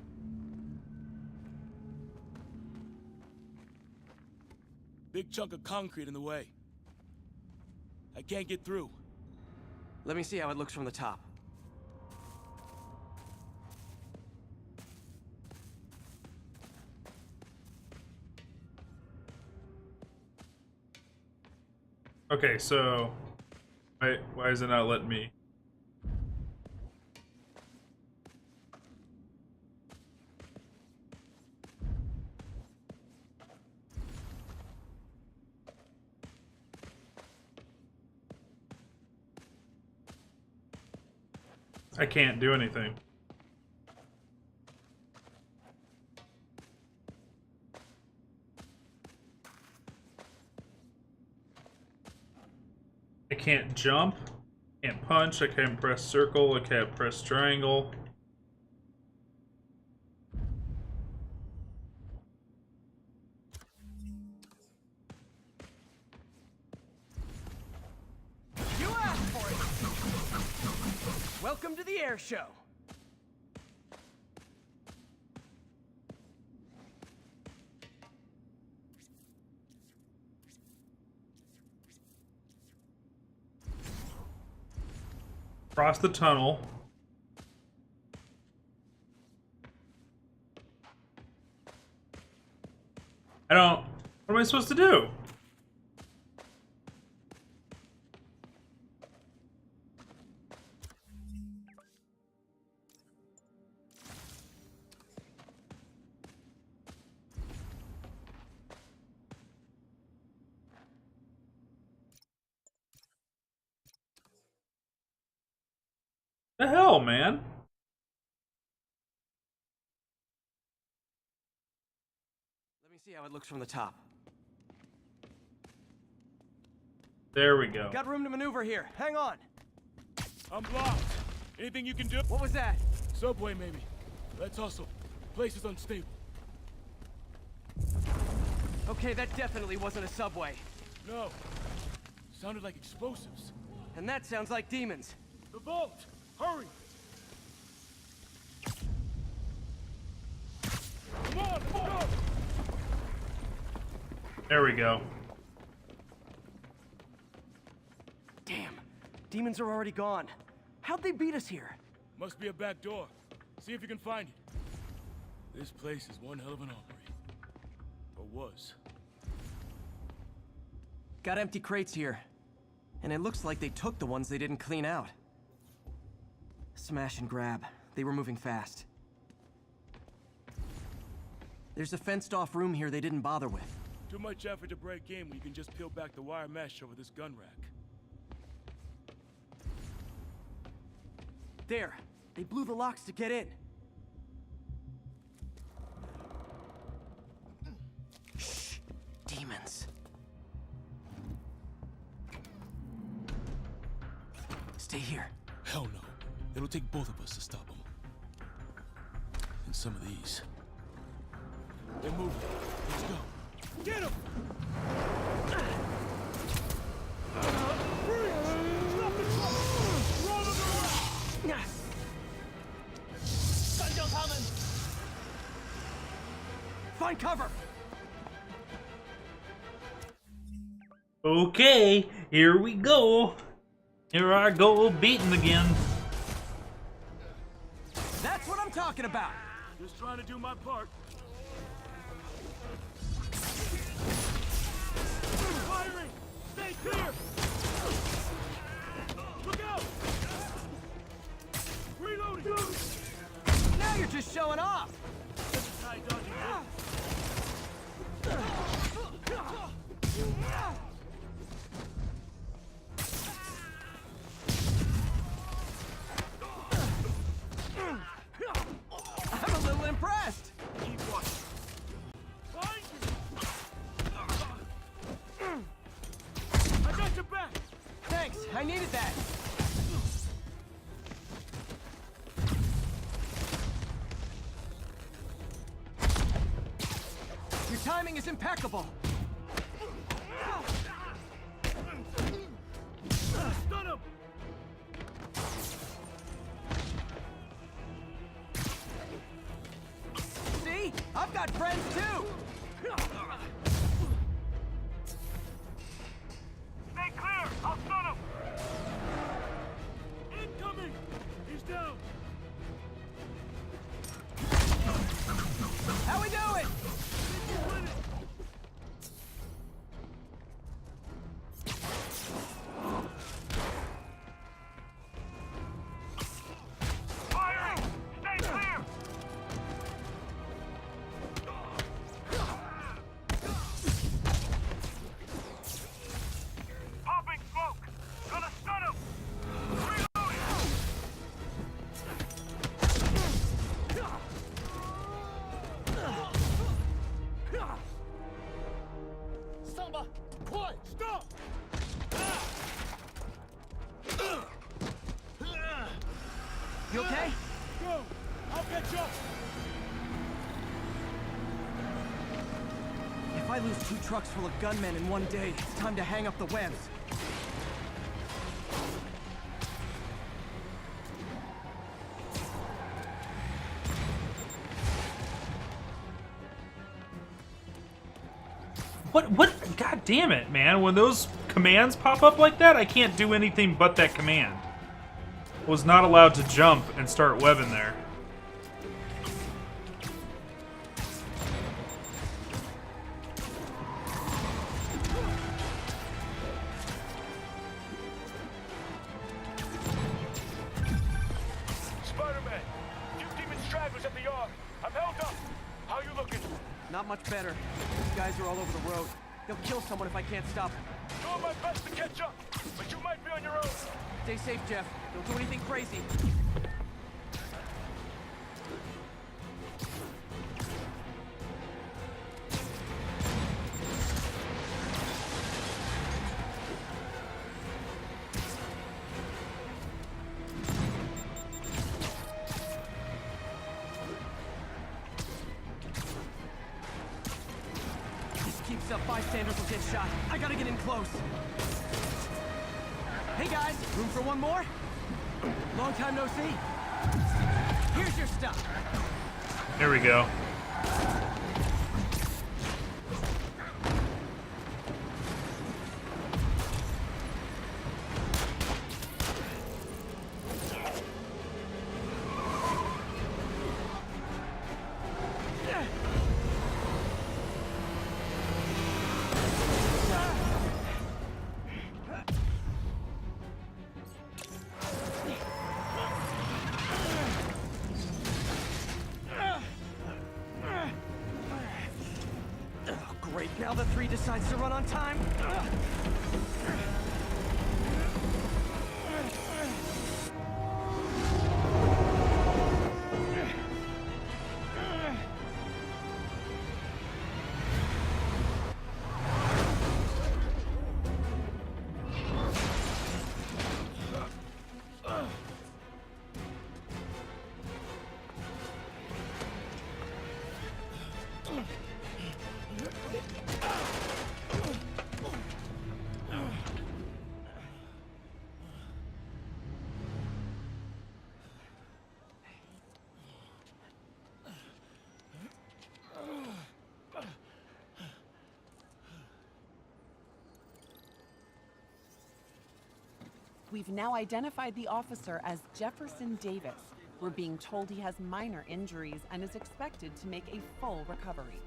Big chunk of concrete in the way. I can't get through. Let me see how it looks from the top. Okay, so why is it not letting me? I can't do anything. I can't jump, can't punch, I can't press circle, I can't press triangle. You asked for it! Welcome to the air show! Cross the tunnel. I don't... What am I supposed to do? The hell, man? Let me see how it looks from the top. There we go. Got room to maneuver here. Hang on. I'm blocked. Anything you can do? What was that? Subway, maybe. Let's hustle. Place is unstable. Okay, that definitely wasn't a subway. No. Sounded like explosives. And that sounds like demons. The vault! Hurry! Come on, let's go! There we go. Damn. Demons are already gone. How'd they beat us here? Must be a back door. See if you can find it. This place is one hell of an armory. Or was. Got empty crates here. And it looks like they took the ones they didn't clean out. Smash and grab. They were moving fast. There's a fenced-off room here they didn't bother with. Too much effort to break in when you can just peel back the wire mesh over this gun rack. There. They blew the locks to get in. Shh. Demons. Stay here. Hell no. It'll take both of us to stop them. And some of these. They're moving. Let's go. Get them! Find cover! Okay, here we go. Here I go, beating again. That's what I'm talking about. Just trying to do my part. Firing! Stay clear! Look out! Reloading! Now you're just showing off. High dodging. I'm a little impressed. Keep watching. Find you. I got your back. Thanks, I needed that. Your timing is impeccable. Stun him. See? I've got friends too. Stay clear. I'll stun him. Incoming. He's down. How we doing? Firing. Stay clear. Popping smoke. Gonna stun him. Reloading. Samba, quiet! Stop. You okay? Go. I'll catch up. If I lose 2 trucks full of gunmen in one day, it's time to hang up the webs. What? God damn it, man. When those commands pop up like that, I can't do anything but that command. Was not allowed to jump and start webbing there. Spider-Man, few demon stragglers at the yard. I'm held up. How you looking? Not much better. These guys are all over the road. They'll kill someone if I can't stop them. Doing my best to catch up, but you might be on your own. Stay safe, Jeff. Don't do anything crazy. This keeps up, bystanders will get shot. I gotta get in close. Hey guys, room for one more? Long time no see. Here's your stuff. Here we go. Great, now the 3 decides to run on time. We've now identified the officer as Jefferson Davis. We're being told he has minor injuries and is expected to make a full recovery.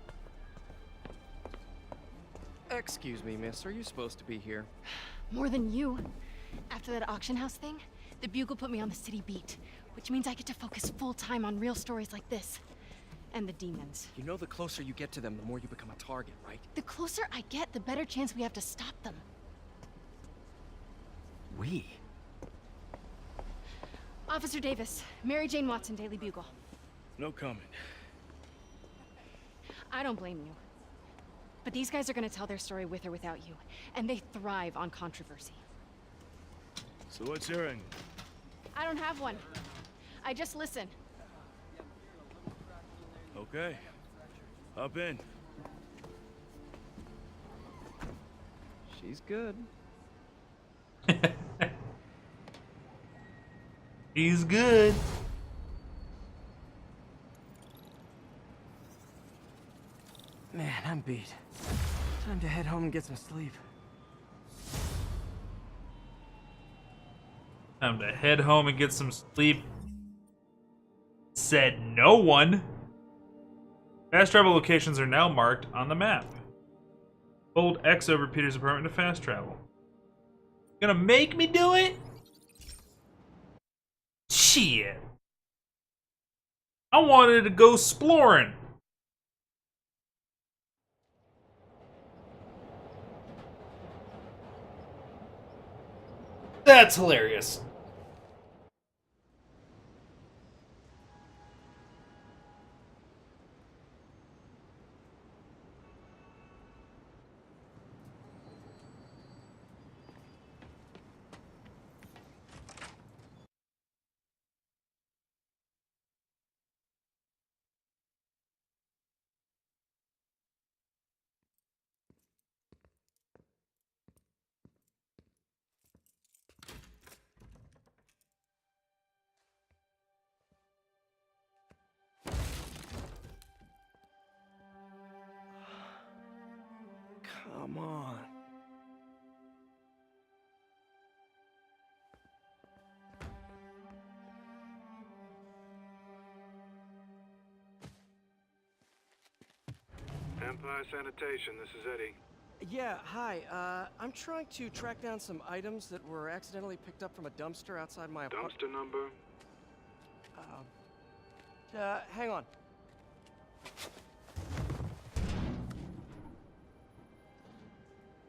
Excuse me, miss. Are you supposed to be here? More than you. After that auction house thing, the Bugle put me on the city beat, which means I get to focus full time on real stories like this. And the demons. You know the closer you get to them, the more you become a target, right? The closer I get, the better chance we have to stop them. We? Officer Davis, Mary Jane Watson, Daily Bugle. No comment. I don't blame you. But these guys are gonna tell their story with or without you, and they thrive on controversy. So what's your angle? I don't have one. I just listen. Okay. Hop in. She's good. He's good. Man, I'm beat. Time to head home and get some sleep. Time to head home and get some sleep. Said no one. Fast travel locations are now marked on the map. Hold X over Peter's apartment to fast travel. Gonna make me do it? Shit. I wanted to go exploring. That's hilarious. Come on. Empire Sanitation, this is Eddie. Yeah, hi. I'm trying to track down some items that were accidentally picked up from a dumpster outside my apartment. Dumpster number? Hang on.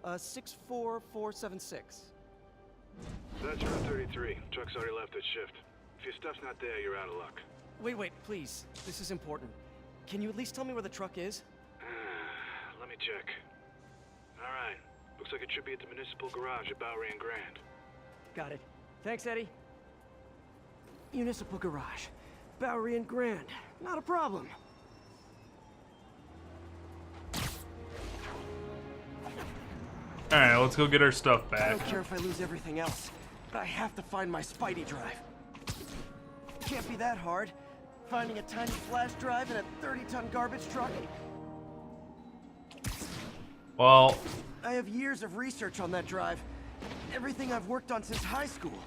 Uh, 64476. That's route 33. Truck's already left its shift. If your stuff's not there, you're out of luck. Wait, please. This is important. Can you at least tell me where the truck is? Let me check. Alright. Looks like it should be at the municipal garage at Bowery and Grand. Got it. Thanks, Eddie. Municipal garage. Bowery and Grand. Not a problem. Alright, let's go get our stuff I back. don't care if I lose everything else, but I have to find my Spidey drive. Can't be that hard. Finding a tiny flash drive in a 30-ton garbage truck. Well, I have years of research on that drive. Everything I've worked on since high school.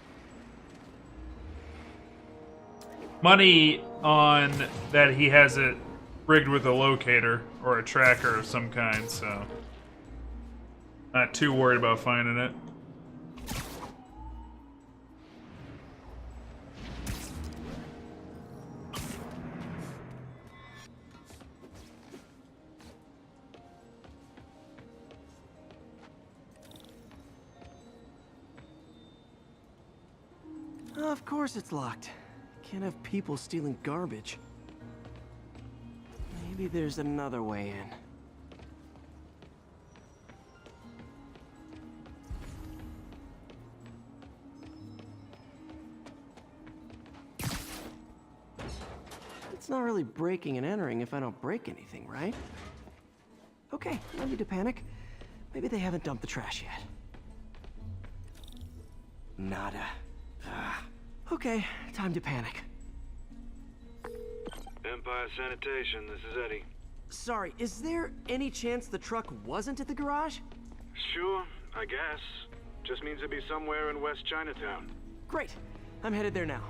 money on that he has it rigged with a locator or a tracker of some kind, so not too worried about finding it. Of course it's locked. Can't have people stealing garbage. Maybe there's another way in. It's not really breaking and entering if I don't break anything, right? Okay, no need to panic. Maybe they haven't dumped the trash yet. Nada. Okay, time to panic. Empire Sanitation, this is Eddie. Sorry, is there any chance the truck wasn't at the garage? Sure, I guess. Just means it'll be somewhere in West Chinatown. Great. I'm headed there now.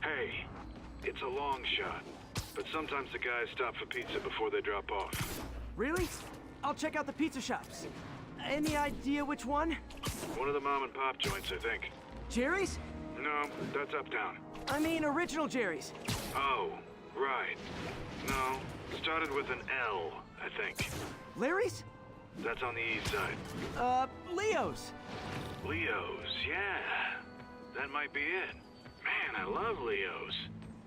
Hey, it's a long shot, but sometimes the guys stop for pizza before they drop off. Really? I'll check out the pizza shops. Any idea which one? One of the mom and pop joints, I think. Jerry's? No, that's uptown. I mean original Jerry's. Oh, right. No, started with an L, I think. Larry's? That's on the east side. Leo's. Leo's, yeah. That might be it. Man, I love Leo's.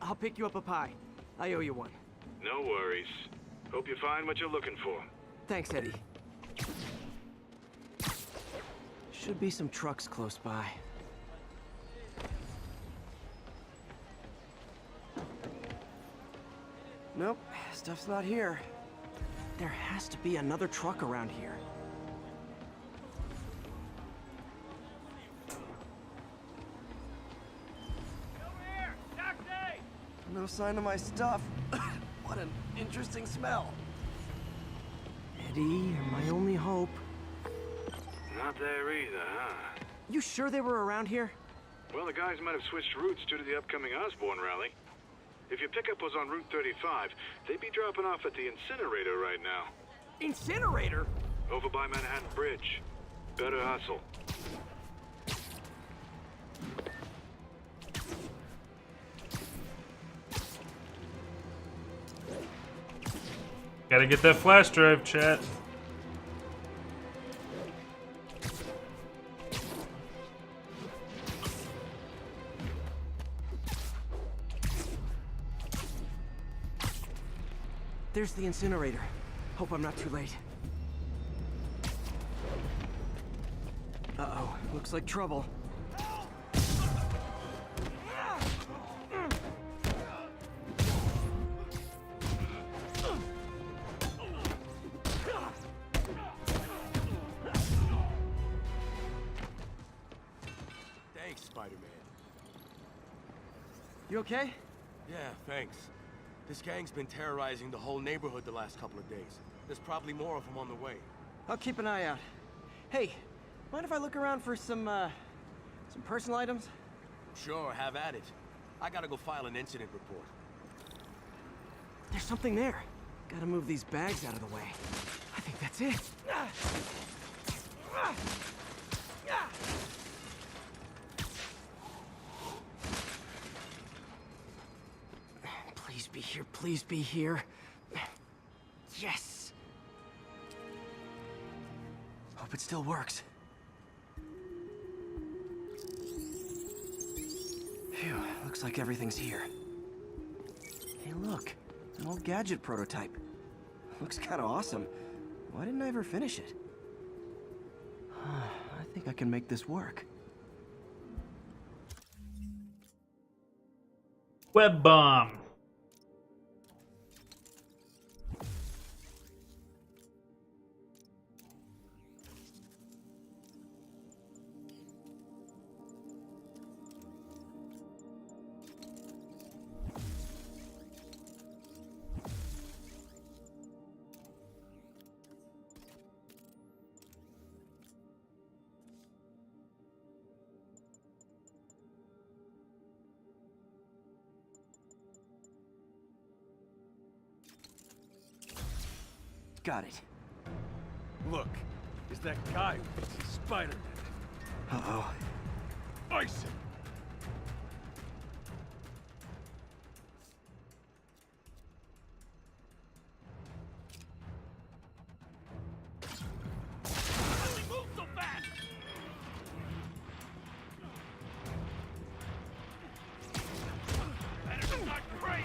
I'll pick you up a pie. I owe you one. No worries. Hope you find what you're looking for. Thanks, Eddie. Should be some trucks close by. Nope, stuff's not here. There has to be another truck around here. No sign of my stuff. What an interesting smell. Eddie, you're my only hope. Not there either, huh? You sure they were around here? Well, the guys might have switched routes due to the upcoming Osborn rally. If your pickup was on Route 35, they'd be dropping off at the incinerator right now. Incinerator? Over by Manhattan Bridge. Better hustle. Gotta get that flash drive, chat. There's the incinerator. Hope I'm not too late. Uh-oh, looks like trouble. Thanks, Spider-Man. You okay? Yeah, thanks. This gang's been terrorizing the whole neighborhood the last couple of days. There's probably more of them on the way. I'll keep an eye out. Hey, mind if I look around for some personal items? Sure, have at it. I gotta go file an incident report. There's something there. Gotta move these bags out of the way. I think that's it. Please be here, please be here. Yes! Hope it still works. Phew, looks like everything's here. Hey look, an old gadget prototype. Looks kinda awesome. Why didn't I ever finish it? I think I can make this work. Web bomb. Got it. Look, is that guy who thinks he's Spider-Man. Uh-oh. Ice him! Move so fast! Better start praying!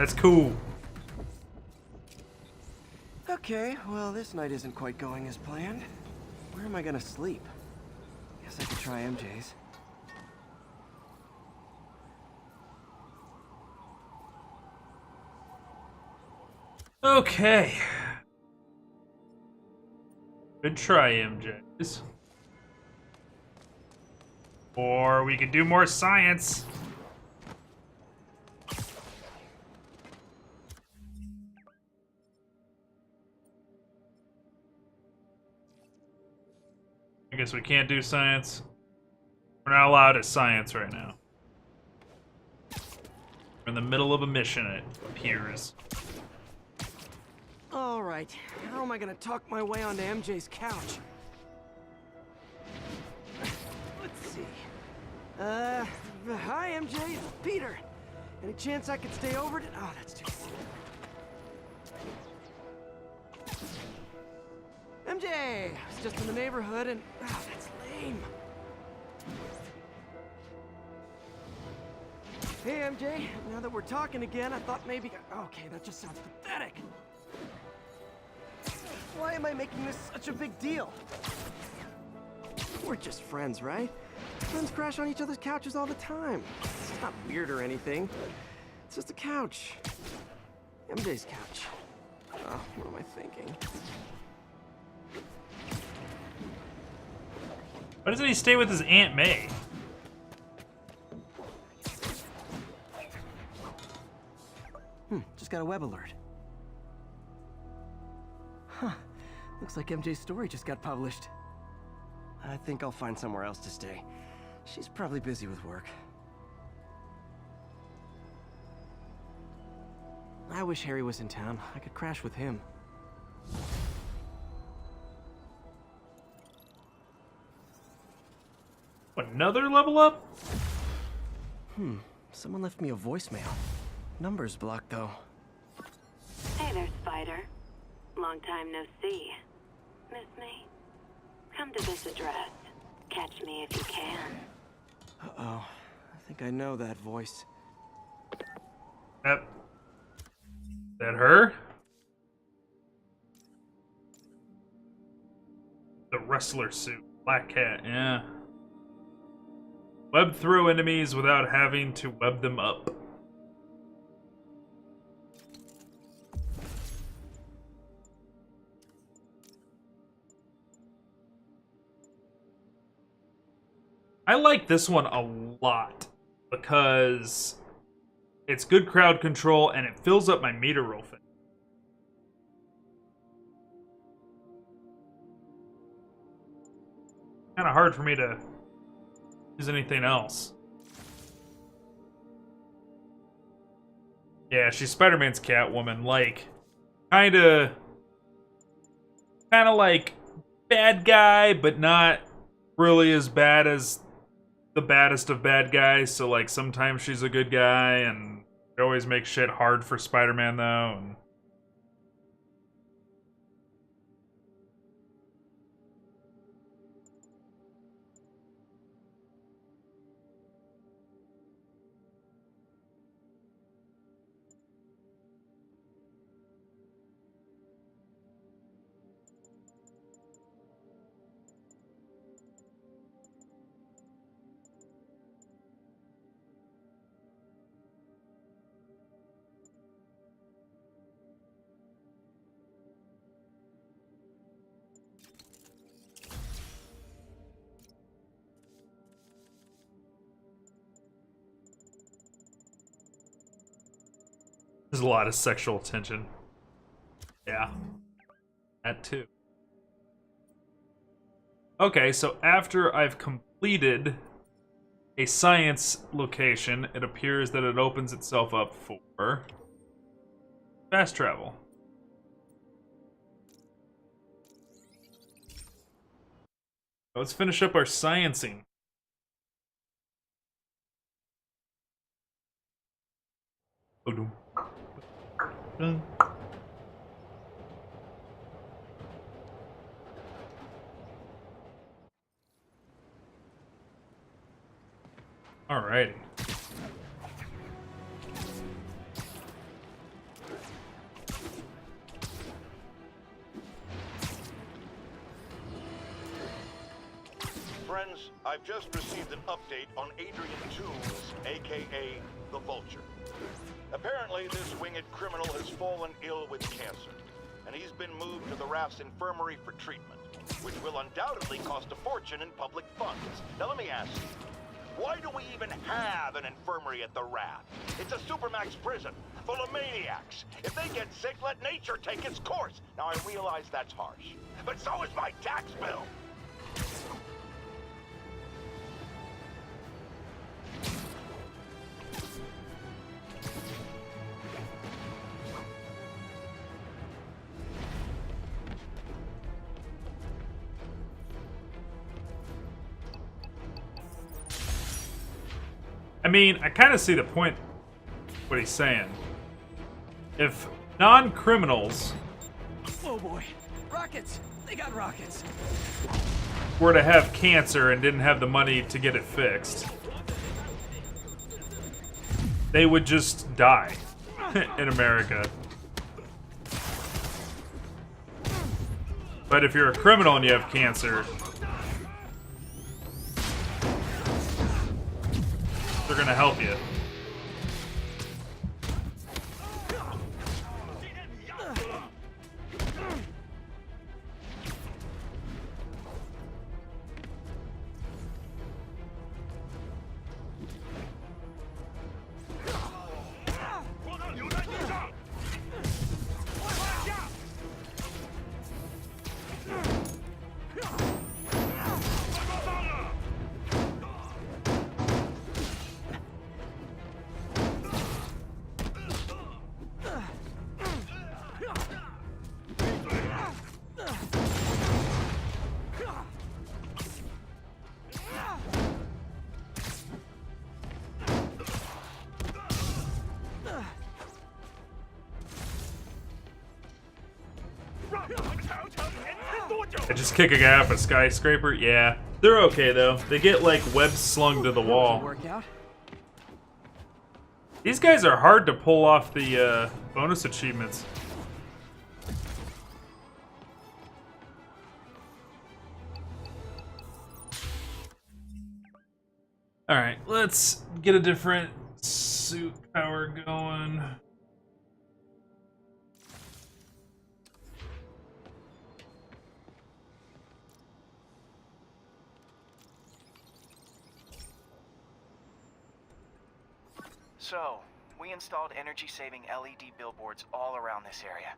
That's cool. Okay, well, this night isn't quite going as planned. Where am I gonna sleep? Guess I could try MJ's. Okay. Good try, MJ's. Or we could do more science. I guess we can't do science. We're not allowed at science right now. We're in the middle of a mission, it appears. All right, how am I gonna talk my way onto MJ's couch? Let's see. Hi MJ, it's Peter. Any chance I could stay over to— oh, that's too soon. MJ, I was just in the neighborhood and— oh, that's lame. Hey MJ, now that we're talking again, I thought maybe— okay, that just sounds pathetic. Why am I making this such a big deal? We're just friends, right? Friends crash on each other's couches all the time. It's not weird or anything. It's just a couch. MJ's couch. Oh, what am I thinking? Why doesn't he stay with his Aunt May? Just got a web alert. Huh. Looks like MJ's story just got published. I think I'll find somewhere else to stay. She's probably busy with work. I wish Harry was in town. I could crash with him. Another level up? Someone left me a voicemail. Number's blocked, though. Hey there, Spider. Long time no see. Miss me? Come to this address. Catch me if you can. Uh-oh. I think I know that voice. Yep. That her? The wrestler suit. Black cat, yeah. Web through enemies without having to web them up. I like this one a lot because it's good crowd control and it fills up my meter real fast. Kind of hard for me to use anything else. Yeah, she's Spider-Man's Catwoman, like kind of like bad guy, but not really as bad as the baddest of bad guys. So like sometimes she's a good guy, and it always makes shit hard for Spider-Man though. And there's a lot of sexual tension. Yeah. That too. Okay, so after I've completed a science location, it appears that it opens itself up for fast travel. Let's finish up our sciencing. Alrighty. News. I've just received an update on Adrian Toombs, aka the Vulture. Apparently, this winged criminal has fallen ill with cancer, and he's been moved to the RAF's infirmary for treatment, which will undoubtedly cost a fortune in public funds. Now let me ask you, why do we even have an infirmary at the RAF? It's a supermax prison full of maniacs. If they get sick, let nature take its course. Now I realize that's harsh, but so is my tax bill. I mean, I kind of see the point, what he's saying. If non-criminals Oh boy, rockets! They got rockets! were to have cancer and didn't have the money to get it fixed, they would just die in America. But if you're a criminal and you have cancer, they're gonna help you. I just kick a guy off a skyscraper? Yeah. They're okay, though. They get, like, webs slung to the wall. These guys are hard to pull off the, bonus achievements. Alright, let's get a different suit power going. So, we installed energy-saving LED billboards all around this area.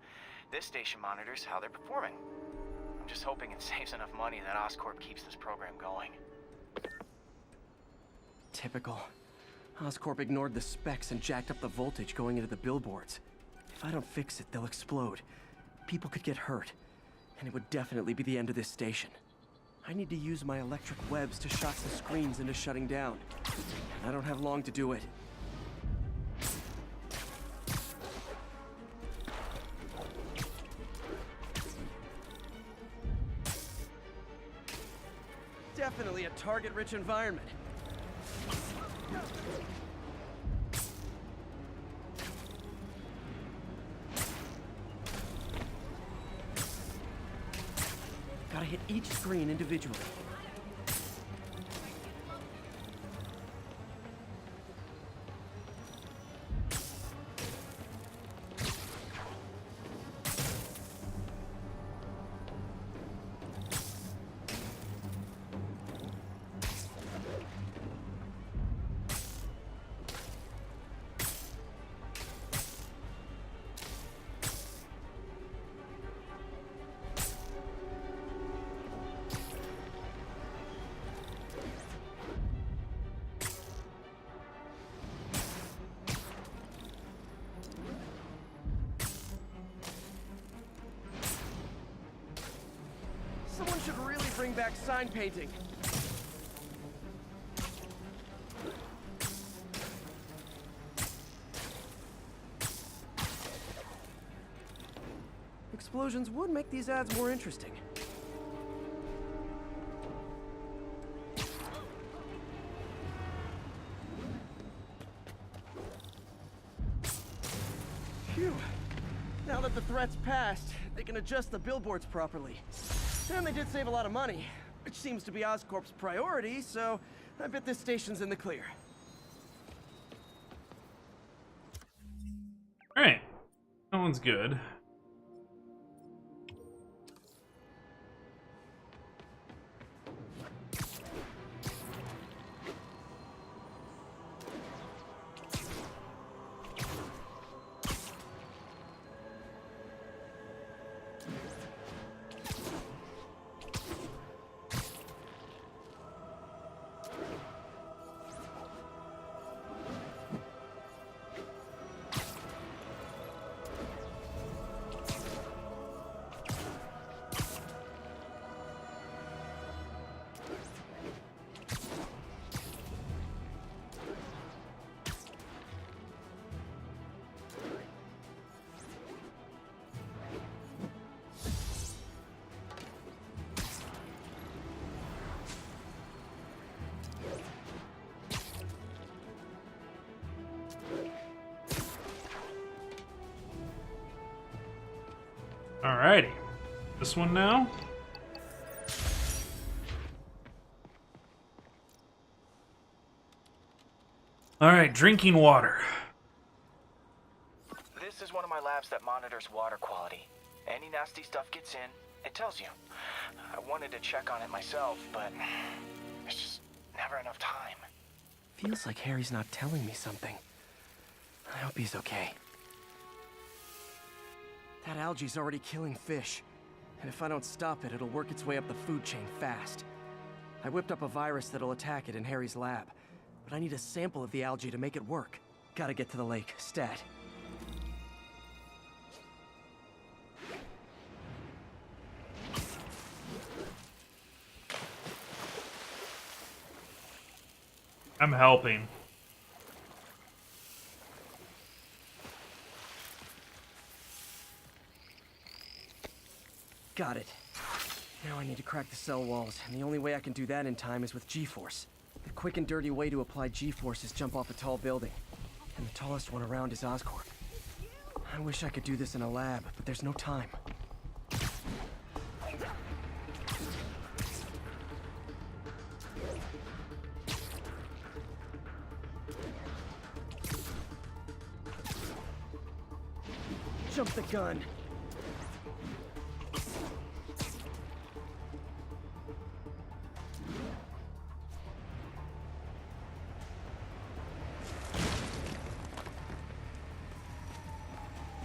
This station monitors how they're performing. I'm just hoping it saves enough money that Oscorp keeps this program going. Typical. Oscorp ignored the specs and jacked up the voltage going into the billboards. If I don't fix it, they'll explode. People could get hurt. And it would definitely be the end of this station. I need to use my electric webs to shock the screens into shutting down. And I don't have long to do it. Definitely a target-rich environment. Gotta hit each screen individually. Someone should really bring back sign painting. Explosions would make these ads more interesting. Phew. Now that the threat's passed, they can adjust the billboards properly. And they did save a lot of money, which seems to be Oscorp's priority, so I bet this station's in the clear. Alright. That one's good. Alrighty. This one now? Alright, drinking water. This is one of my labs that monitors water quality. Any nasty stuff gets in, it tells you. I wanted to check on it myself, but there's just never enough time. Feels like Harry's not telling me something. I hope he's okay. That algae's already killing fish. And if I don't stop it, it'll work its way up the food chain fast. I whipped up a virus that'll attack it in Harry's lab. But I need a sample of the algae to make it work. Gotta get to the lake, stat. I'm helping. Got it. Now I need to crack the cell walls, and the only way I can do that in time is with G-Force. The quick and dirty way to apply G-Force is jump off a tall building. And the tallest one around is Oscorp. I wish I could do this in a lab, but there's no time. Jump the gun.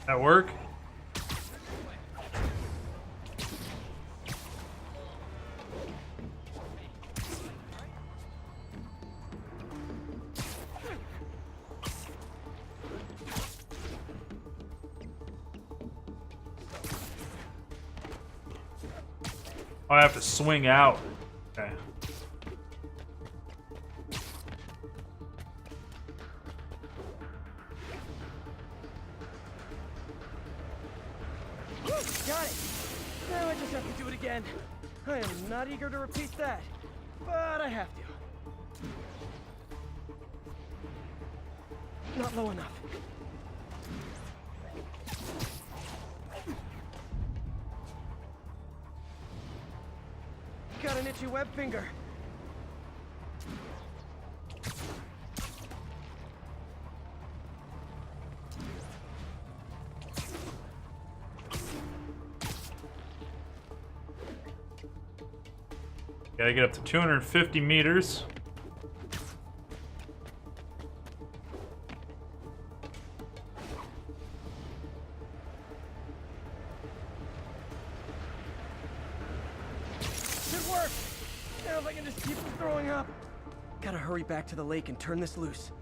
That work? Oh, I have to swing out. Okay. Got it! Now I just have to do it again. I am not eager to repeat that, but I have to. Not low enough. Got an itchy web finger. Gotta get up to 250 meters. Good work! Now if I can just keep from throwing up. Gotta hurry back to the lake and turn this loose.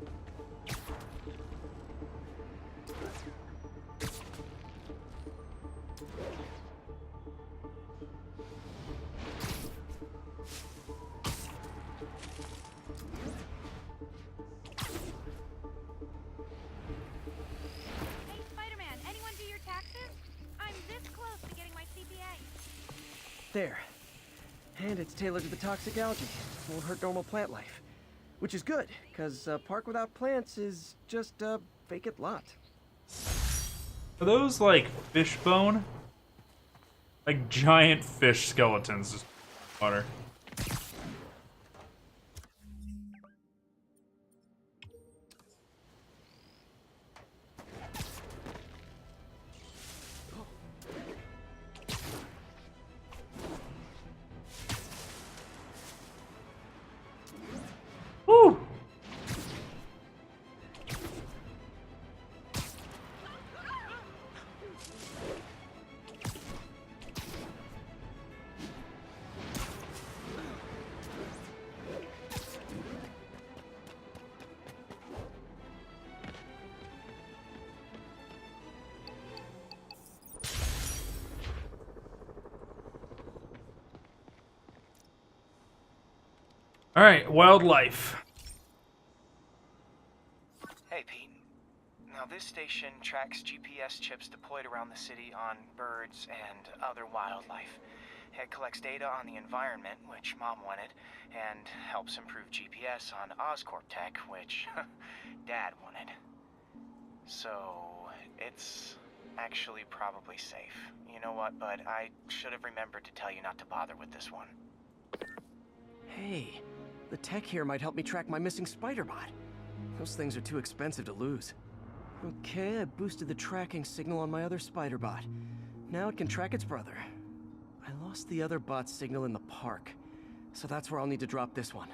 There. And it's tailored to the toxic algae. Won't hurt normal plant life. Which is good, because a park without plants is just a vacant lot. Are those like fish bone? Like giant fish skeletons. Water. Woo! All right, wildlife. Hey, Pete. Now, this station tracks GPS chips deployed around the city on birds and other wildlife. It collects data on the environment, which Mom wanted, and helps improve GPS on Oscorp tech, which Dad wanted. So, it's actually probably safe. You know what, bud? I should have remembered to tell you not to bother with this one. Hey, the tech here might help me track my missing spider bot. Those things are too expensive to lose. Okay, I boosted the tracking signal on my other spider bot. Now it can track its brother. I lost the other bot's signal in the park, so that's where I'll need to drop this one.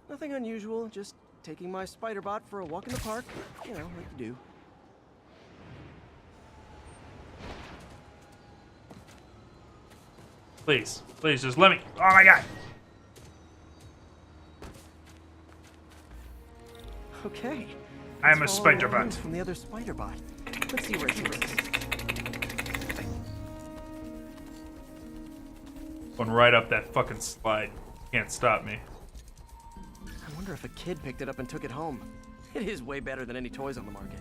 Nothing unusual, just taking my spider bot for a walk in the park. You know, like you do. Please, please, just let me. Oh my god. Okay. I'm a Let's spider follow bot. from the other spider bot. Let's see where she is. Going right up that fucking slide. Can't stop me. I wonder if a kid picked it up and took it home. It is way better than any toys on the market.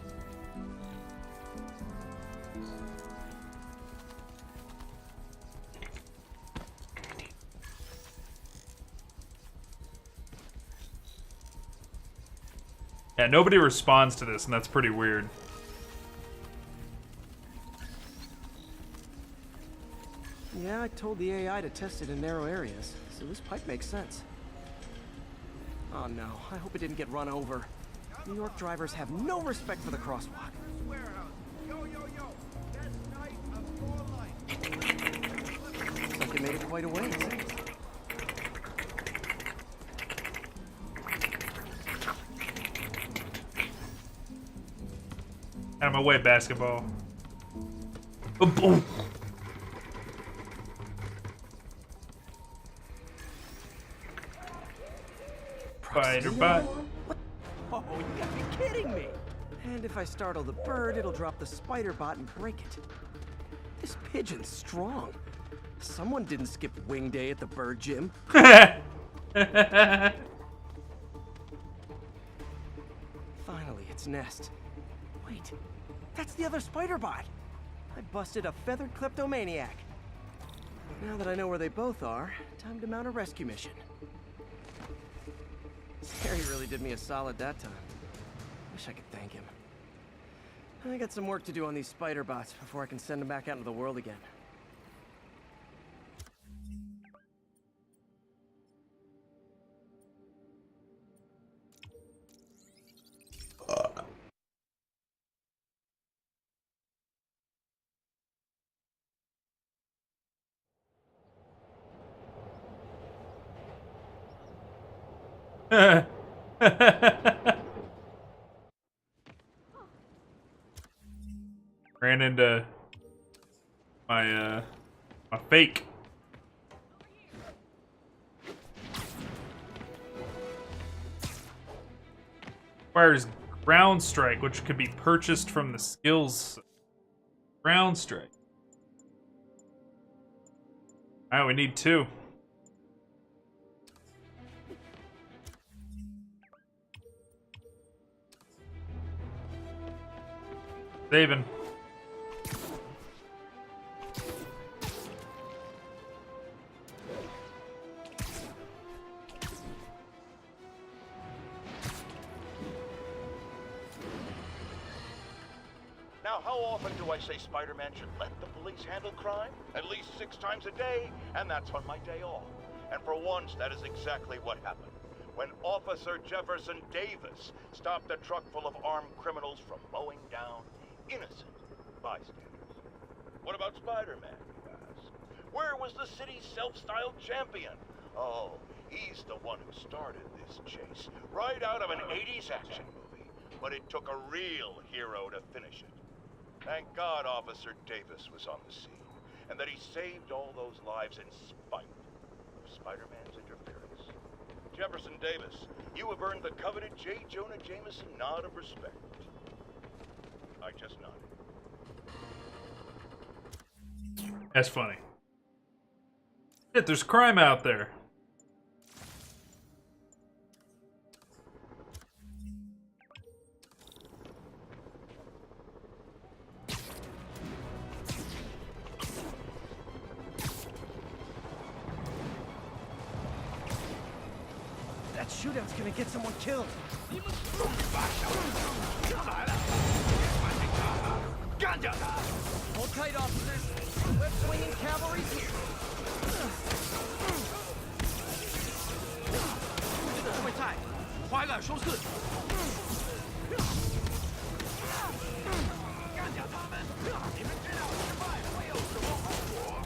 Yeah, nobody responds to this, and that's pretty weird. Yeah, I told the AI to test it in narrow areas, so this pipe makes sense. Oh no, I hope it didn't get run over. New York drivers have no respect for the crosswalk. Looks like it made it quite a ways. Out of my way, basketball. Oh. Spider bot. Oh, you gotta be kidding me! And if I startle the bird, it'll drop the spider bot and break it. This pigeon's strong. Someone didn't skip wing day at the bird gym. Finally, its nest. Wait, that's the other spider bot. I busted a feathered kleptomaniac. Now that I know where they both are, time to mount a rescue mission. Harry really did me a solid that time. Wish I could thank him. I got some work to do on these spider bots before I can send them back out into the world again. Ran into my my fake. Requires ground strike, which could be purchased from the skills. Ground strike. Alright, we need 2. Saving. Now, how often do I say Spider-Man should let the police handle crime? At least 6 times a day, and that's on my day off. And for once, that is exactly what happened. When Officer Jefferson Davis stopped a truck full of armed criminals from mowing down innocent bystanders. What about Spider-Man, you ask? Where was the city's self-styled champion? Oh, He's the one who started this chase, right out of an 80s action movie. But it took a real hero to finish it. Thank God Officer Davis was on the scene, and that he saved all those lives in spite of Spider-Man's interference. Jefferson Davis, you have earned the coveted J. Jonah Jameson nod of respect. I just nodded. That's funny. Shit, there's crime out there. That shootout's gonna get someone killed. Hold tight, officers. Web-swinging cavalry's here. 会在快乐收视。干掉他们！你们知道失败会有什么后果？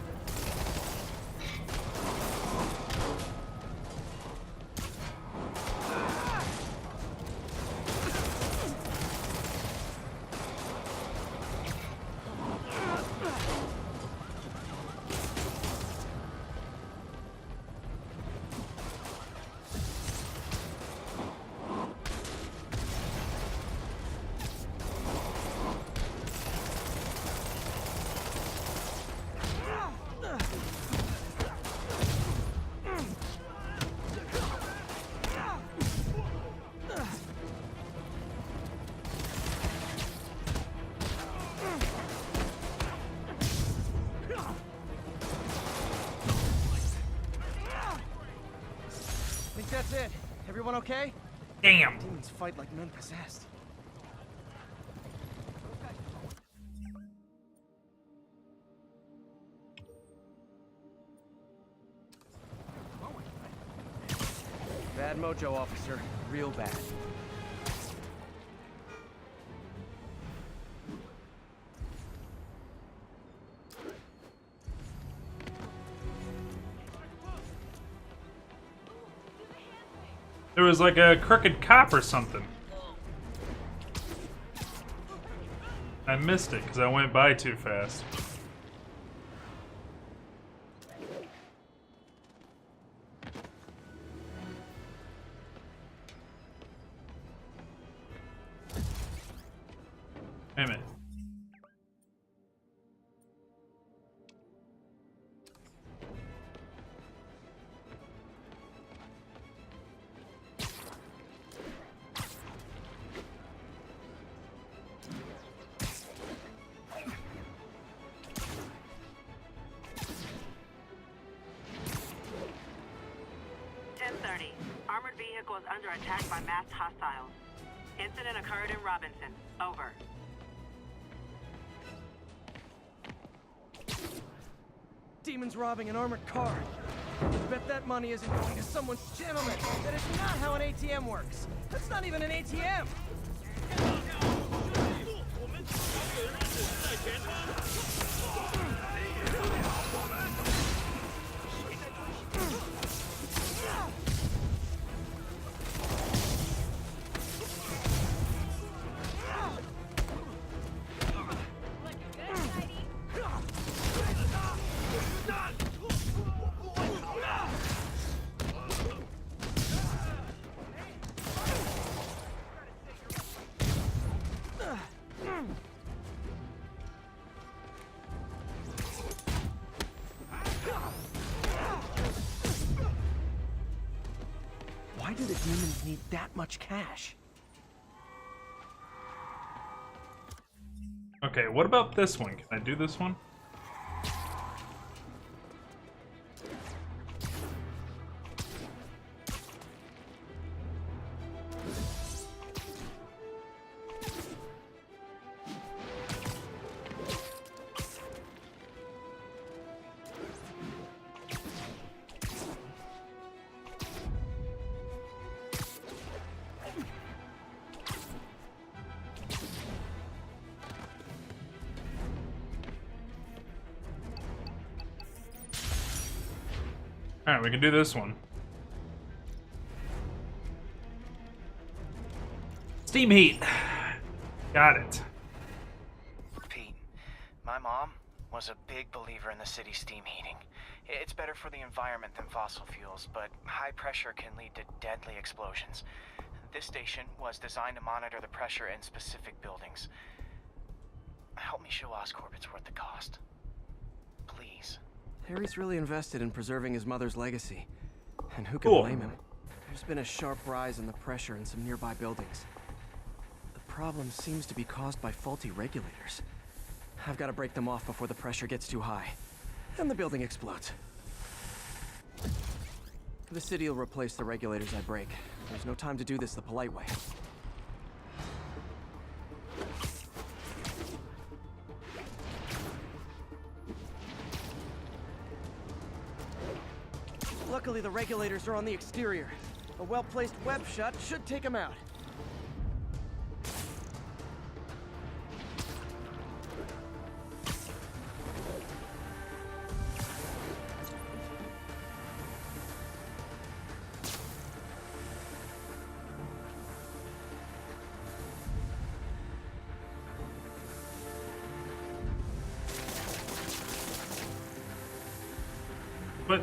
Think that's it. Everyone okay? Damn. Demons fight like men possessed. Bad mojo, officer. Real bad. There was like a crooked cop or something. I missed it because I went by too fast. Wait a minute. Armored vehicle is under attack by masked hostiles. Incident occurred in Robinson. Over. Demons robbing an armored car. Bet that money isn't going to someone's gentleman. That is not how an ATM works. That's not even an ATM. Why do the demons need that much cash? Okay, what about this one? Can I do this one? Alright, we can do this one. Steam heat. Got it. Pete, my mom was a big believer in the city's steam heating. It's better for the environment than fossil fuels, but high pressure can lead to deadly explosions. This station was designed to monitor the pressure in specific buildings. Help me show Oscorp it's worth the cost. Please. Harry's really invested in preserving his mother's legacy. And who can blame him? There's been a sharp rise in the pressure in some nearby buildings. The problem seems to be caused by faulty regulators. I've got to break them off before the pressure gets too high. And the building explodes. The city will replace the regulators I break. There's no time to do this the polite way. Luckily, the regulators are on the exterior. A well-placed web shut should take them out. But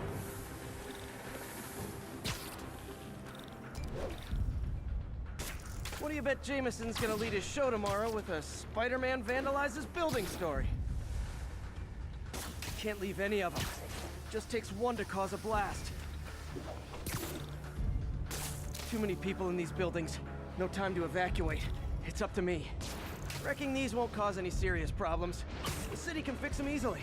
what do you bet Jameson's gonna lead his show tomorrow with a Spider-Man vandalizes building story? Can't leave any of them. Just takes one to cause a blast. Too many people in these buildings. No time to evacuate. It's up to me. Wrecking these won't cause any serious problems. The city can fix them easily.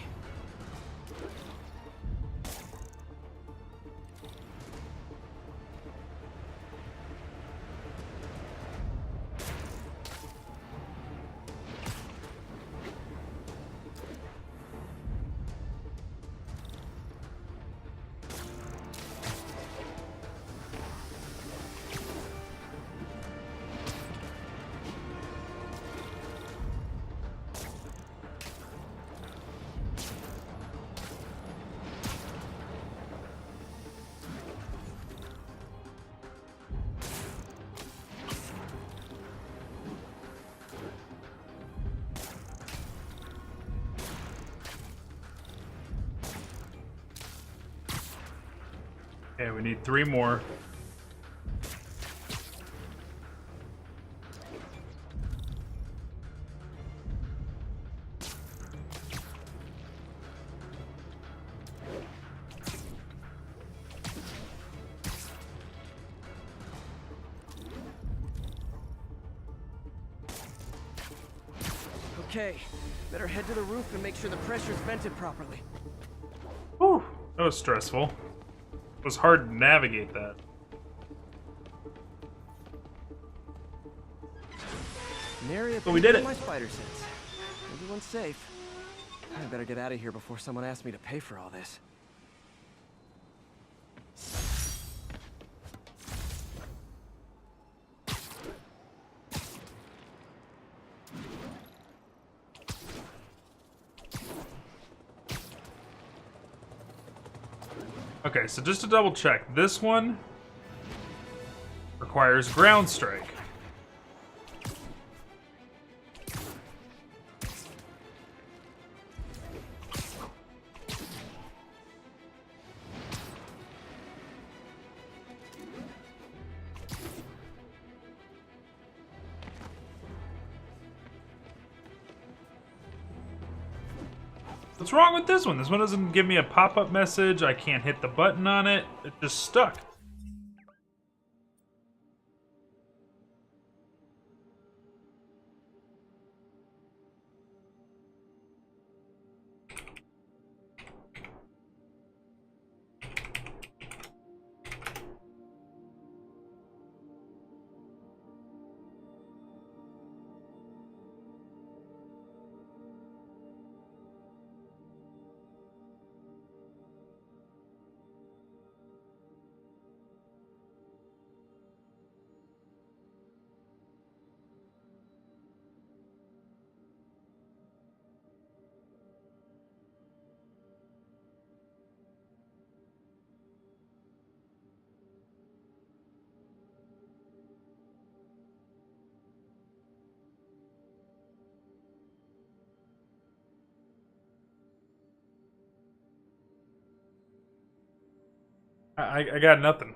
Okay, we need 3 more. Okay, better head to the roof and make sure the pressure's vented properly. Whew, that was stressful. It was hard to navigate that. An area But we did it. my spider sense. Everyone's safe. I better get out of here before someone asks me to pay for all this. Okay, so just to double check, this one requires ground strike. What's wrong with this one? This one doesn't give me a pop-up message. I can't hit the button on it. It just stuck. I got nothing.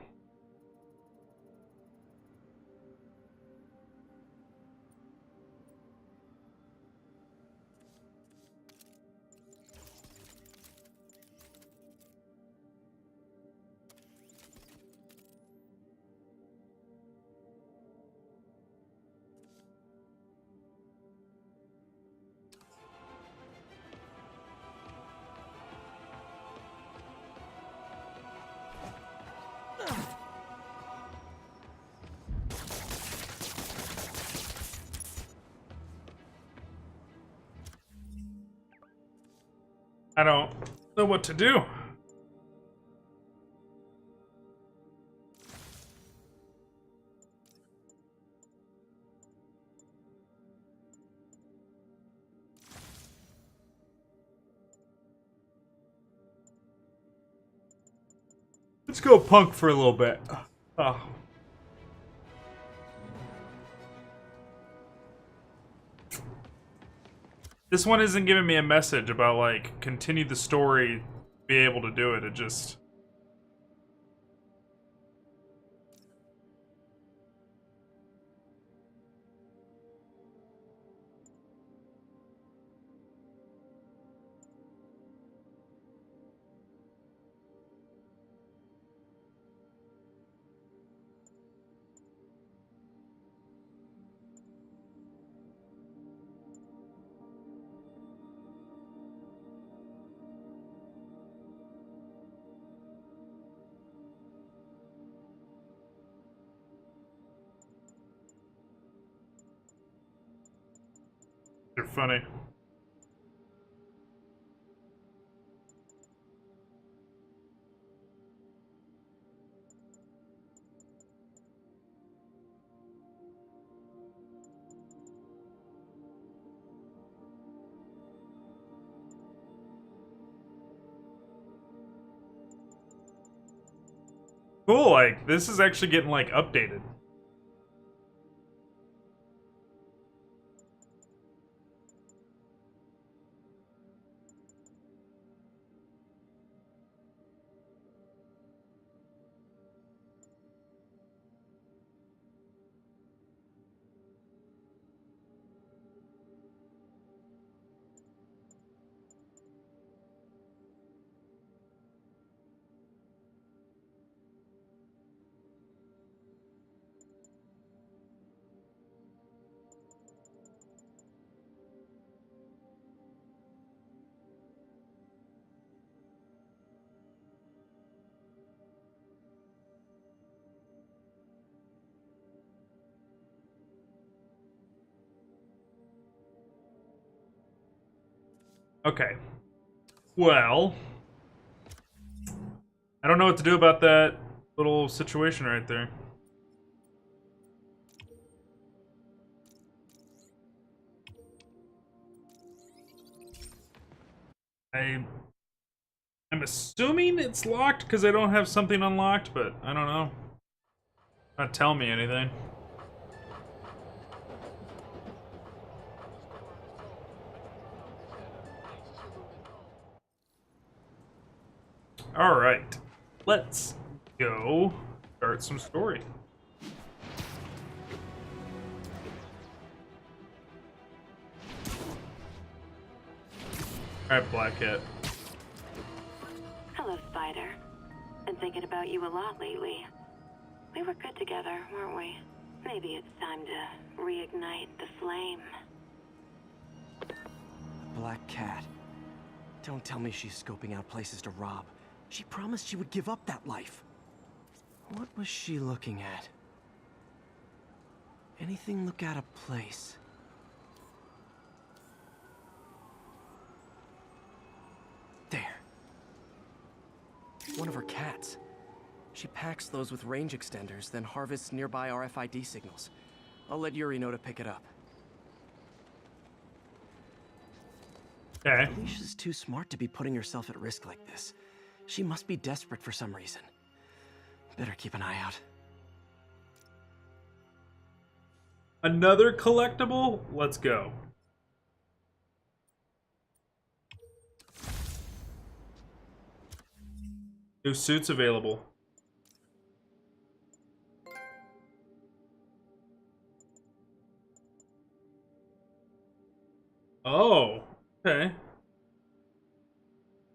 I don't know what to do. Let's go punk for a little bit. Oh. This one isn't giving me a message about, like, continue the story, be able to do it. It just... They're funny. Cool, like, this is actually getting, like, updated. Okay. Well, I don't know what to do about that little situation right there. I'm assuming it's locked because I don't have something unlocked, but I don't know. Not telling me anything. All right, let's go start some story. All right, Black Cat. Hello, Spider. Been thinking about you a lot lately. We were good together, weren't we? Maybe it's time to reignite the flame. Black Cat. Don't tell me she's scoping out places to rob. She promised she would give up that life. What was she looking at? Anything look out of place? There. One of her cats. She packs those with range extenders, then harvests nearby RFID signals. I'll let Yuri know to pick it up. Okay. Alicia's too smart to be putting herself at risk like this. She must be desperate for some reason. Better keep an eye out. Another collectible? Let's go. New suits available. Oh, okay.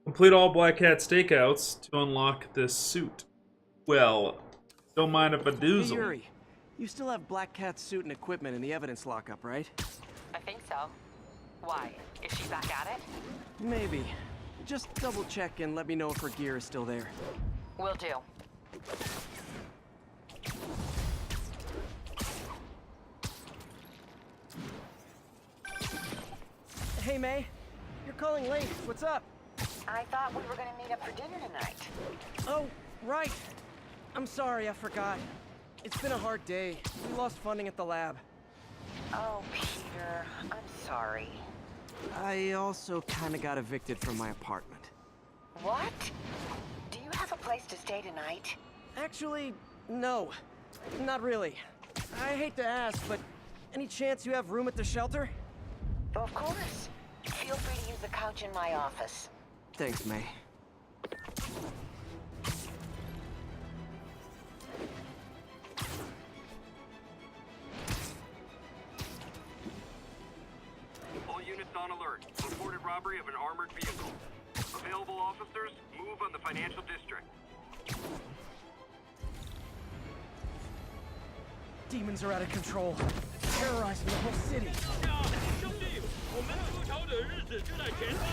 Complete all Black Cat stakeouts to unlock this suit. Well, don't mind if I do. Hey, Yuri, you still have Black Cat's suit and equipment in the evidence lockup, right? I think so. Why? Is she back at it? Maybe. Just double check and let me know if her gear is still there. Will do. Hey, May. You're calling late. What's up? I thought we were gonna meet up for dinner tonight. Oh, right. I'm sorry, I forgot. It's been a hard day. We lost funding at the lab. Oh, Peter, I'm sorry. I also kinda got evicted from my apartment. What? Do you have a place to stay tonight? Actually, no. Not really. I hate to ask, but any chance you have room at the shelter? Of course. Feel free to use the couch in my office. Thanks, May. All units on alert. Reported robbery of an armored vehicle. Available officers, move on the financial district. Demons are out of control. Terrorizing the whole city. 兄弟，我们出逃的日子就在前方。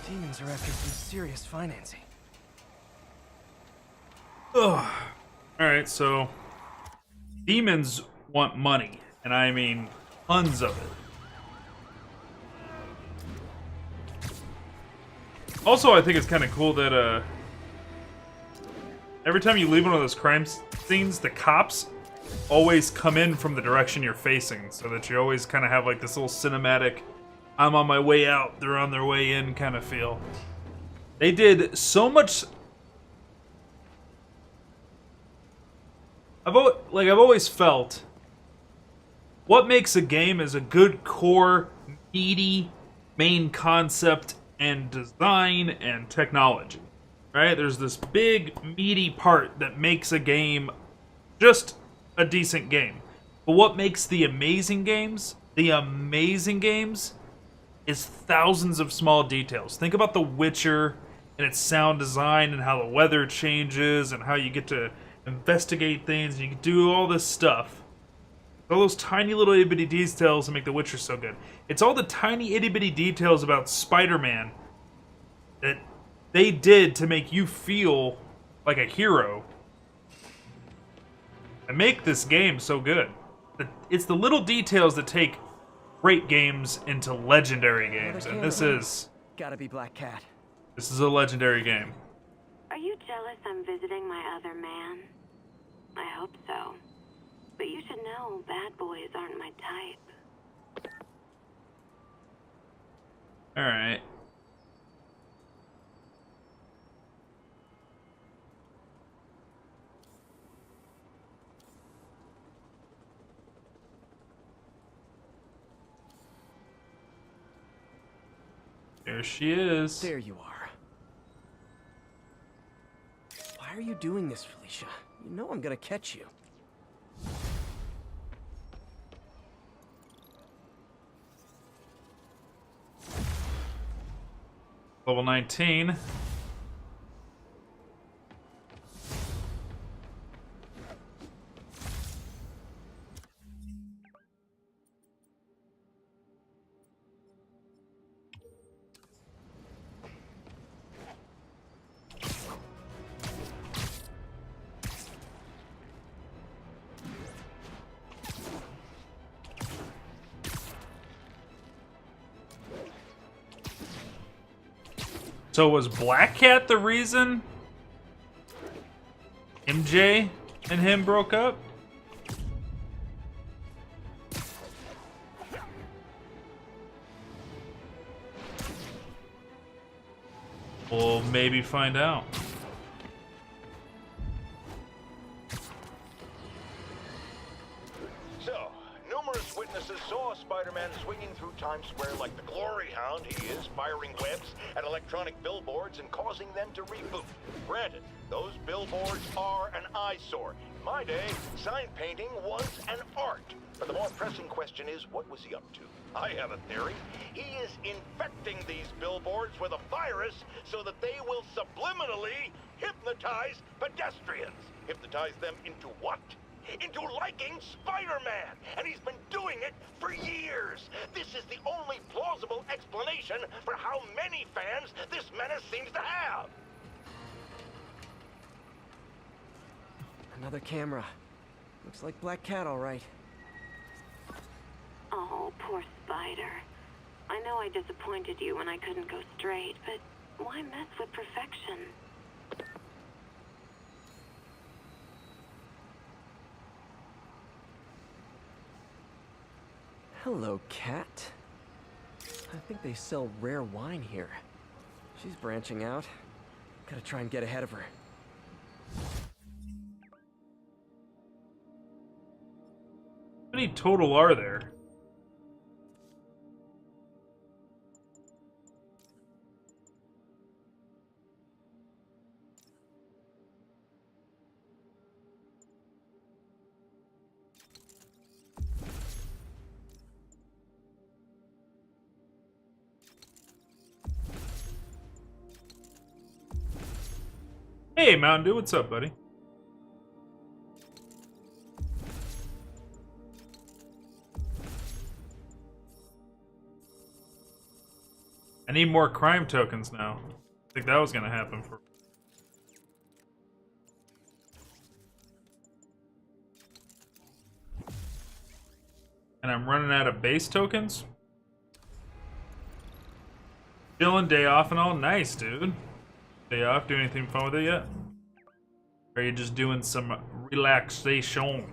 Demons are after some serious financing. Ugh. Alright, so demons want money, and I mean tons of it. Also, I think it's kind of cool that every time you leave one of those crime scenes, the cops always come in from the direction you're facing, so that you always kind of have like this little cinematic I'm on my way out, they're on their way in kind of feel. They did so much. I've always felt what makes a game is a good core, meaty main concept and design and technology. Right? There's this big meaty part that makes a game just a decent game. But what makes the amazing games is thousands of small details. Think about The Witcher and its sound design and how the weather changes and how you get to investigate things and you can do all this stuff. All those tiny little itty-bitty details that make The Witcher so good. It's all the tiny itty-bitty details about Spider-Man that they did to make you feel like a hero and make this game so good. It's the little details that take great games into legendary games, and this is... Gotta be Black Cat. This is a legendary game. Are you jealous I'm visiting my other man? I hope so. But you should know bad boys aren't my type. Alright. There she is. There you are. Why are you doing this, Felicia? You know I'm gonna catch you. Level 19. So was Black Cat the reason MJ and him broke up? We'll maybe find out. So, numerous witnesses saw Spider-Man swinging through Times Square like the glory hound he is, firing webs at electronic billboards and causing them to reboot. Granted, those billboards are an eyesore. In my day, sign painting was an art. But the more pressing question is, what was he up to? I have a theory. He is infecting these billboards with a virus so that they will subliminally hypnotize pedestrians. Hypnotize them into what? Into liking Spider-Man! And he's been doing it for years! This is the only plausible explanation for how many fans this menace seems to have! Another camera. Looks like Black Cat, all right. Oh, poor Spider. I know I disappointed you when I couldn't go straight, but why mess with perfection? Hello, Cat. I think they sell rare wine here. She's branching out. Gotta try and get ahead of her. How many total are there? Hey, Mountain Dew, what's up, buddy? I need more crime tokens now. I think that was gonna happen for... And I'm running out of base tokens? Chillin', day off and all? Nice, dude. Day off, do anything fun with it yet? Or are you just doing some relaxation?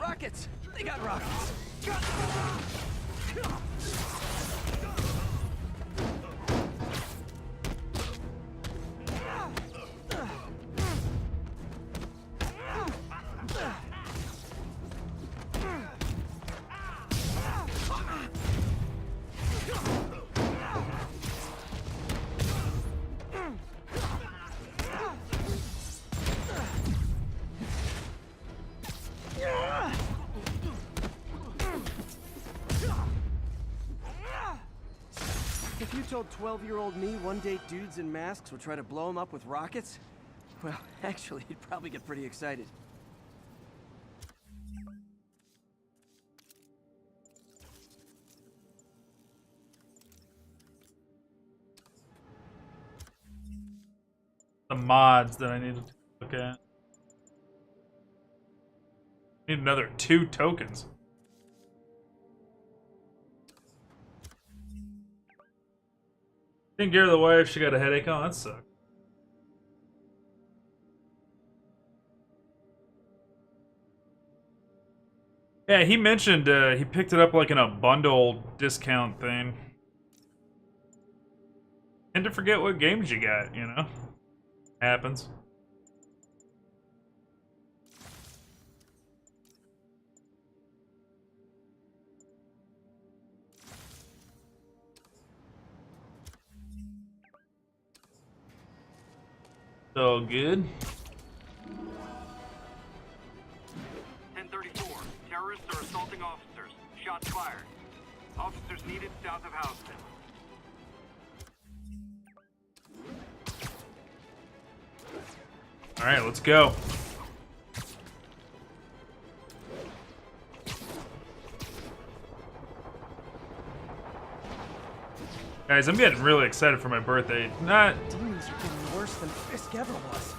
Rockets! They got rockets! If you told 12-year-old me one day dudes in masks would try to blow him up with rockets, well, actually, he'd probably get pretty excited. The mods that I need to look at. Need another 2 tokens. Taking care of the wife, she got a headache. Oh, that sucks. Yeah, he mentioned he picked it up like in a bundle discount thing. Tend to forget what games you got, you know? Happens. So good. 1034. Terrorists are assaulting officers. Shots fired. Officers needed south of Houston. Alright, let's go. Guys, I'm getting really excited for my birthday. Not Demons are getting worse than Fisk ever was.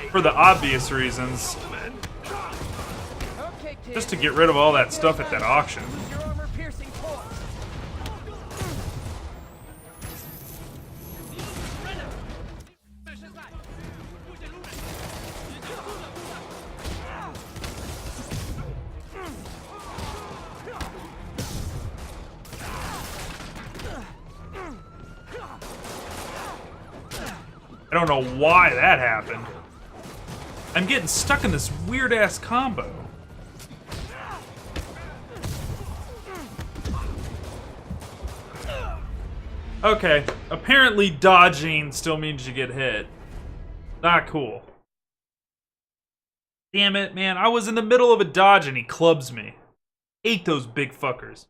for the obvious reasons. Okay, kid. Just to get rid of all that stuff at that auction. Your armor-piercing core. I don't know why that happened. I'm getting stuck in this weird-ass combo. Okay, apparently dodging still means you get hit. Not cool. Damn it, man. I was in the middle of a dodge and he clubs me. Hate those big fuckers.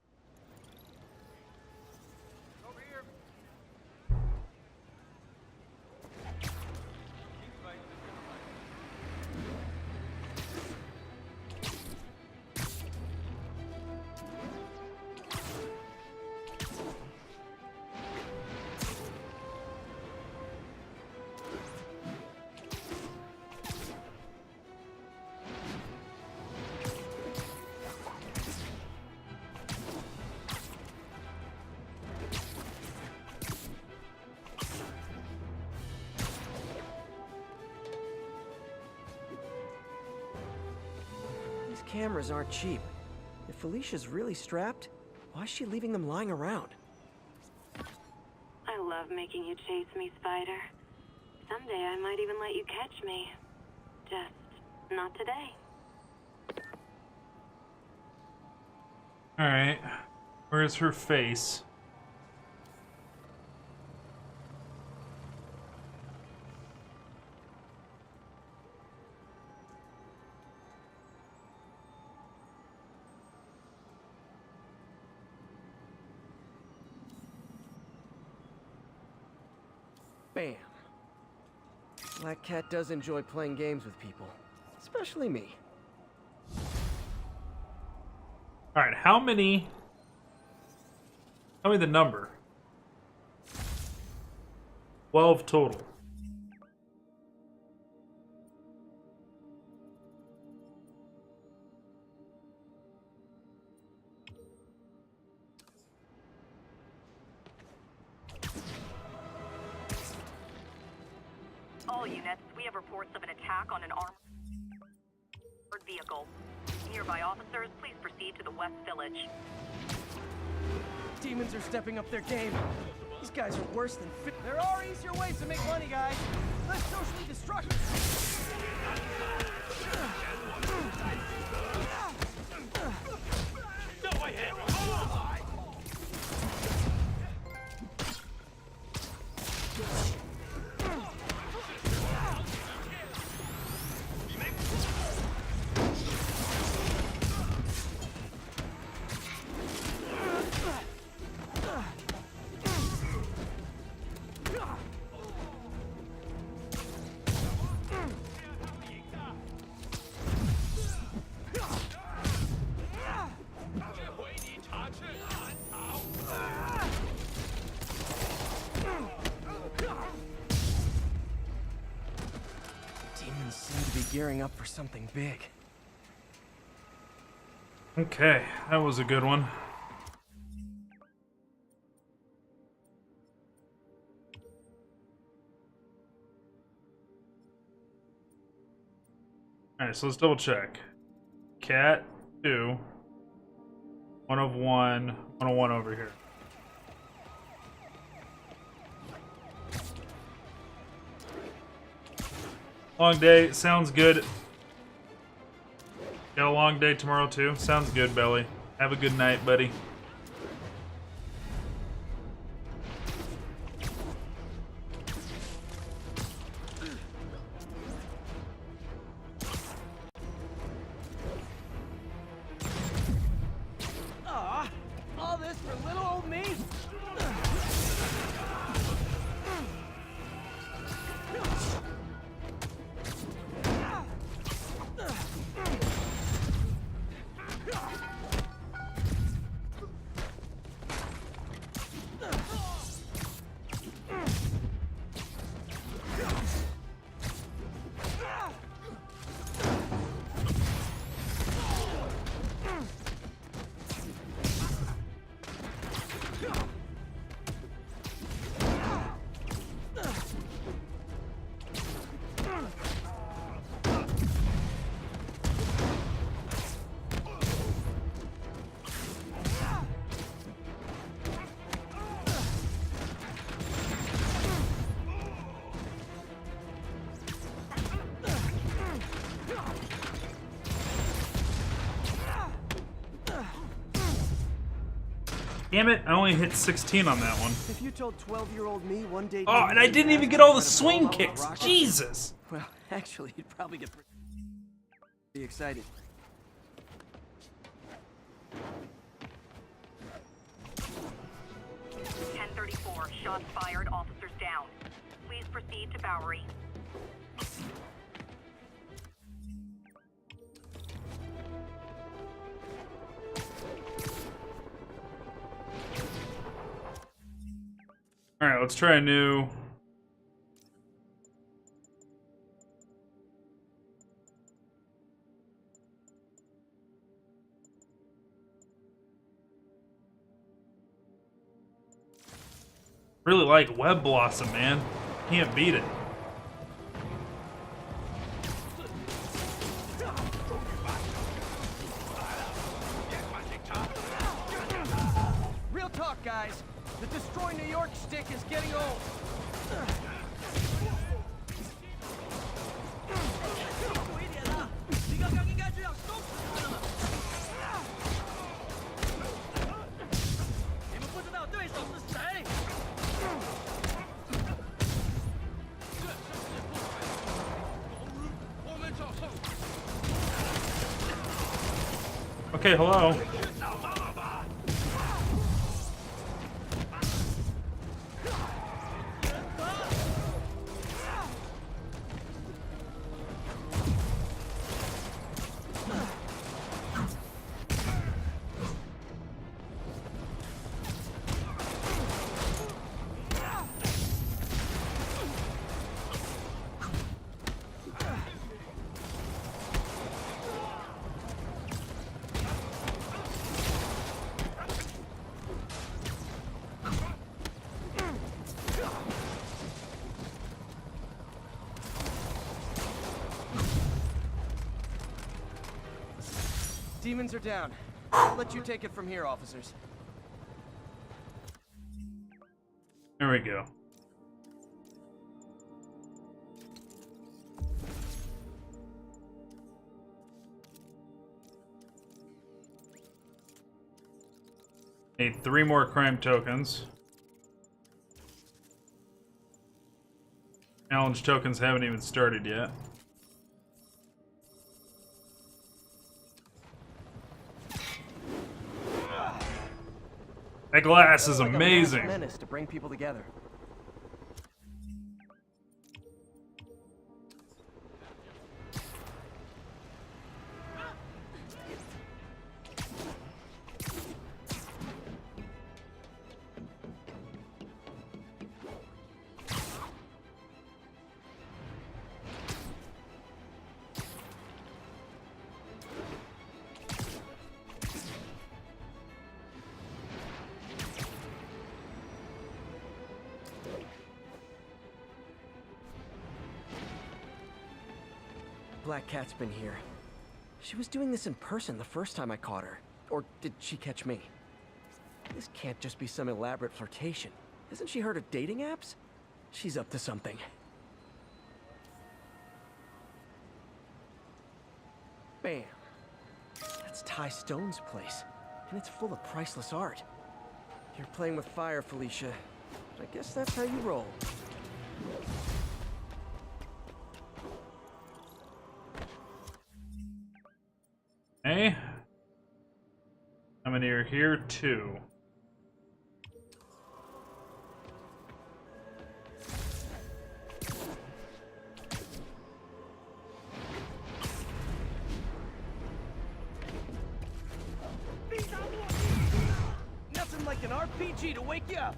Cameras aren't cheap. If Felicia's really strapped, why is she leaving them lying around? I love making you chase me, Spider. Someday I might even let you catch me. Just not today. Alright. Where's her face? Bam. Black Cat does enjoy playing games with people. Especially me. Alright, how many... Tell me the number. 12 total. All units, we have reports of an attack on an armored vehicle. Nearby officers, please proceed to the West Village. Demons are stepping up their game. These guys are worse than There are easier ways to make money, guys. Less socially destructive. Go ahead. Demons seem to be gearing up for something big. Okay, that was a good one. Alright, so let's double check. Cat 2, 1 of 1, 1 of 1 over here. Long day, sounds good. Got a long day tomorrow too? Sounds good, Belly. Have a good night, buddy. Aw, all this for little old me? Damn it, I only hit 16 on that one. If you told 12-year-old me one day... Oh, and I didn't even get all the swing kicks. Jesus. Well, actually, you'd probably get pretty excited. Shots fired, officers down. Please proceed to Bowery. Alright, let's try a new... Really like Web Blossom, man. Can't beat it. Real talk, guys. The Destroy New York stick is getting old. Okay, hello. Demons are down. I'll let you take it from here, officers. There we go. Need 3 more crime tokens. Challenge tokens haven't even started yet. That glass is amazing. Menace to bring people together. Black Cat's been here. She was doing this in person the first time I caught her. Or did she catch me? This can't just be some elaborate flirtation. Hasn't she heard of dating apps? She's up to something. Bam. That's Ty Stone's place. And it's full of priceless art. You're playing with fire, Felicia. But I guess that's how you roll. Hey, how many are here? 2. Nothing like an RPG to wake you up.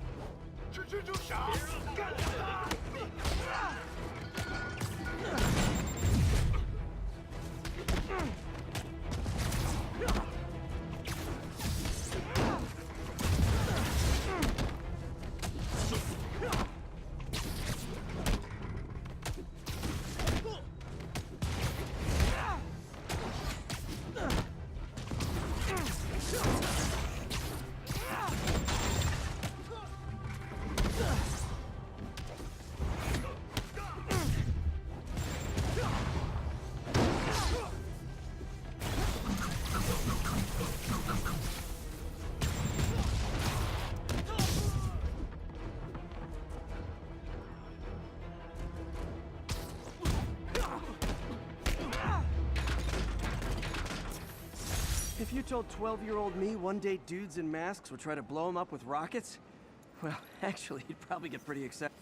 If you told 12-year-old me one day dudes in masks would try to blow him up with rockets, well, actually, he'd probably get pretty excited.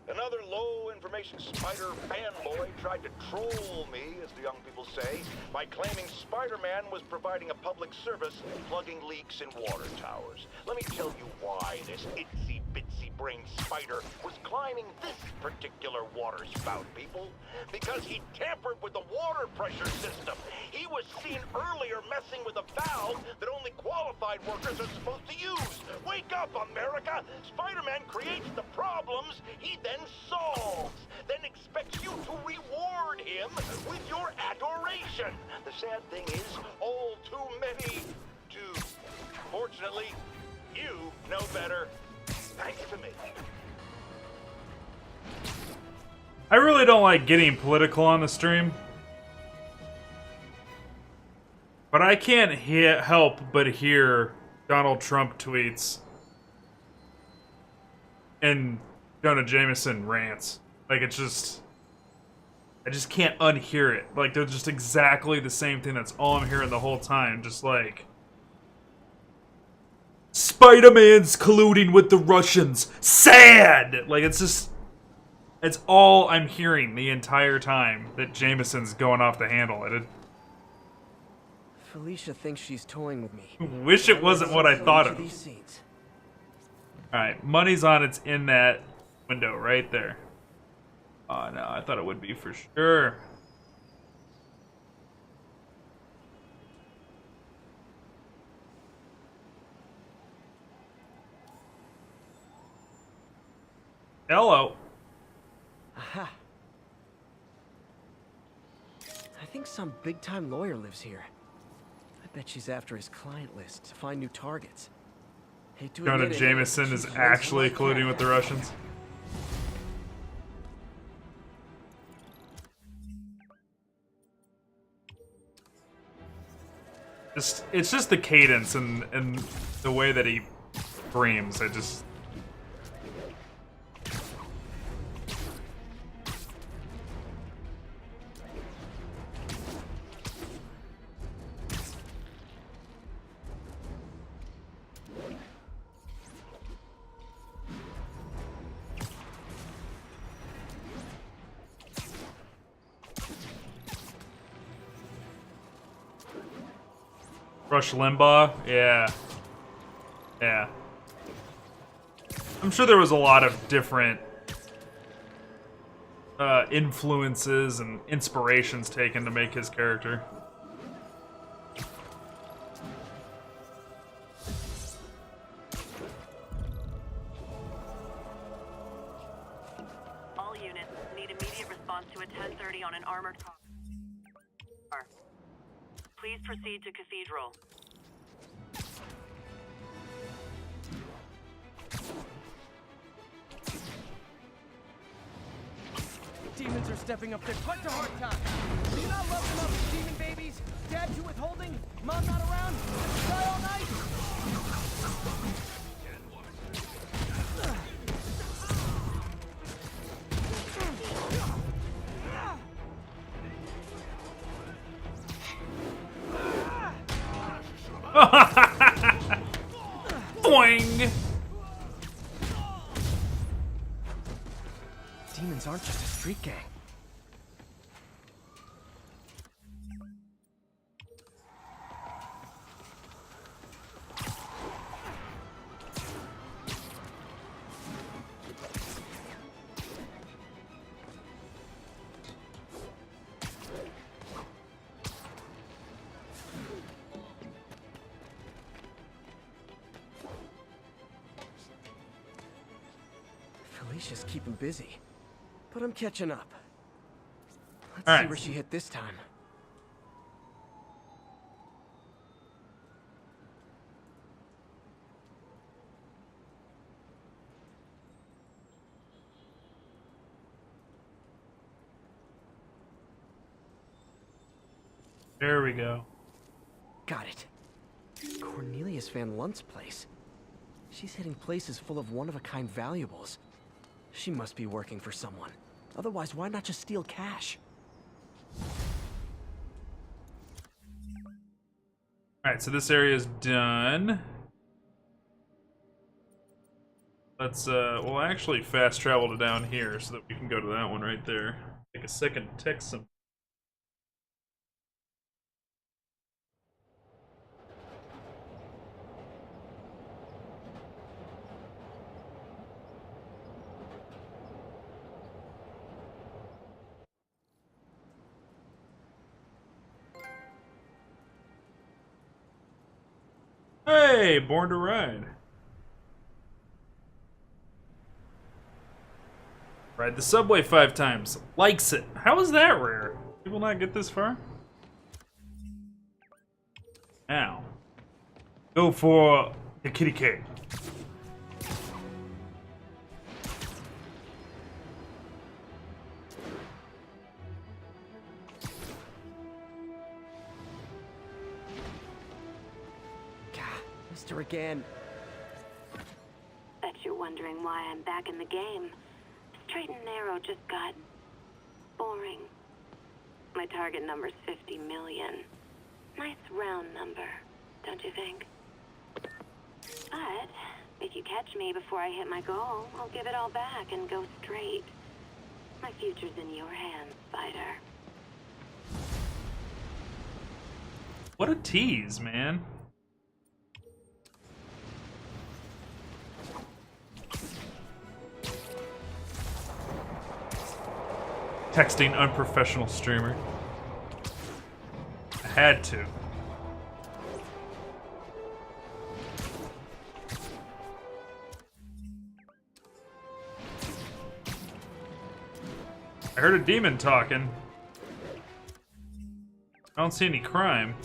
Another low-information Spider fanboy tried to troll me, as the young people say, by claiming Spider-Man was providing a public service plugging leaks in water towers. Let me tell you why this itsy-bitsy-brain spider was climbing this particular water spout, people. Because he tampered with the water pressure system. He was seen earlier messing with a valve that only qualified workers are supposed to use. Wake up, America! Spider-Man creates the problems he then solves, then expects you to reward him with your adoration. The sad thing is, all too many do. Fortunately, you know better. Thanks to me. I really don't like getting political on the stream, but I can't help but hear Donald Trump tweets and Jonah Jameson rants. Like, it's just... I just can't unhear it. Like, they're just exactly the same thing. That's all I'm hearing the whole time. Just like... Spider-Man's colluding with the Russians. Sad! Like, it's just... It's all I'm hearing the entire time that Jameson's going off the handle. Felicia thinks she's toying with me. Wish it wasn't what I thought of. Alright, money's on. It's in that window right there. Oh, no, I thought it would be for sure. Hello. Aha. I think some big-time lawyer lives here. I bet she's after his client list to find new targets. Hate to Jonah admit it, Jameson is she's actually like colluding that. with the Russians. It's just the cadence and the way that he screams. I just... Rush Limbaugh? Yeah. Yeah. I'm sure there was a lot of different influences and inspirations taken to make his character. All units need immediate response to a 1030 on an armored car. Please proceed to Cathedral. Demons are stepping up their quite a hard time. Do you not love them up, demon babies? Dad too withholding? Mom not around? Just die all night? Boing! Demons aren't just a street gang. Felicia's keeping busy, but I'm catching up. Let's see where she hit this time. There we go. Got it. Cornelius Van Lunt's place. She's hitting places full of one-of-a-kind valuables. She must be working for someone. Otherwise, why not just steal cash? Alright, so this area is done. Let's, we'll actually fast travel to down here so that we can go to that one right there. Take a second to text some. Hey, Born to Ride. Ride the subway 5 times. Likes it. How is that rare? People not get this far? Now, go for the kitty cat. Mister again. Bet you're wondering why I'm back in the game. Straight and narrow just got boring. My target number's 50 million. Nice round number, don't you think? But if you catch me before I hit my goal, I'll give it all back and go straight. My future's in your hands, Spider. What a tease, man. Texting unprofessional streamer. I had to. I heard a demon talking. I don't see any crime.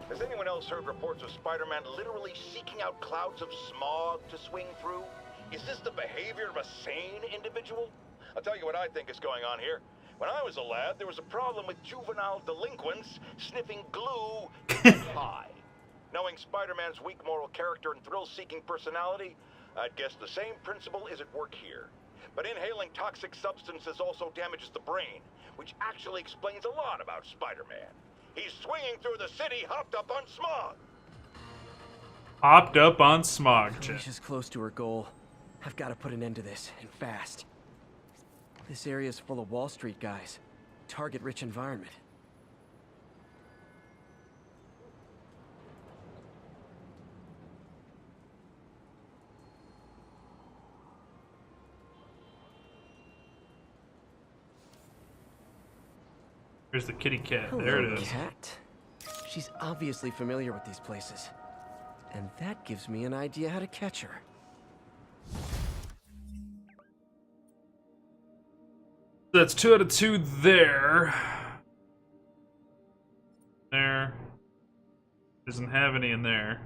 Has anyone else heard reports of Spider-Man literally seeking out clouds of smog to swing through? Is this the behavior of a sane individual? I'll tell you what I think is going on here. When I was a lad, there was a problem with juvenile delinquents sniffing glue high. Knowing Spider-Man's weak moral character and thrill-seeking personality, I'd guess the same principle is at work here. But inhaling toxic substances also damages the brain, which actually explains a lot about Spider-Man. He's swinging through the city hopped up on smog. Hopped up on smog. Felicia's close to her goal. I've got to put an end to this, and fast. This area's full of Wall Street guys. Target-rich environment. Here's the kitty cat. Hello, there it is. Cat. She's obviously familiar with these places. And that gives me an idea how to catch her. That's 2 out of 2 there. There. Doesn't have any in there.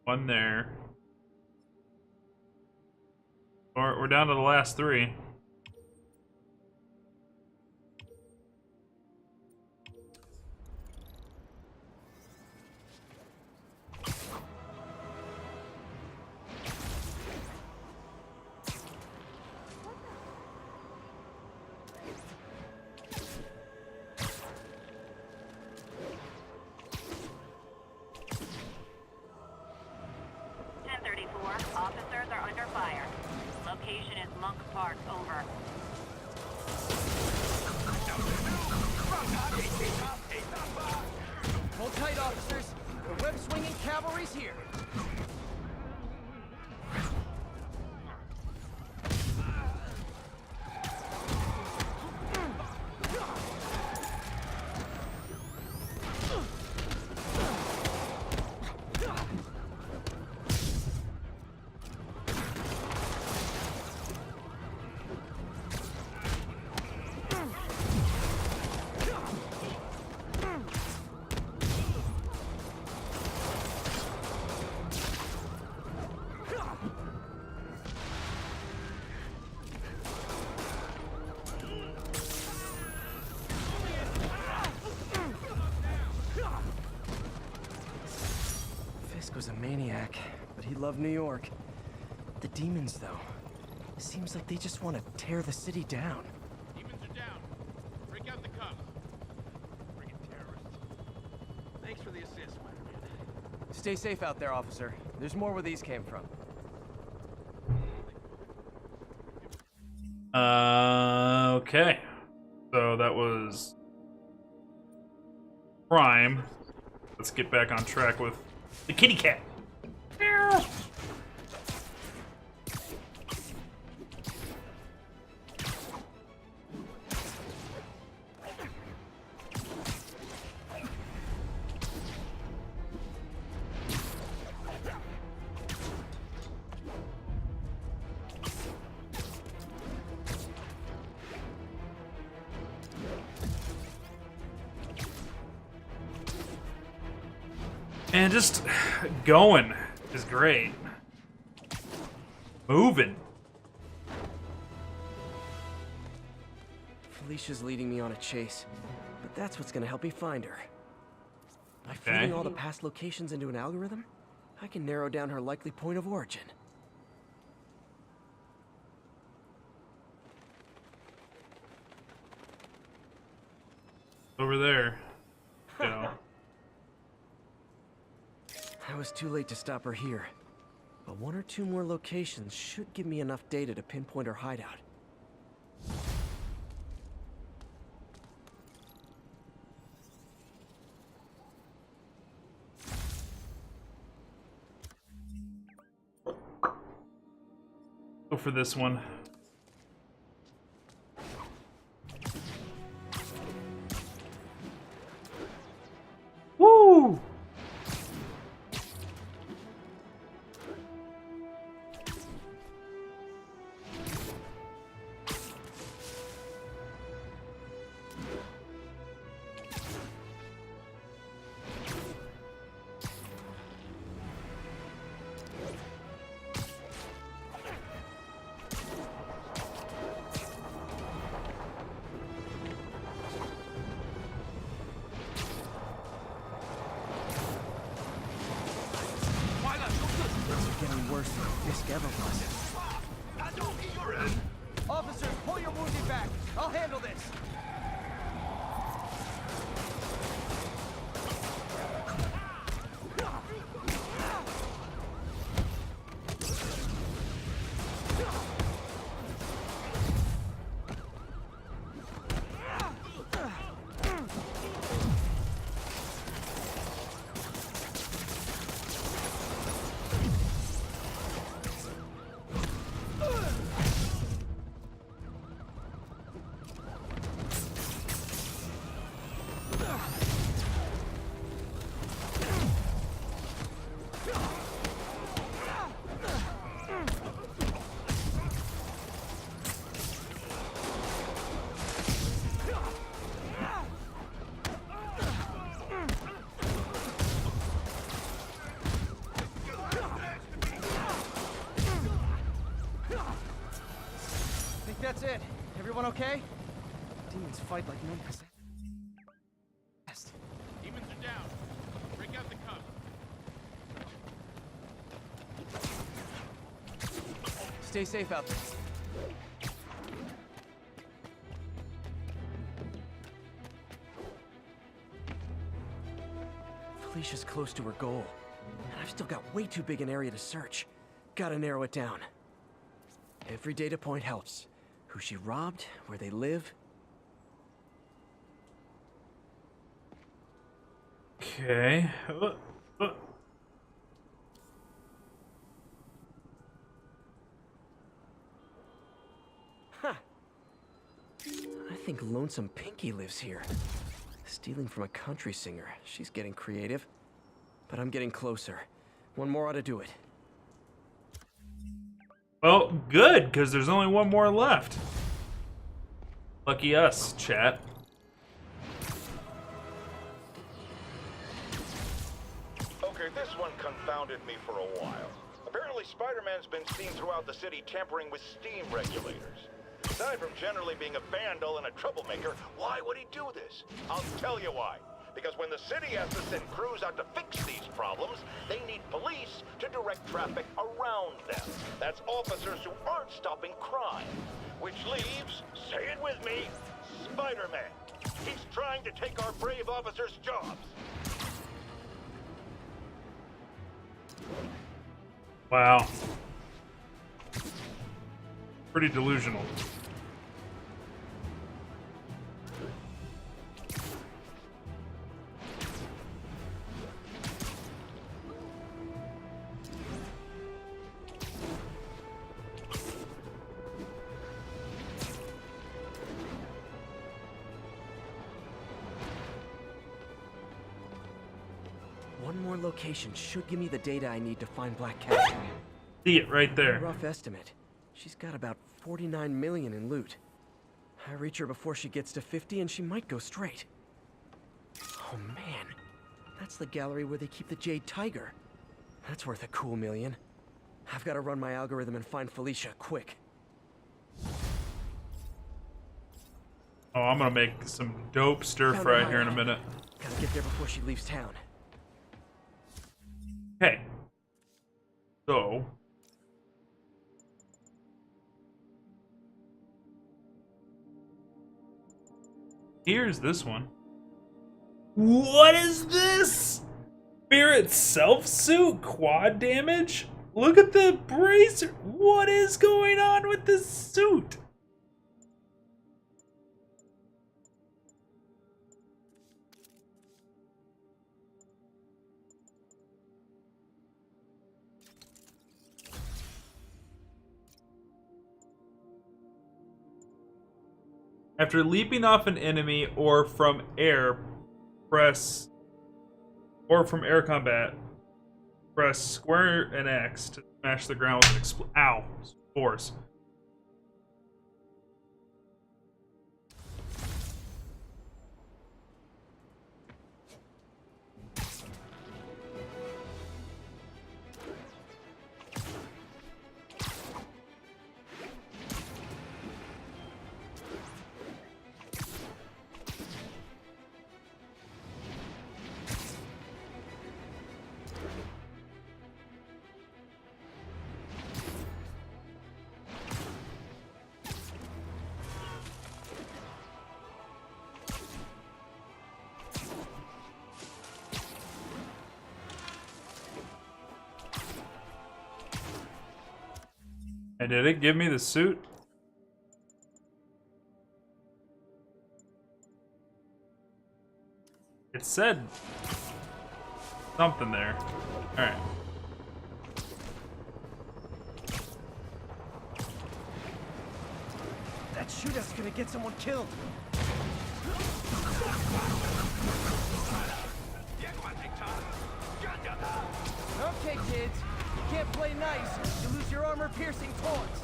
1 there. We're down to the last 3. Officers are under fire. Location is Monk Park, over. Hold tight, officers. The web-swinging cavalry's here. was a maniac, but he loved New York. The demons, though, it seems like they just want to tear the city down. Demons are down. Break out the cops. Friggin' terrorists. Thanks for the assist, Spider-Man. Stay safe out there, officer. There's more where these came from. Okay. So that was crime. Let's get back on track with the kitty cat. Meow. And just going is great. Moving. Felicia's leading me on a chase, but that's what's gonna help me find her. By feeding all the past locations into an algorithm, I can narrow down her likely point of origin. Over there. Go. I was too late to stop her here, but one or two more locations should give me enough data to pinpoint her hideout. Go for this one. Woo! Getting worse than Fisk ever was. Officers, pull your wounded back. I'll handle this. That's it. Everyone okay? Demons fight like men possessed. Demons are down. Break out the cops. Stay safe out there. Felicia's close to her goal, and I've still got way too big an area to search. Gotta narrow it down. Every data point helps. Who she robbed, where they live. Okay. Huh. I think Lonesome Pinky lives here. Stealing from a country singer. She's getting creative. But I'm getting closer. One more ought to do it. Well, good, because there's only one more left. Lucky us, chat. Okay, this one confounded me for a while. Apparently Spider-Man's been seen throughout the city tampering with steam regulators. Aside from generally being a vandal and a troublemaker, why would he do this? I'll tell you why. Because when the city has to send crews out to fix these problems, they need police to direct traffic around them. That's officers who aren't stopping crime. Which leaves, say it with me, Spider-Man. He's trying to take our brave officers' jobs. Wow. Pretty delusional. One more location should give me the data I need to find Black Cat. See it right there. Rough estimate. She's got about 49 million in loot. I reach her before she gets to 50 and she might go straight. Oh man, that's the gallery where they keep the Jade Tiger. That's worth a cool million. I've got to run my algorithm and find Felicia quick. Oh, I'm gonna make some dope stir fry here in a minute. Gotta get there before she leaves town. Okay. So. Here's this one. What is this? Spirit self-suit quad damage? Look at the bracer. What is going on with this suit? After leaping off an enemy or from air, press combat, press square and X to smash the ground with force. And did it give me the suit? It said something there. Alright. That shooter's gonna get someone killed. Okay, kids. You can't play nice. You lose your armor-piercing taunts.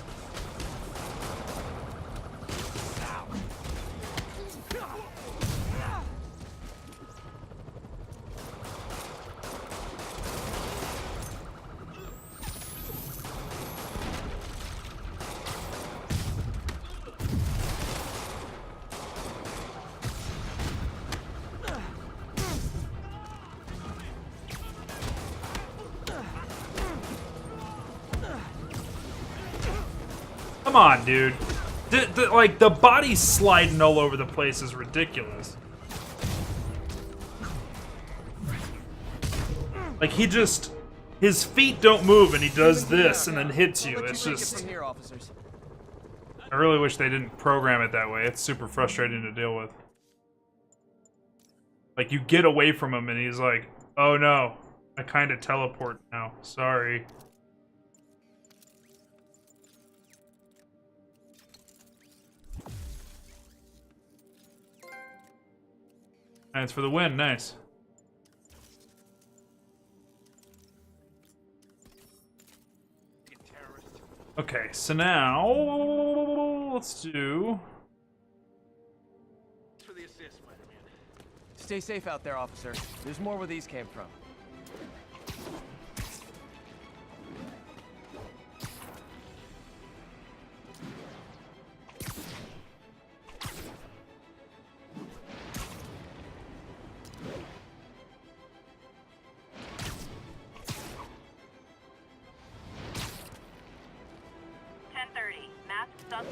Come on, dude. Like, the body sliding all over the place is ridiculous. Like, his feet don't move and he does this and then hits you. It's just... I really wish they didn't program it that way. It's super frustrating to deal with. Like, you get away from him and he's like, oh no, I kind of teleport now. Sorry. That's for the win, nice. Okay, so now let's do. Thanks for the assist, Spider-Man. Stay safe out there, officer. There's more where these came from.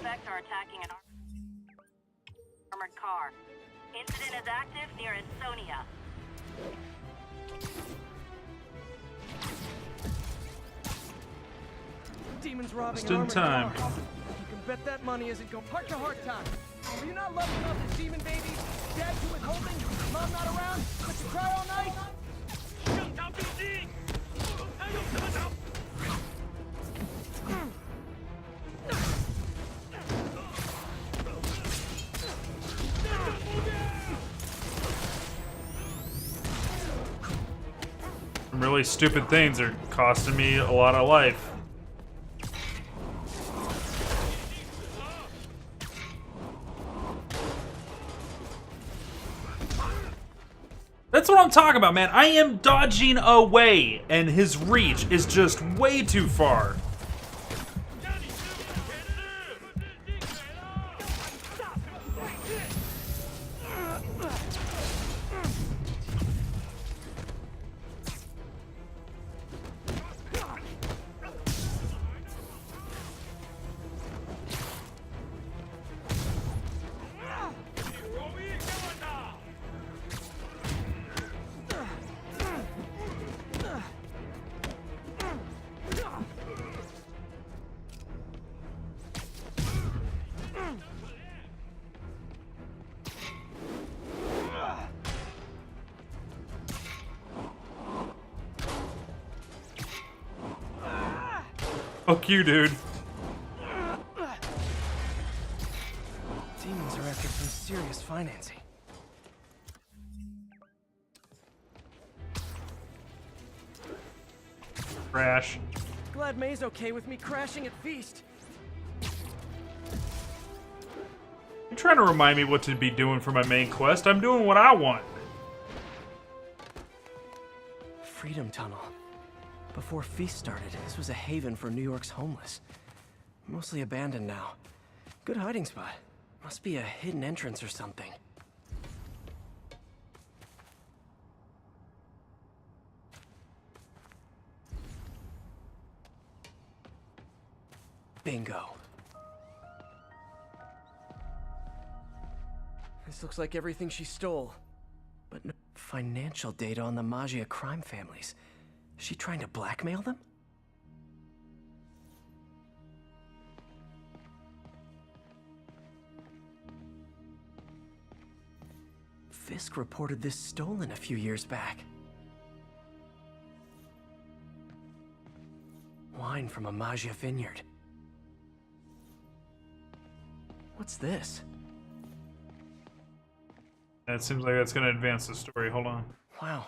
suspects are attacking an armored car. Incident is active near Estonia. Demons robbing Just an in armored time. car. You can bet that money isn't going. Park your hard time. Were you not loving about this demon baby? Dad too withholding? Mom not around? But you cry all night? Some really stupid things are costing me a lot of life. That's what I'm talking about, man. I am dodging away, and his reach is just way too far. Fuck you, dude. Demons are after some serious financing. Crash. Glad May's okay with me crashing at Feast. You're trying to remind me what to be doing for my main quest. I'm doing what I want. Freedom Tunnel. Before Feast started, this was a haven for New York's homeless. Mostly abandoned now. Good hiding spot. Must be a hidden entrance or something. Bingo. This looks like everything she stole. But no financial data on the Maggia crime families. Is she trying to blackmail them? Fisk reported this stolen a few years back. Wine from a Maggia vineyard. What's this? That seems like that's going to advance the story. Hold on. Wow.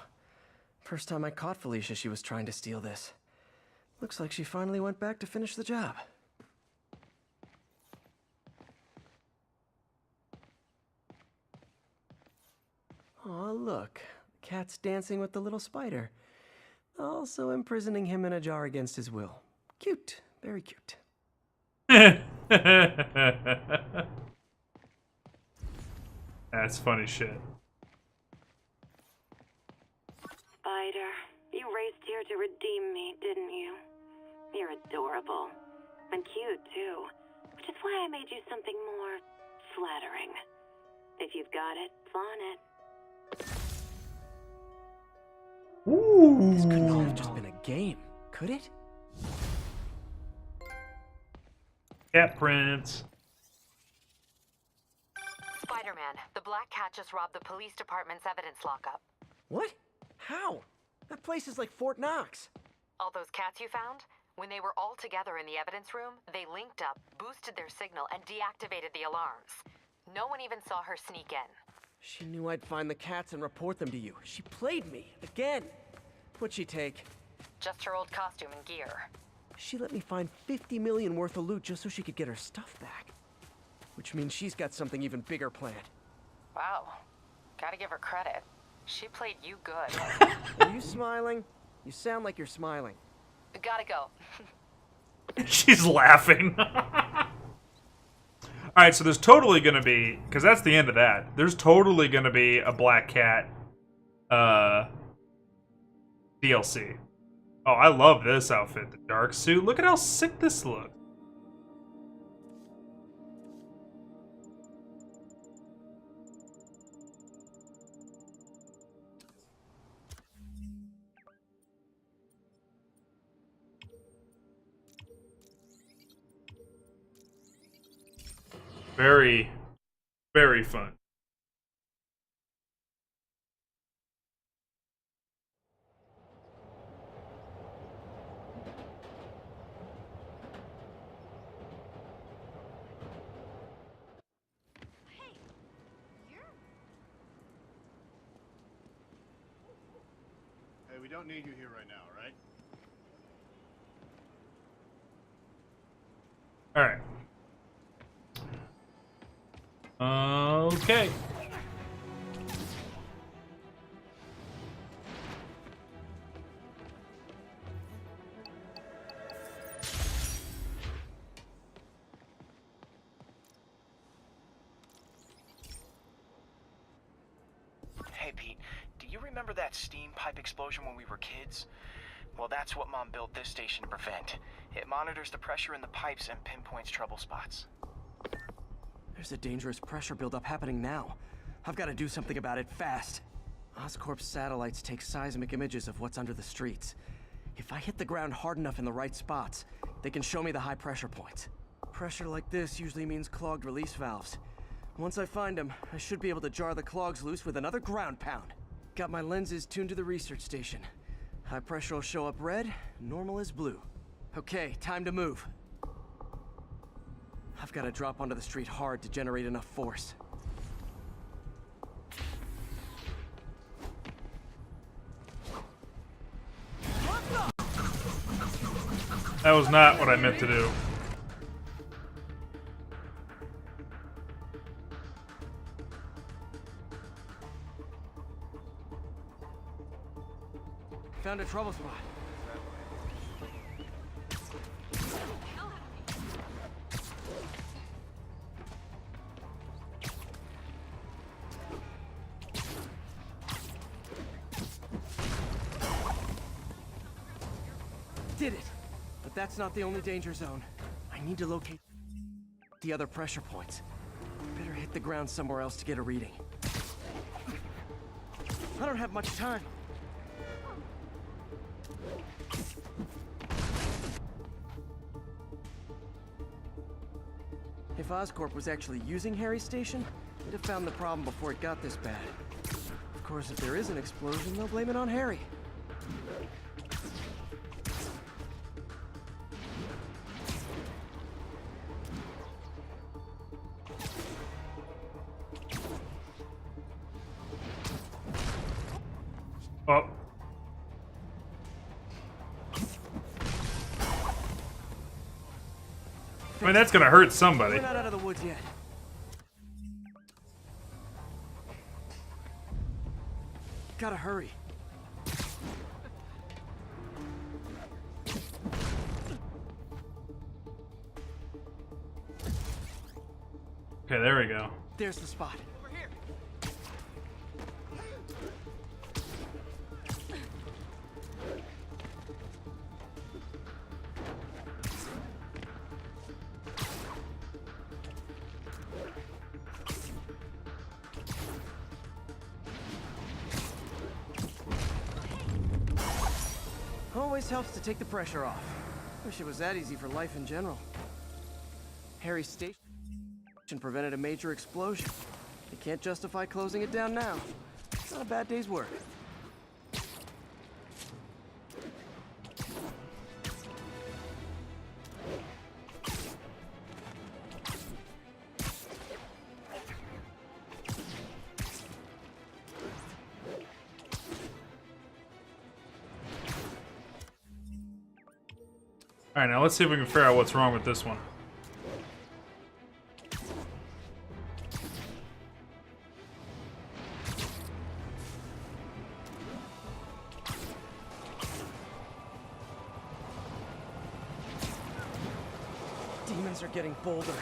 First time I caught Felicia, she was trying to steal this. Looks like she finally went back to finish the job. Aw, look. The cat's dancing with the little spider. Also imprisoning him in a jar against his will. Cute. Very cute. That's funny shit. Spider, you raced here to redeem me, didn't you? You're adorable. And cute, too. Which is why I made you something more flattering. If you've got it, flaunt it. Ooh. This couldn't all have just been a game, could it? Cat prints. Spider-Man, the Black Cat just robbed the police department's evidence lockup. What? How? That place is like Fort Knox. All those cats you found? When they were all together in the evidence room, they linked up, boosted their signal, and deactivated the alarms. No one even saw her sneak in. She knew I'd find the cats and report them to you. She played me, again. What'd she take? Just her old costume and gear. She let me find 50 million worth of loot just so she could get her stuff back. Which means she's got something even bigger planned. Wow. Gotta give her credit. She played you good. Are you smiling? You sound like you're smiling. Gotta go. She's laughing. Alright, so there's totally gonna be, because that's the end of that, there's totally gonna be a Black Cat DLC. Oh, I love this outfit, the dark suit. Look at how sick this looks. Very, very fun. Hey, we don't need you here right now, right? All right. Okay. Hey, Pete, do you remember that steam pipe explosion when we were kids? Well, that's what Mom built this station to prevent. It monitors the pressure in the pipes and pinpoints trouble spots. There's a dangerous pressure buildup happening now. I've got to do something about it fast. Oscorp's satellites take seismic images of what's under the streets. If I hit the ground hard enough in the right spots, they can show me the high pressure points. Pressure like this usually means clogged release valves. Once I find them, I should be able to jar the clogs loose with another ground pound. Got my lenses tuned to the research station. High pressure will show up red, normal is blue. Okay, time to move. I've got to drop onto the street hard to generate enough force. That was not what I meant to do. Found a trouble spot. Did it! But that's not the only danger zone. I need to locate the other pressure points. Better hit the ground somewhere else to get a reading. I don't have much time. If Oscorp was actually using Harry's station, they'd have found the problem before it got this bad. Of course, if there is an explosion, they'll blame it on Harry. Oh. I mean, that's gonna hurt somebody. We're not out of the woods yet. Gotta hurry. Okay, there we go. There's the spot. Always helps to take the pressure off. Wish it was that easy for life in general. Harry's station prevented a major explosion. They can't justify closing it down now. It's not a bad day's work. Alright, now let's see if we can figure out what's wrong with this one. Demons are getting bolder,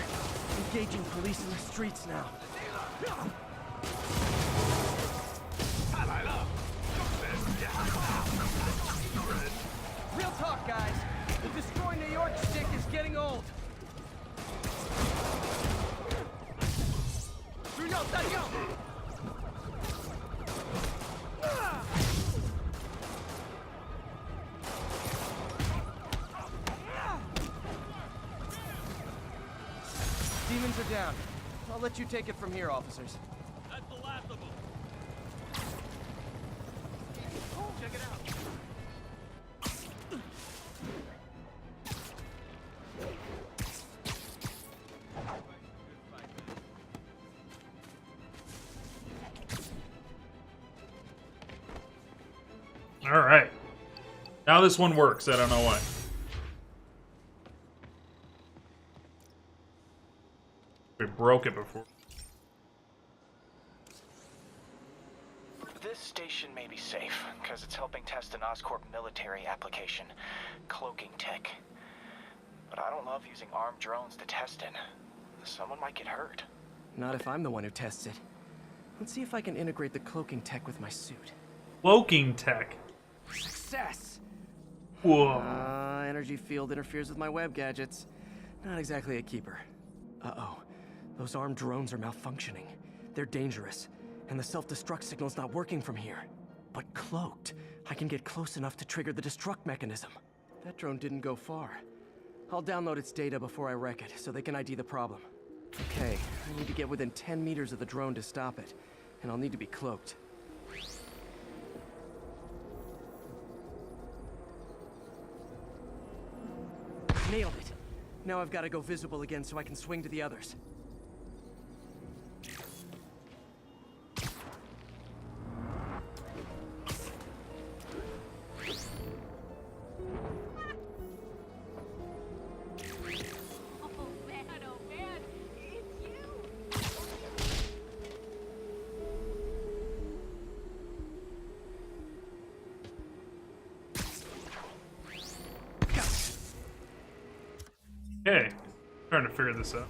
engaging police in the streets now. Real talk, guys. The Destroy New York stick is getting old. Demons are down. I'll let you take it from here, officers. That's the last of them. Check it out. All right. Now this one works. I don't know why. We broke it before. This station may be safe, because it's helping test an Oscorp military application, cloaking tech. But I don't love using armed drones to test it. Someone might get hurt. Not if I'm the one who tests it. Let's see if I can integrate the cloaking tech with my suit. Cloaking tech? Success! Whoa. Energy field interferes with my web gadgets. Not exactly a keeper. Uh-oh. Those armed drones are malfunctioning. They're dangerous, and the self-destruct signal's not working from here. But cloaked, I can get close enough to trigger the destruct mechanism. That drone didn't go far. I'll download its data before I wreck it, so they can ID the problem. Okay, I need to get within 10 meters of the drone to stop it, and I'll need to be cloaked. Nailed it. Now I've got to go visible again so I can swing to the others. Okay, trying to figure this out.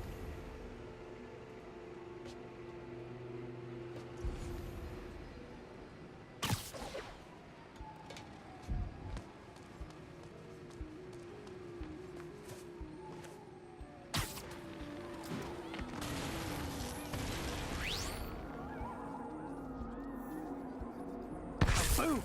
Boom!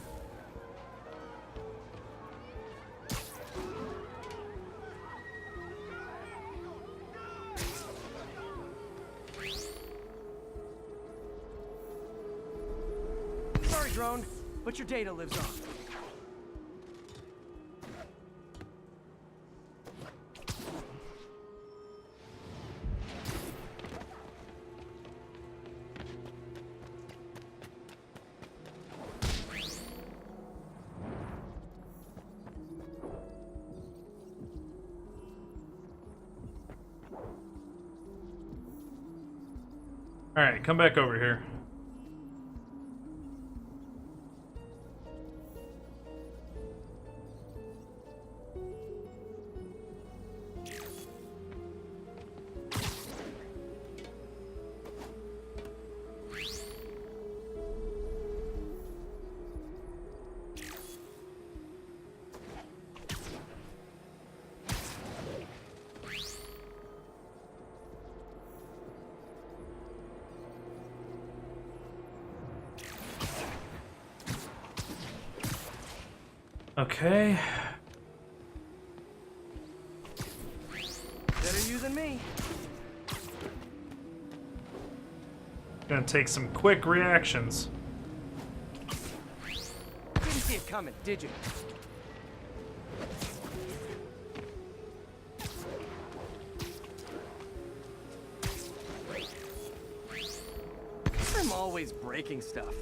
Sorry, drone, but your data lives on. All right, come back over here. Okay. Better you than me. Gonna take some quick reactions. Didn't see it coming, did you? I'm always breaking stuff.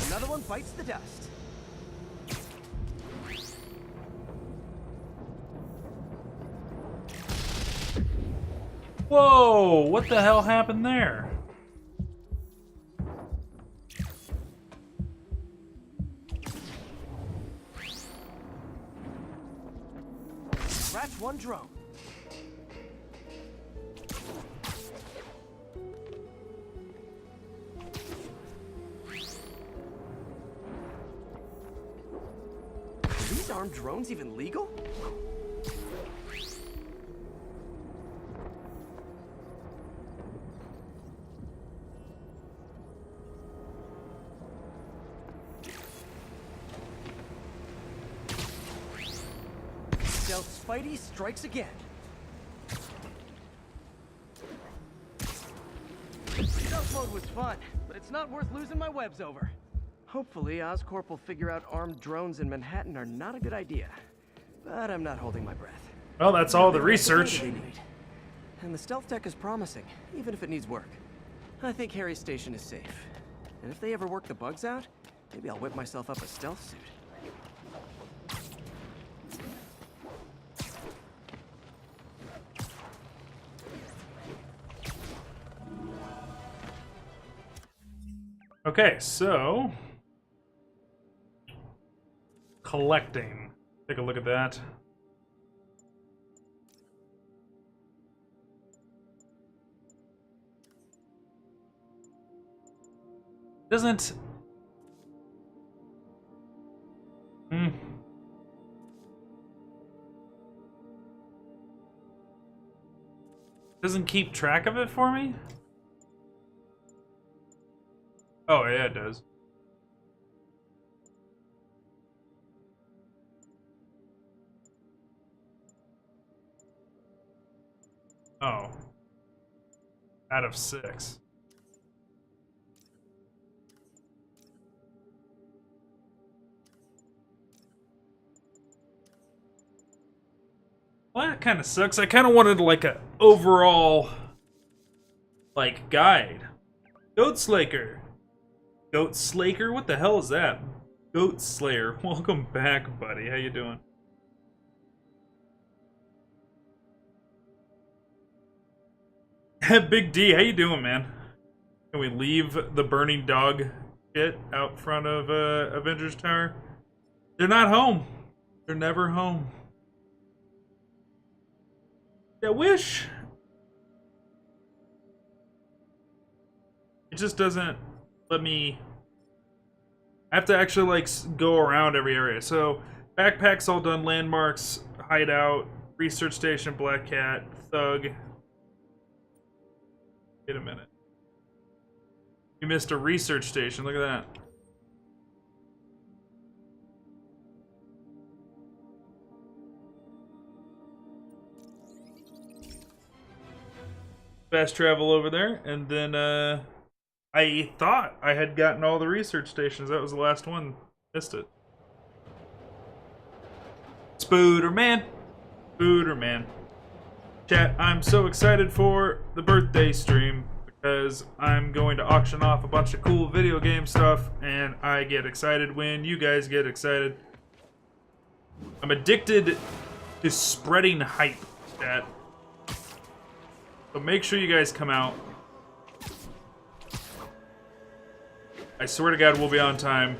Another one bites the dust. Whoa! What the hell happened there? Scratch one drone. Are these armed drones even legal? Spidey strikes again. Stealth mode was fun, but it's not worth losing my webs over. Hopefully, Oscorp will figure out armed drones in Manhattan are not a good idea. But I'm not holding my breath. Well, that's all the research. And the stealth tech is promising, even if it needs work. I think Harry's station is safe. And if they ever work the bugs out, maybe I'll whip myself up a stealth suit. Okay, so collecting. Take a look at that. Doesn't doesn't keep track of it for me? Oh, yeah, it does. Oh. Out of 6. Well, that kind of sucks. I kind of wanted like a overall like guide. Goat Slaker. Goat Slaker? What the hell is that? Goat Slayer. Welcome back, buddy. How you doing? Big D, how you doing, man? Can we leave the burning dog shit out front of Avengers Tower? They're not home. They're never home. I wish. It just doesn't let me. I have to actually like go around every area. So backpack's all done. Landmarks, hideout, research station, Black Cat, Thug. Wait a minute. You missed a research station. Look at that. Fast travel over there, and then I thought I had gotten all the research stations. That was the last one. Missed it. Spooderman. Spooderman. Chat, I'm so excited for the birthday stream because I'm going to auction off a bunch of cool video game stuff, and I get excited when you guys get excited. I'm addicted to spreading hype, chat. So make sure you guys come out. I swear to God we'll be on time.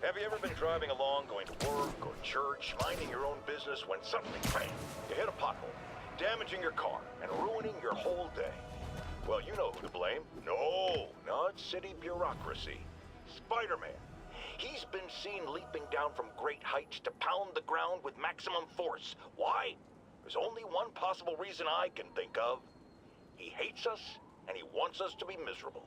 Have you ever been driving along, going to work or church, minding your own business when suddenly, bang, you hit a pothole, damaging your car and ruining your whole day? Well, you know who to blame. No, not city bureaucracy. Spider-Man. He's been seen leaping down from great heights to pound the ground with maximum force. Why? There's only one possible reason I can think of. He hates us, and he wants us to be miserable.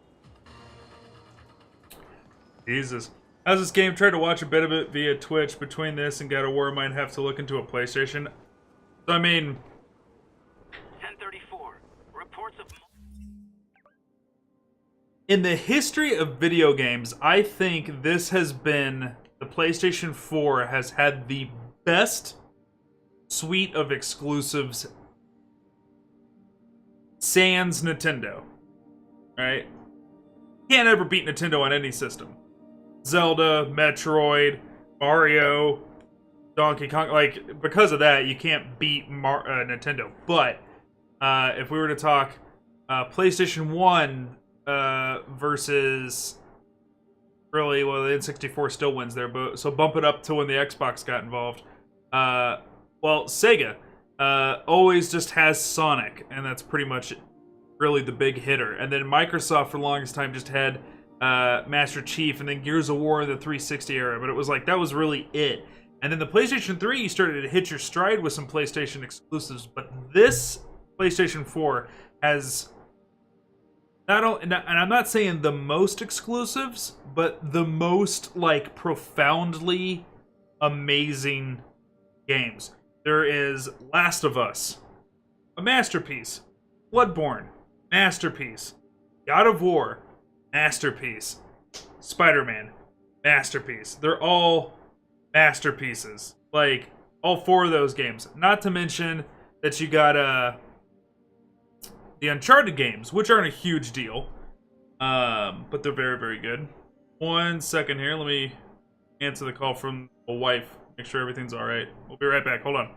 Jesus. How's this game? Tried to watch a bit of it via Twitch. Between this and God of War, might have to look into a PlayStation. So, I mean... 1034. Reports of... In the history of video games, I think this has been... The PlayStation 4 has had the best suite of exclusives sans Nintendo. Right? Can't ever beat Nintendo on any system. Zelda, Metroid, Mario, Donkey Kong. Like, because of that, you can't beat Nintendo. But, if we were to talk PlayStation 1 versus... Really, well, the N64 still wins there, but so bump it up to when the Xbox got involved. Well, Sega always just has Sonic, and that's pretty much really the big hitter. And then Microsoft, for the longest time, just had Master Chief, and then Gears of War in the 360 era, but it was like, that was really it. And then the PlayStation 3, you started to hit your stride with some PlayStation exclusives, but this PlayStation 4 has and I'm not saying the most exclusives, but the most, like, profoundly amazing games. There is Last of Us, a masterpiece. Bloodborne, masterpiece. God of War, masterpiece. Spider-Man, masterpiece. They're all masterpieces. Like, all 4 of those games. Not to mention that you got the Uncharted games, which aren't a huge deal. But they're very, very good. 1 second here. Let me answer the call from a wife. Make sure everything's alright. We'll be right back. Hold on.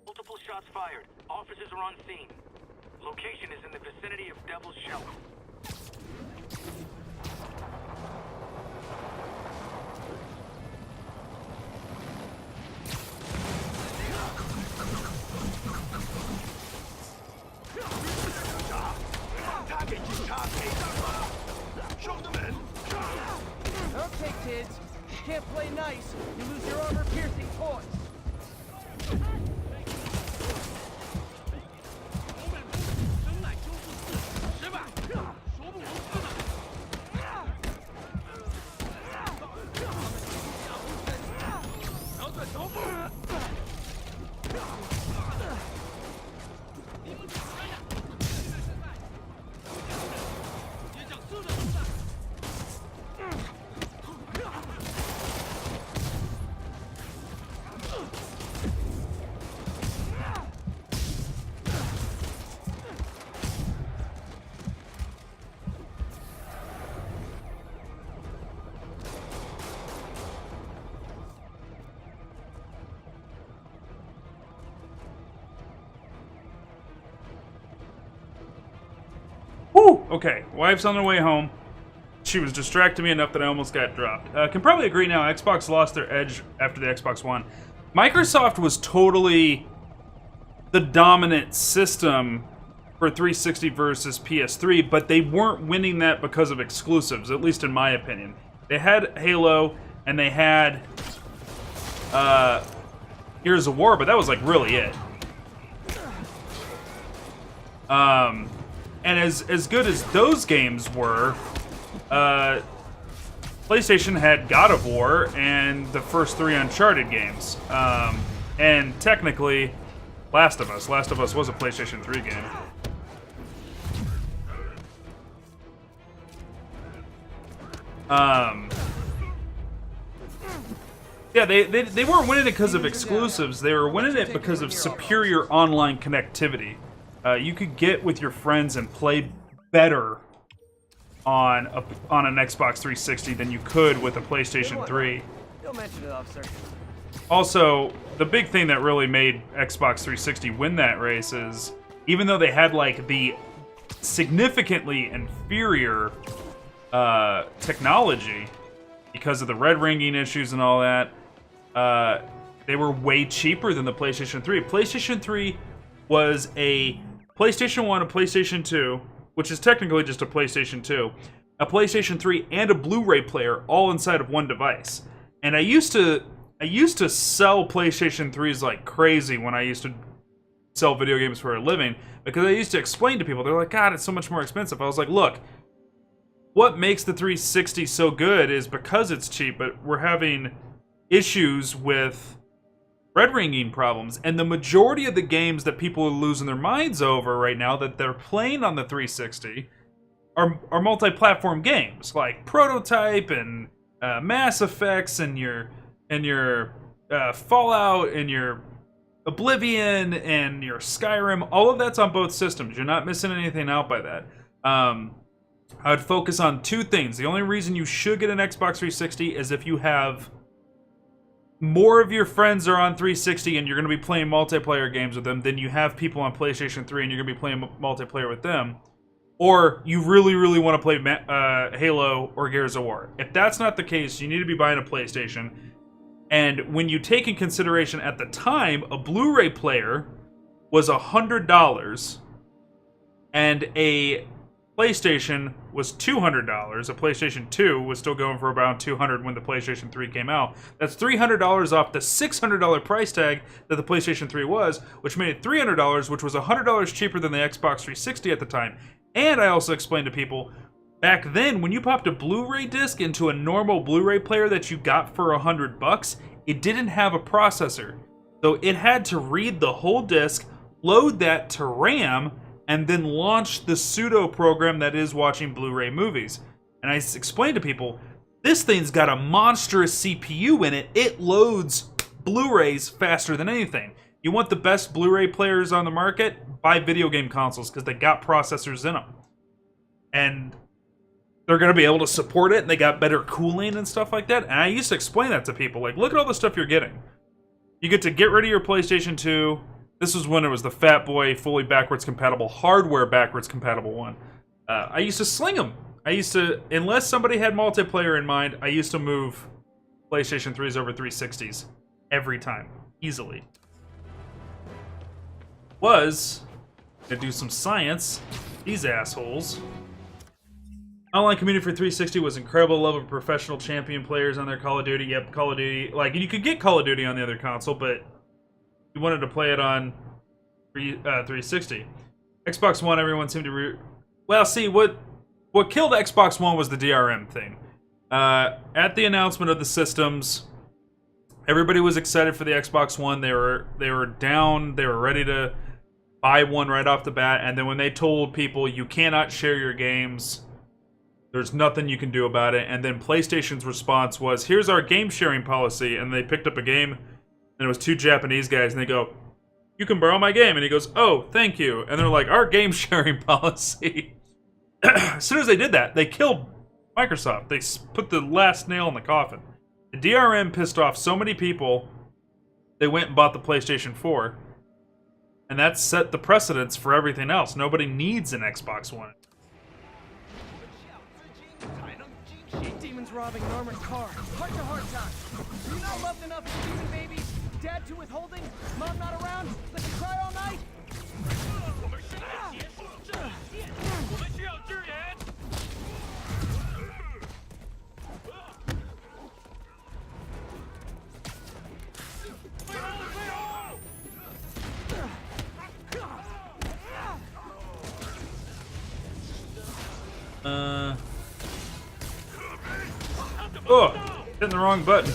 Multiple shots fired. Officers are on scene. Location is in the vicinity of Devil's Shelf. Okay, kids. You can't play nice. You lose your armor-piercing toys. Woo! Okay, wife's on the way home. She was distracting me enough that I almost got dropped. Can probably agree now, Xbox lost their edge after the Xbox One. Microsoft was totally the dominant system for 360 versus PS3, but they weren't winning that because of exclusives, at least in my opinion. They had Halo, and they had Gears of War, but that was like really it. And as good as those games were, PlayStation had God of War and the first 3 Uncharted games. And technically, Last of Us. Last of Us was a PlayStation 3 game. Yeah, they weren't winning it because of exclusives. They were winning it because of superior online connectivity. You could get with your friends and play better on an Xbox 360 than you could with a PlayStation 3. Don't mention it, officer. Also, the big thing that really made Xbox 360 win that race is, even though they had like the significantly inferior technology because of the red ringing issues and all that, they were way cheaper than the PlayStation 3. PlayStation 3 was a PlayStation 1, a PlayStation 2, which is technically just a PlayStation 2, a PlayStation 3, and a Blu-ray player all inside of one device. And I used to sell PlayStation 3s like crazy when I used to sell video games for a living, because I used to explain to people, they're like, God, it's so much more expensive. I was like, look, what makes the 360 so good is because it's cheap, but we're having issues with red ringing problems, and the majority of the games that people are losing their minds over right now that they're playing on the 360 are multi-platform games like Prototype and Mass Effects and your Fallout and your Oblivion and your Skyrim. All of that's on both systems. You're not missing anything out by that. I would focus on 2 things. The only reason you should get an Xbox 360 is if you have more of your friends are on 360 and you're going to be playing multiplayer games with them than you have people on PlayStation 3 and you're going to be playing multiplayer with them. Or you really, really want to play Halo or Gears of War. If that's not the case, you need to be buying a PlayStation. And when you take in consideration at the time, a Blu-ray player was $100 and a PlayStation was $200. A PlayStation 2 was still going for about $200 when the PlayStation 3 came out. That's $300 off the $600 price tag that the PlayStation 3 was, which made it $300, which was $100 cheaper than the Xbox 360 at the time. And I also explained to people, back then, when you popped a Blu-ray disc into a normal Blu-ray player that you got for $100, it didn't have a processor. So it had to read the whole disc, load that to RAM, and then launch the pseudo program that is watching Blu-ray movies. And I explained to people, this thing's got a monstrous CPU in it. It loads Blu-rays faster than anything. You want the best Blu-ray players on the market? Buy video game consoles, because they got processors in them. And they're going to be able to support it, and they got better cooling and stuff like that. And I used to explain that to people. Like, look at all the stuff you're getting. You get to get rid of your PlayStation 2. This was when it was the Fat Boy, fully backwards compatible, hardware backwards compatible one. I used to sling them. I used to, unless somebody had multiplayer in mind, I used to move PlayStation 3s over 360s every time, easily. Was to do some science. These assholes. Online community for 360 was incredible. Level of professional champion players on their Call of Duty. Yep, Call of Duty. Like, you could get Call of Duty on the other console, but you wanted to play it on 360. Xbox One, everyone seemed to... Well, see, what killed Xbox One was the DRM thing. At the announcement of the systems, everybody was excited for the Xbox One. They were down. They were ready to buy one right off the bat. And then when they told people, you cannot share your games, there's nothing you can do about it. And then PlayStation's response was, here's our game sharing policy. And they picked up a game, and it was two Japanese guys, and they go, you can borrow my game. And he goes, oh, thank you. And they're like, our game sharing policy. As soon as they did that, they killed Microsoft. They put the last nail in the coffin. The DRM pissed off so many people, they went and bought the PlayStation 4. And that set the precedence for everything else. Nobody needs an Xbox One. Demons robbing an armored car. Heart to heart time. Are you not loved enough as demon babies? Dad too withholding? Mom not around? Let you cry all night? Oh, hitting the wrong button.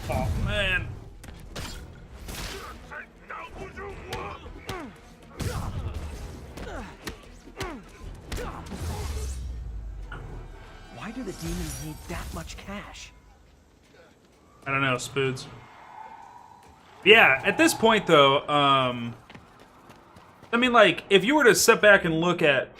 Oh, man. Why do the demons need that much cash? I don't know, Spoods. Yeah, at this point, though, I mean, like, if you were to step back and look at,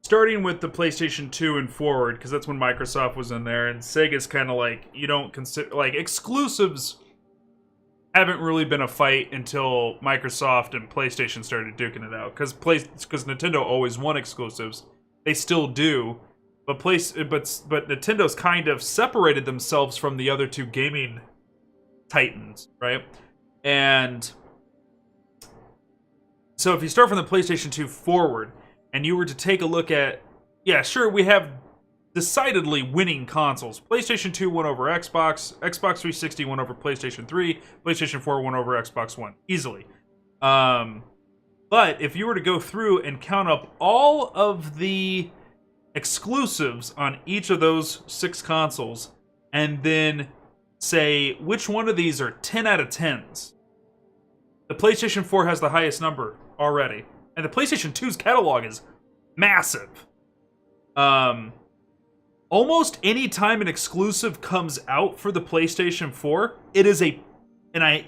starting with the PlayStation 2 and forward, because that's when Microsoft was in there, and Sega's kind of like, you don't consider, like, exclusives haven't really been a fight until Microsoft and PlayStation started duking it out, because Nintendo always won exclusives. They still do, but Nintendo's kind of separated themselves from the other two gaming titans, right? And so if you start from the PlayStation 2 forward, and you were to take a look at, yeah, sure, we have decidedly winning consoles. PlayStation 2 won over Xbox, Xbox 360 won over PlayStation 3, PlayStation 4 won over Xbox One, easily. But if you were to go through and count up all of the exclusives on each of those 6 consoles, and then say which one of these are 10 out of 10s, the PlayStation 4 has the highest number already. And the PlayStation 2's catalog is massive. Almost any time an exclusive comes out for the PlayStation 4, it is and I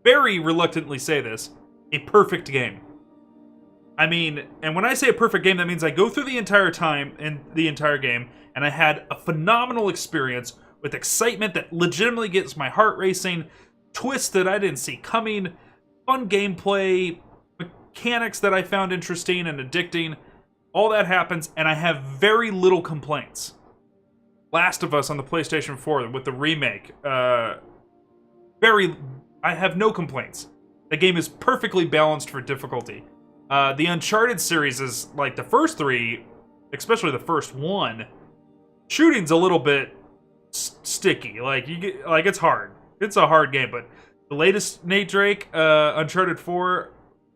very reluctantly say this, a perfect game. I mean, and when I say a perfect game, that means I go through the entire time in the entire game, and I had a phenomenal experience with excitement that legitimately gets my heart racing, twists that I didn't see coming, fun gameplay, mechanics that I found interesting and addicting. All that happens, and I have very little complaints. Last of Us on the PlayStation 4 with the remake, I have no complaints. The game is perfectly balanced for difficulty. The Uncharted series is like the first three, especially the first one. Shooting's a little bit sticky. Like it's hard. It's a hard game, but the latest Nate Drake, Uncharted 4,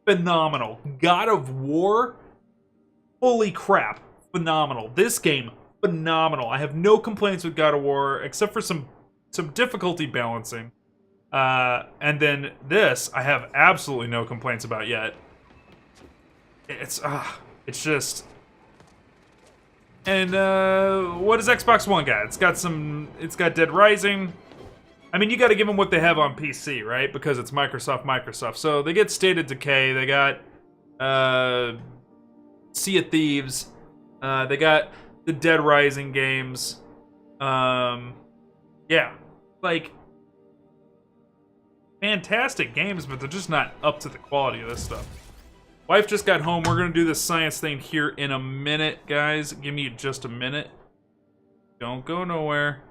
phenomenal. God of War, holy crap, phenomenal. This game, phenomenal. I have no complaints with God of War except for some difficulty balancing. And then this, I have absolutely no complaints about yet. It's just. And what does Xbox One got? It's got Dead Rising. I mean, you got to give them what they have on PC, right? Because it's Microsoft. So they get State of Decay. They got Sea of Thieves. They got the Dead Rising games. Yeah, like fantastic games, but they're just not up to the quality of this stuff. Wife just got home. We're gonna do this science thing here in a minute, guys. Give me just a minute. Don't go nowhere.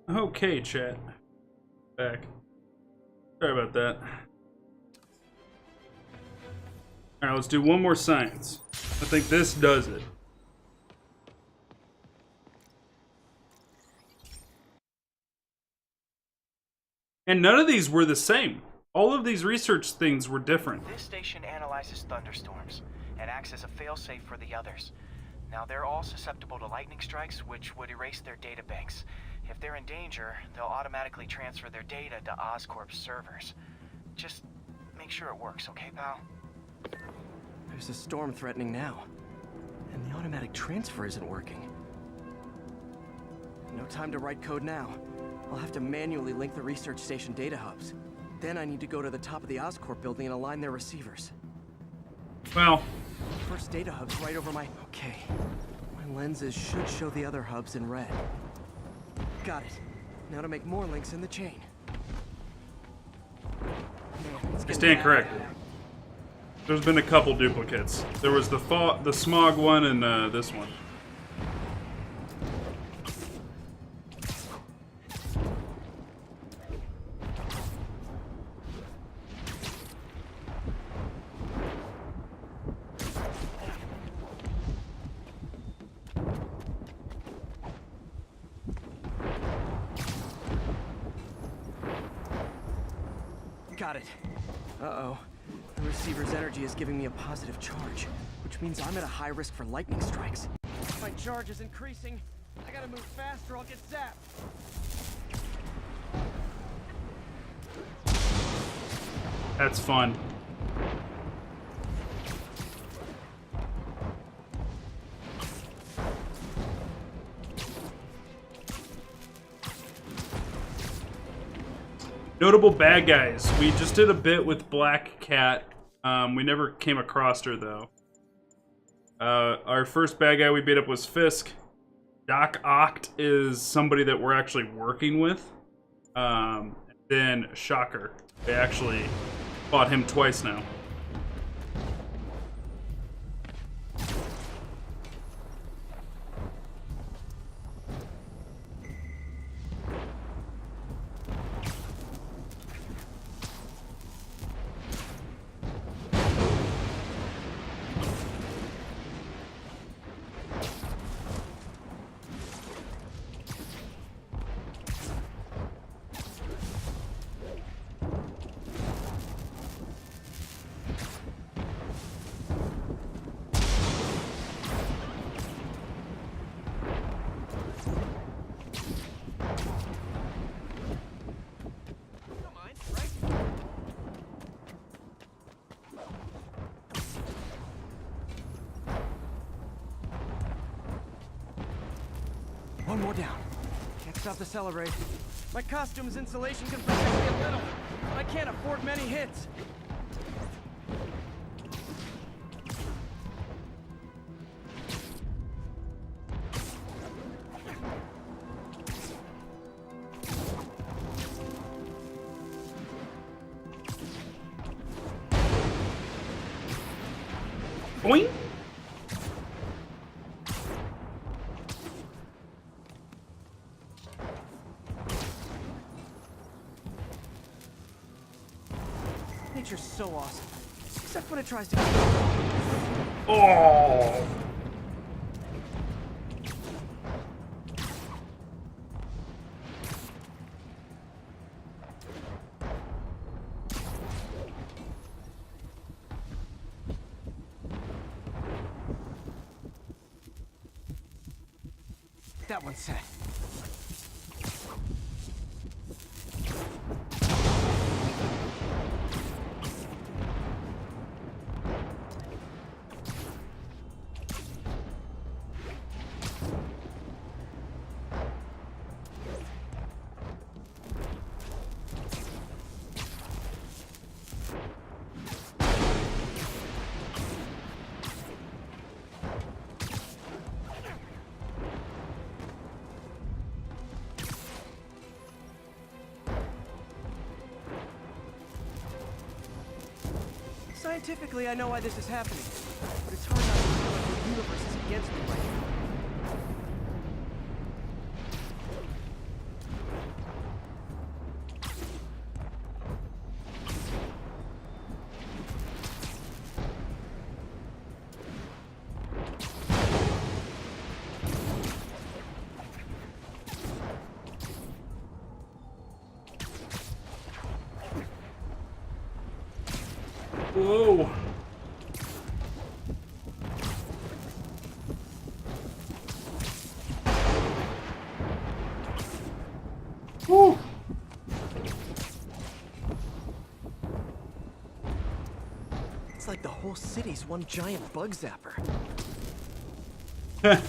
Okay, chat. Back. Sorry about that. Alright, let's do one more science. I think this does it. And none of these were the same. All of these research things were different. This station analyzes thunderstorms and acts as a failsafe for the others. Now, they're all susceptible to lightning strikes, which would erase their data banks. If they're in danger, they'll automatically transfer their data to Oscorp's servers. Just make sure it works, okay, pal? There's a storm threatening now, and the automatic transfer isn't working. No time to write code now. I'll have to manually link the research station data hubs. Then I need to go to the top of the Oscorp building and align their receivers. Well, first data hub's right over my... Okay. My lenses should show the other hubs in red. Got it. Now to make more links in the chain. I stand corrected. There's been a couple duplicates. There was the smog one and this one. Got it. Uh-oh. The receiver's energy is giving me a positive charge, which means I'm at a high risk for lightning strikes. My charge is increasing. I gotta move fast or I'll get zapped. That's fun. Notable bad guys. We just did a bit with Black Cat. We never came across her, though. Our first bad guy we beat up was Fisk. Doc Oct is somebody that we're actually working with. Then Shocker. We actually fought him twice now. One more down. Can't stop the celebrate. My costume's insulation can protect me a little, but I can't afford many hits. Boing. Nature's so awesome, except when it tries to... Oh! That one's set. Scientifically, I know why this is happening, but it's hard not to feel like the universe is against me right now. Whoa. Woo. It's like the whole city's one giant bug zapper. As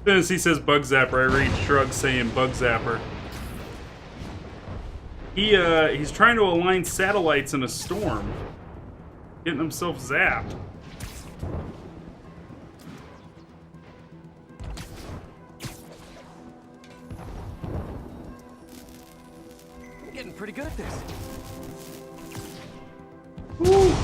soon as he says bug zapper, I read Shrug saying bug zapper. He's trying to align satellites in a storm. Getting himself zapped. I'm getting pretty good at this. Woo.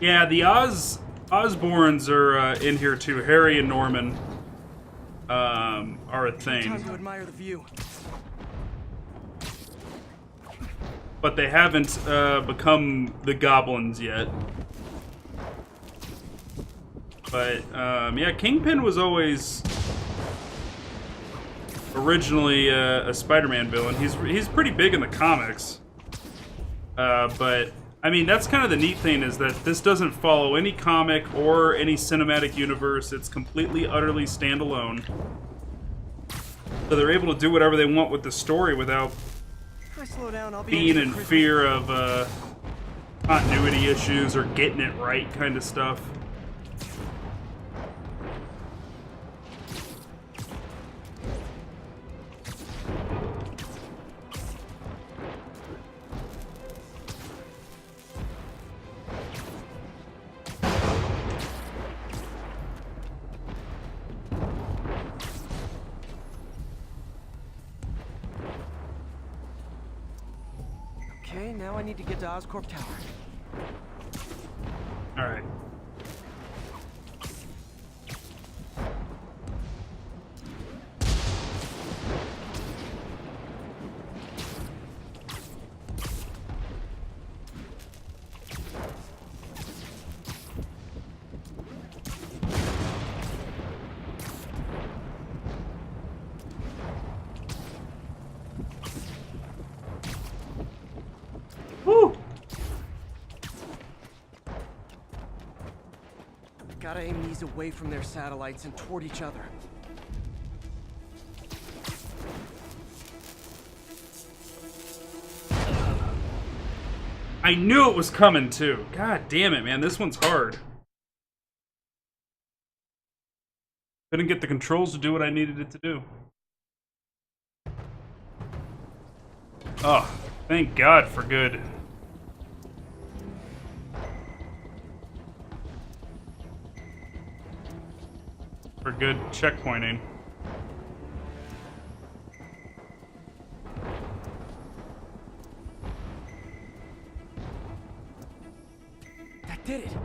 Yeah, the Osborns are in here too. Harry and Norman are a thing. Time to admire the view. But they haven't become the goblins yet. But yeah, Kingpin was always originally a Spider-Man villain. He's pretty big in the comics. But I mean, that's kind of the neat thing, is that this doesn't follow any comic or any cinematic universe. It's completely, utterly standalone. So they're able to do whatever they want with the story without If I slow down, I'll be being into in Christmas. fear of continuity issues or getting it right kind of stuff. Okay, now I need to get to Oscorp Tower. All right. Woo! Gotta aim these away from their satellites and toward each other. I knew it was coming too. God damn it, man. This one's hard. Couldn't get the controls to do what I needed it to do. Oh, thank God for good. For good checkpointing. That did it!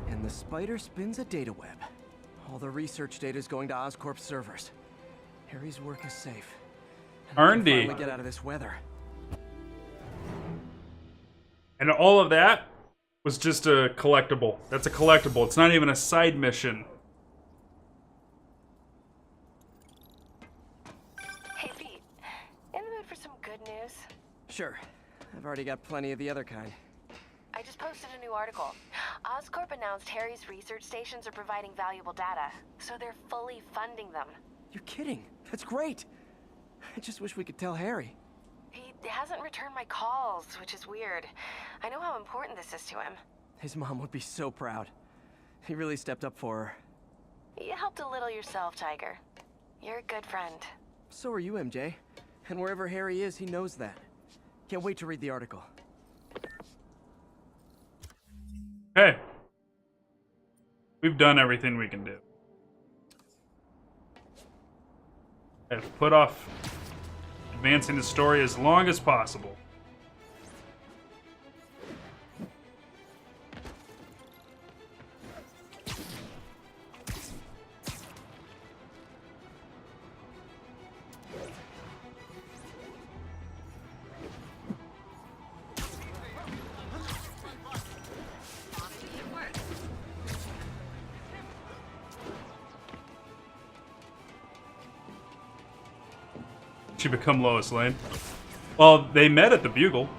And the spider spins a data web. All the research data is going to Oscorp's servers. Harry's work is safe. And I can R&D. finally get out of this weather. And all of that was just a collectible. That's a collectible. It's not even a side mission. Hey, Pete. In the mood for some good news? Sure. I've already got plenty of the other kind. I just posted a new article. Oscorp announced Harry's research stations are providing valuable data, so they're fully funding them. You're kidding. That's great. I just wish we could tell Harry. He hasn't returned my calls, which is weird. I know how important this is to him. His mom would be so proud. He really stepped up for her. You helped a little yourself, Tiger. You're a good friend. So are you, MJ. And wherever Harry is, he knows that. Can't wait to read the article. Okay. We've done everything we can do. I've put off advancing the story as long as possible. she become Lois Lane? Well, they met at the Bugle.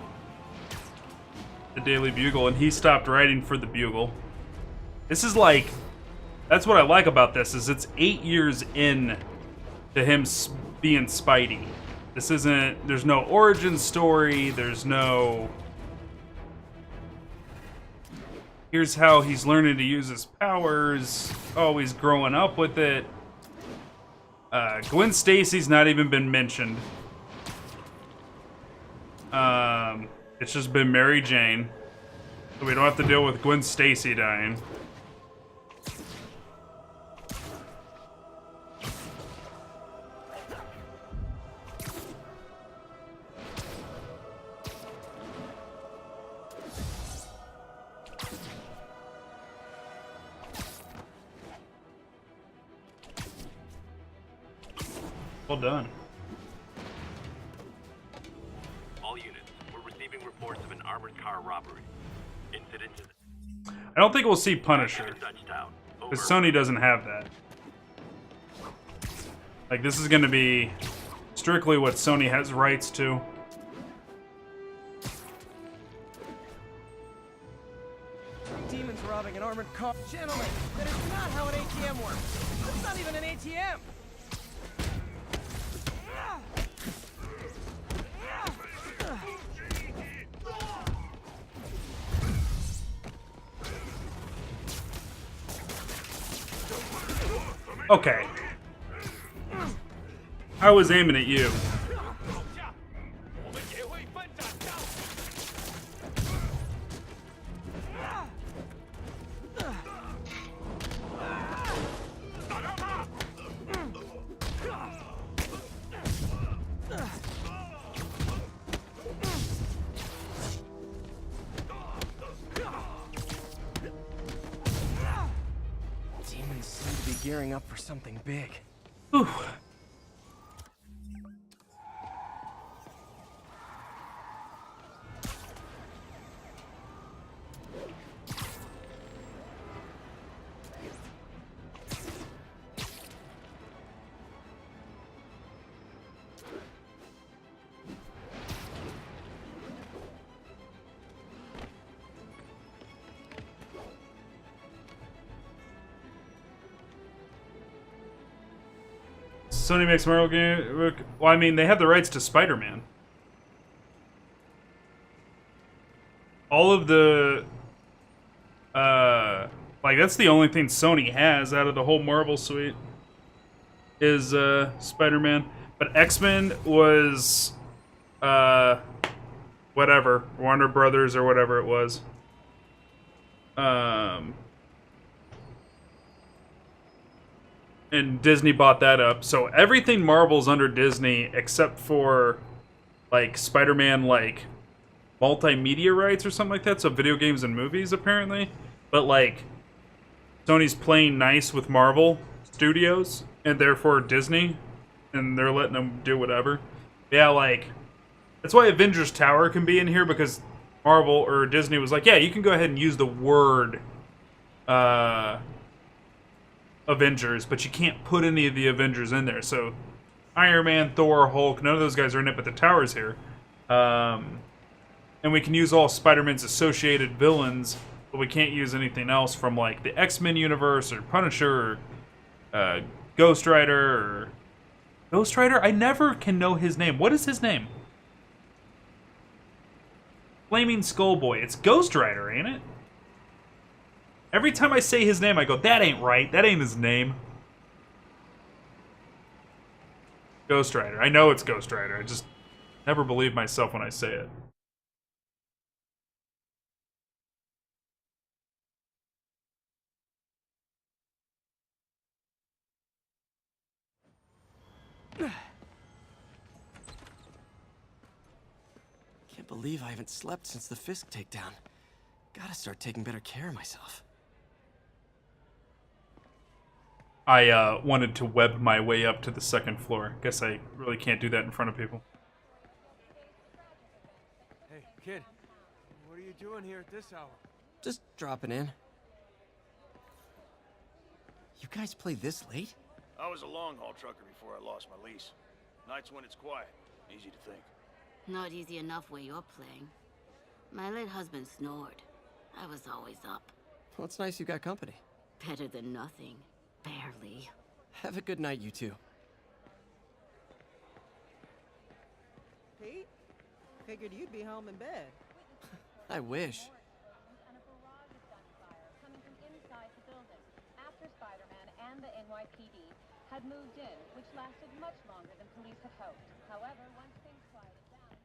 The Daily Bugle, and he stopped writing for the Bugle. This is like... That's what I like about this, is it's 8 years in to him being Spidey. This isn't... There's no origin story, there's no... Here's how he's learning to use his powers. Oh, he's growing up with it. Gwen Stacy's not even been mentioned. It's just been Mary Jane. So we don't have to deal with Gwen Stacy dying. Well done. All units, we're receiving reports of an armored car robbery. Incident is I don't think we'll see Punisher. Because Sony doesn't have that. Like, this is going to be strictly what Sony has rights to. Demons robbing an armored car. Gentlemen, that is not how an ATM works. That's not even an ATM. Okay. I was aiming at you. Demons seem to be gearing up for something big. Whew. Sony makes Marvel game. Well, I mean, they have the rights to Spider-Man. All of the, like, that's the only thing Sony has out of the whole Marvel suite is Spider-Man. But X-Men was, whatever, Warner Brothers or whatever it was. And Disney bought that up. So everything Marvel's under Disney except for, like, Spider-Man, like, multimedia rights or something like that. So video games and movies, apparently. But, like, Sony's playing nice with Marvel Studios and therefore Disney. And they're letting them do whatever. Yeah, like, that's why Avengers Tower can be in here, because Marvel or Disney was like, yeah, you can go ahead and use the word, Avengers, but you can't put any of the Avengers in there. So Iron Man, Thor, Hulk, none of those guys are in it, but the Tower's here. And we can use all Spider-Man's associated villains, but we can't use anything else from, like, the X-Men universe or Punisher or Ghost Rider or... Ghost Rider? I never can know his name. What is his name? Flaming Skullboy. It's Ghost Rider, ain't it? Every time I say his name, I go, that ain't right. That ain't his name. Ghost Rider. I know it's Ghost Rider. I just never believe myself when I say it. Can't believe I haven't slept since the Fisk takedown. Gotta start taking better care of myself. I wanted to web my way up to the second floor. Guess I really can't do that in front of people. Hey, kid. What are you doing here at this hour? Just dropping in. You guys play this late? I was a long-haul trucker before I lost my lease. Nights when it's quiet. Easy to think. Not easy enough where you're playing. My late husband snored. I was always up. Well, it's nice you got company. Better than nothing. Barely. Have a good night, you two. Pete? Figured you'd be home in bed. I wish. Coming from inside the building after Spider-Man and the NYPD had moved in, which lasted much longer than police had hoped. However, once things quieted down,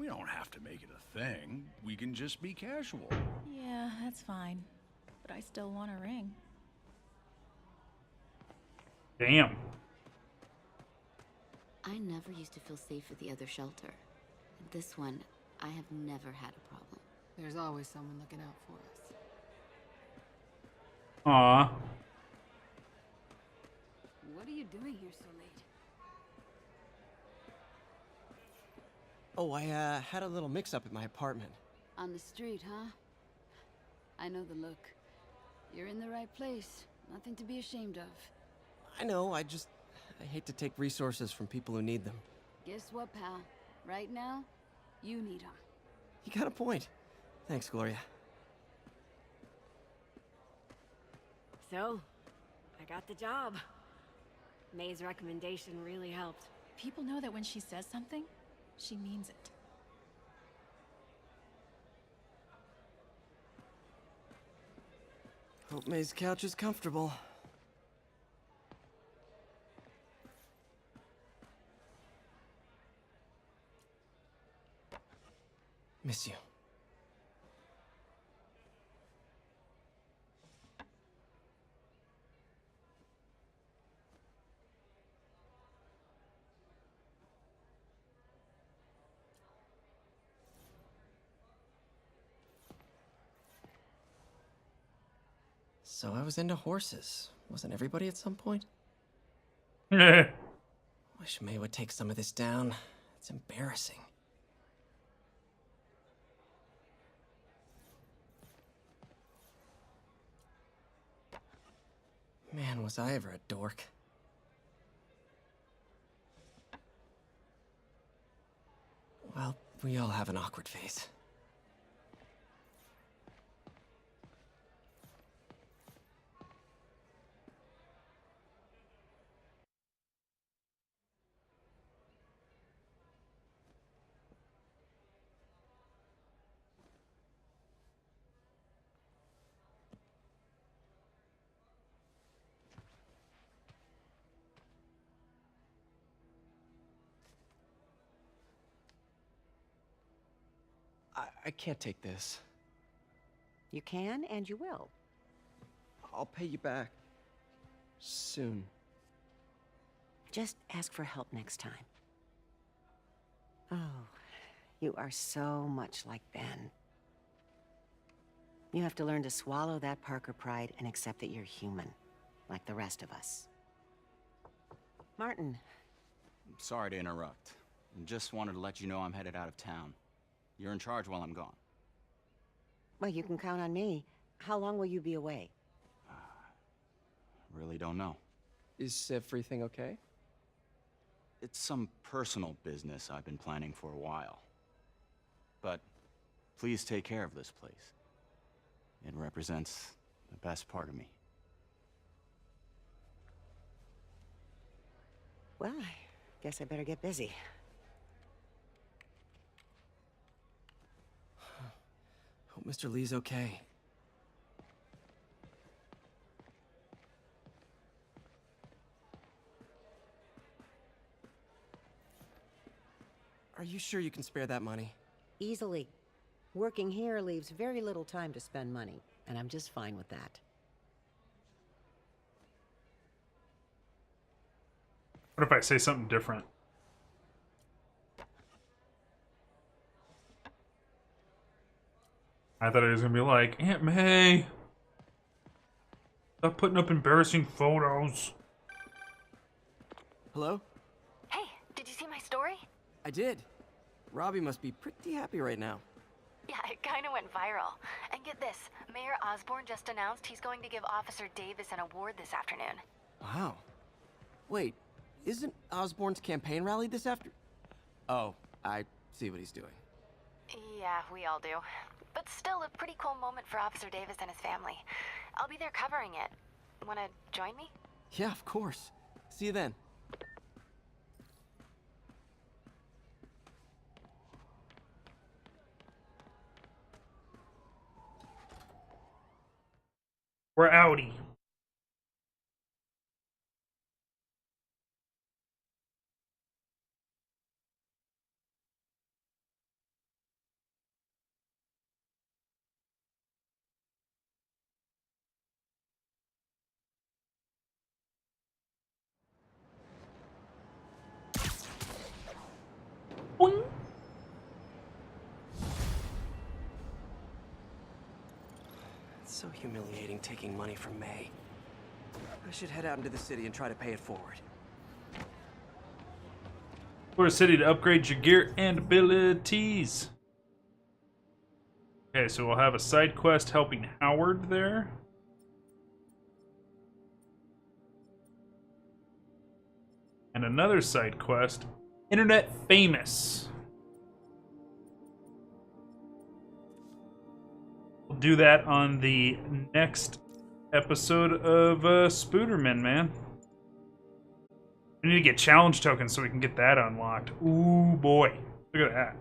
We don't have to make it a thing. We can just be casual. Yeah, that's fine. But I still want a ring. Damn. I never used to feel safe at the other shelter. This one, I have never had a problem. There's always someone looking out for us. Aww. What are you doing here so late? Oh, I had a little mix-up at my apartment. On the street, huh? I know the look. You're in the right place. Nothing to be ashamed of. I know, I hate to take resources from people who need them. Guess what, pal? Right now, you need them. You got a point. Thanks, Gloria. So, I got the job. May's recommendation really helped. People know that when she says something, she means it. Hope May's couch is comfortable. Miss you. So I was into horses. Wasn't everybody at some point? Wish May would take some of this down. It's embarrassing. Man, was I ever a dork. Well, we all have an awkward phase. I can't take this. You can, and you will. I'll pay you back. Soon. Just ask for help next time. Oh, you are so much like Ben. You have to learn to swallow that Parker pride and accept that you're human, like the rest of us. Martin. Sorry to interrupt. Just wanted to let you know I'm headed out of town. You're in charge while I'm gone. Well, you can count on me. How long will you be away? Really don't know. Is everything okay? It's some personal business I've been planning for a while. But please take care of this place. It represents the best part of me. Well, I guess I better get busy. Hope Mr. Lee's okay. Are you sure you can spare that money? Easily. Working here leaves very little time to spend money, and I'm just fine with that. What if I say something different? I thought it was gonna be like, Aunt May. Stop putting up embarrassing photos. Hello? Hey, did you see my story? I did. Robbie must be pretty happy right now. Yeah, it kind of went viral. And get this, Mayor Osborn just announced he's going to give Officer Davis an award this afternoon. Wow. Wait, isn't Osborn's campaign rally this after? Oh, I see what he's doing. Yeah, we all do. But still a pretty cool moment for Officer Davis and his family. I'll be there covering it. Wanna join me? Yeah, of course. See you then. We're outie. Boing. It's so humiliating taking money from May. I should head out into the city and try to pay it forward. For a city to upgrade your gear and abilities. Okay, so we'll have a side quest helping Howard there. And another side quest, Internet Famous. We'll do that on the next episode of Spooderman, man. We need to get challenge tokens so we can get that unlocked. Ooh, boy. Look at that.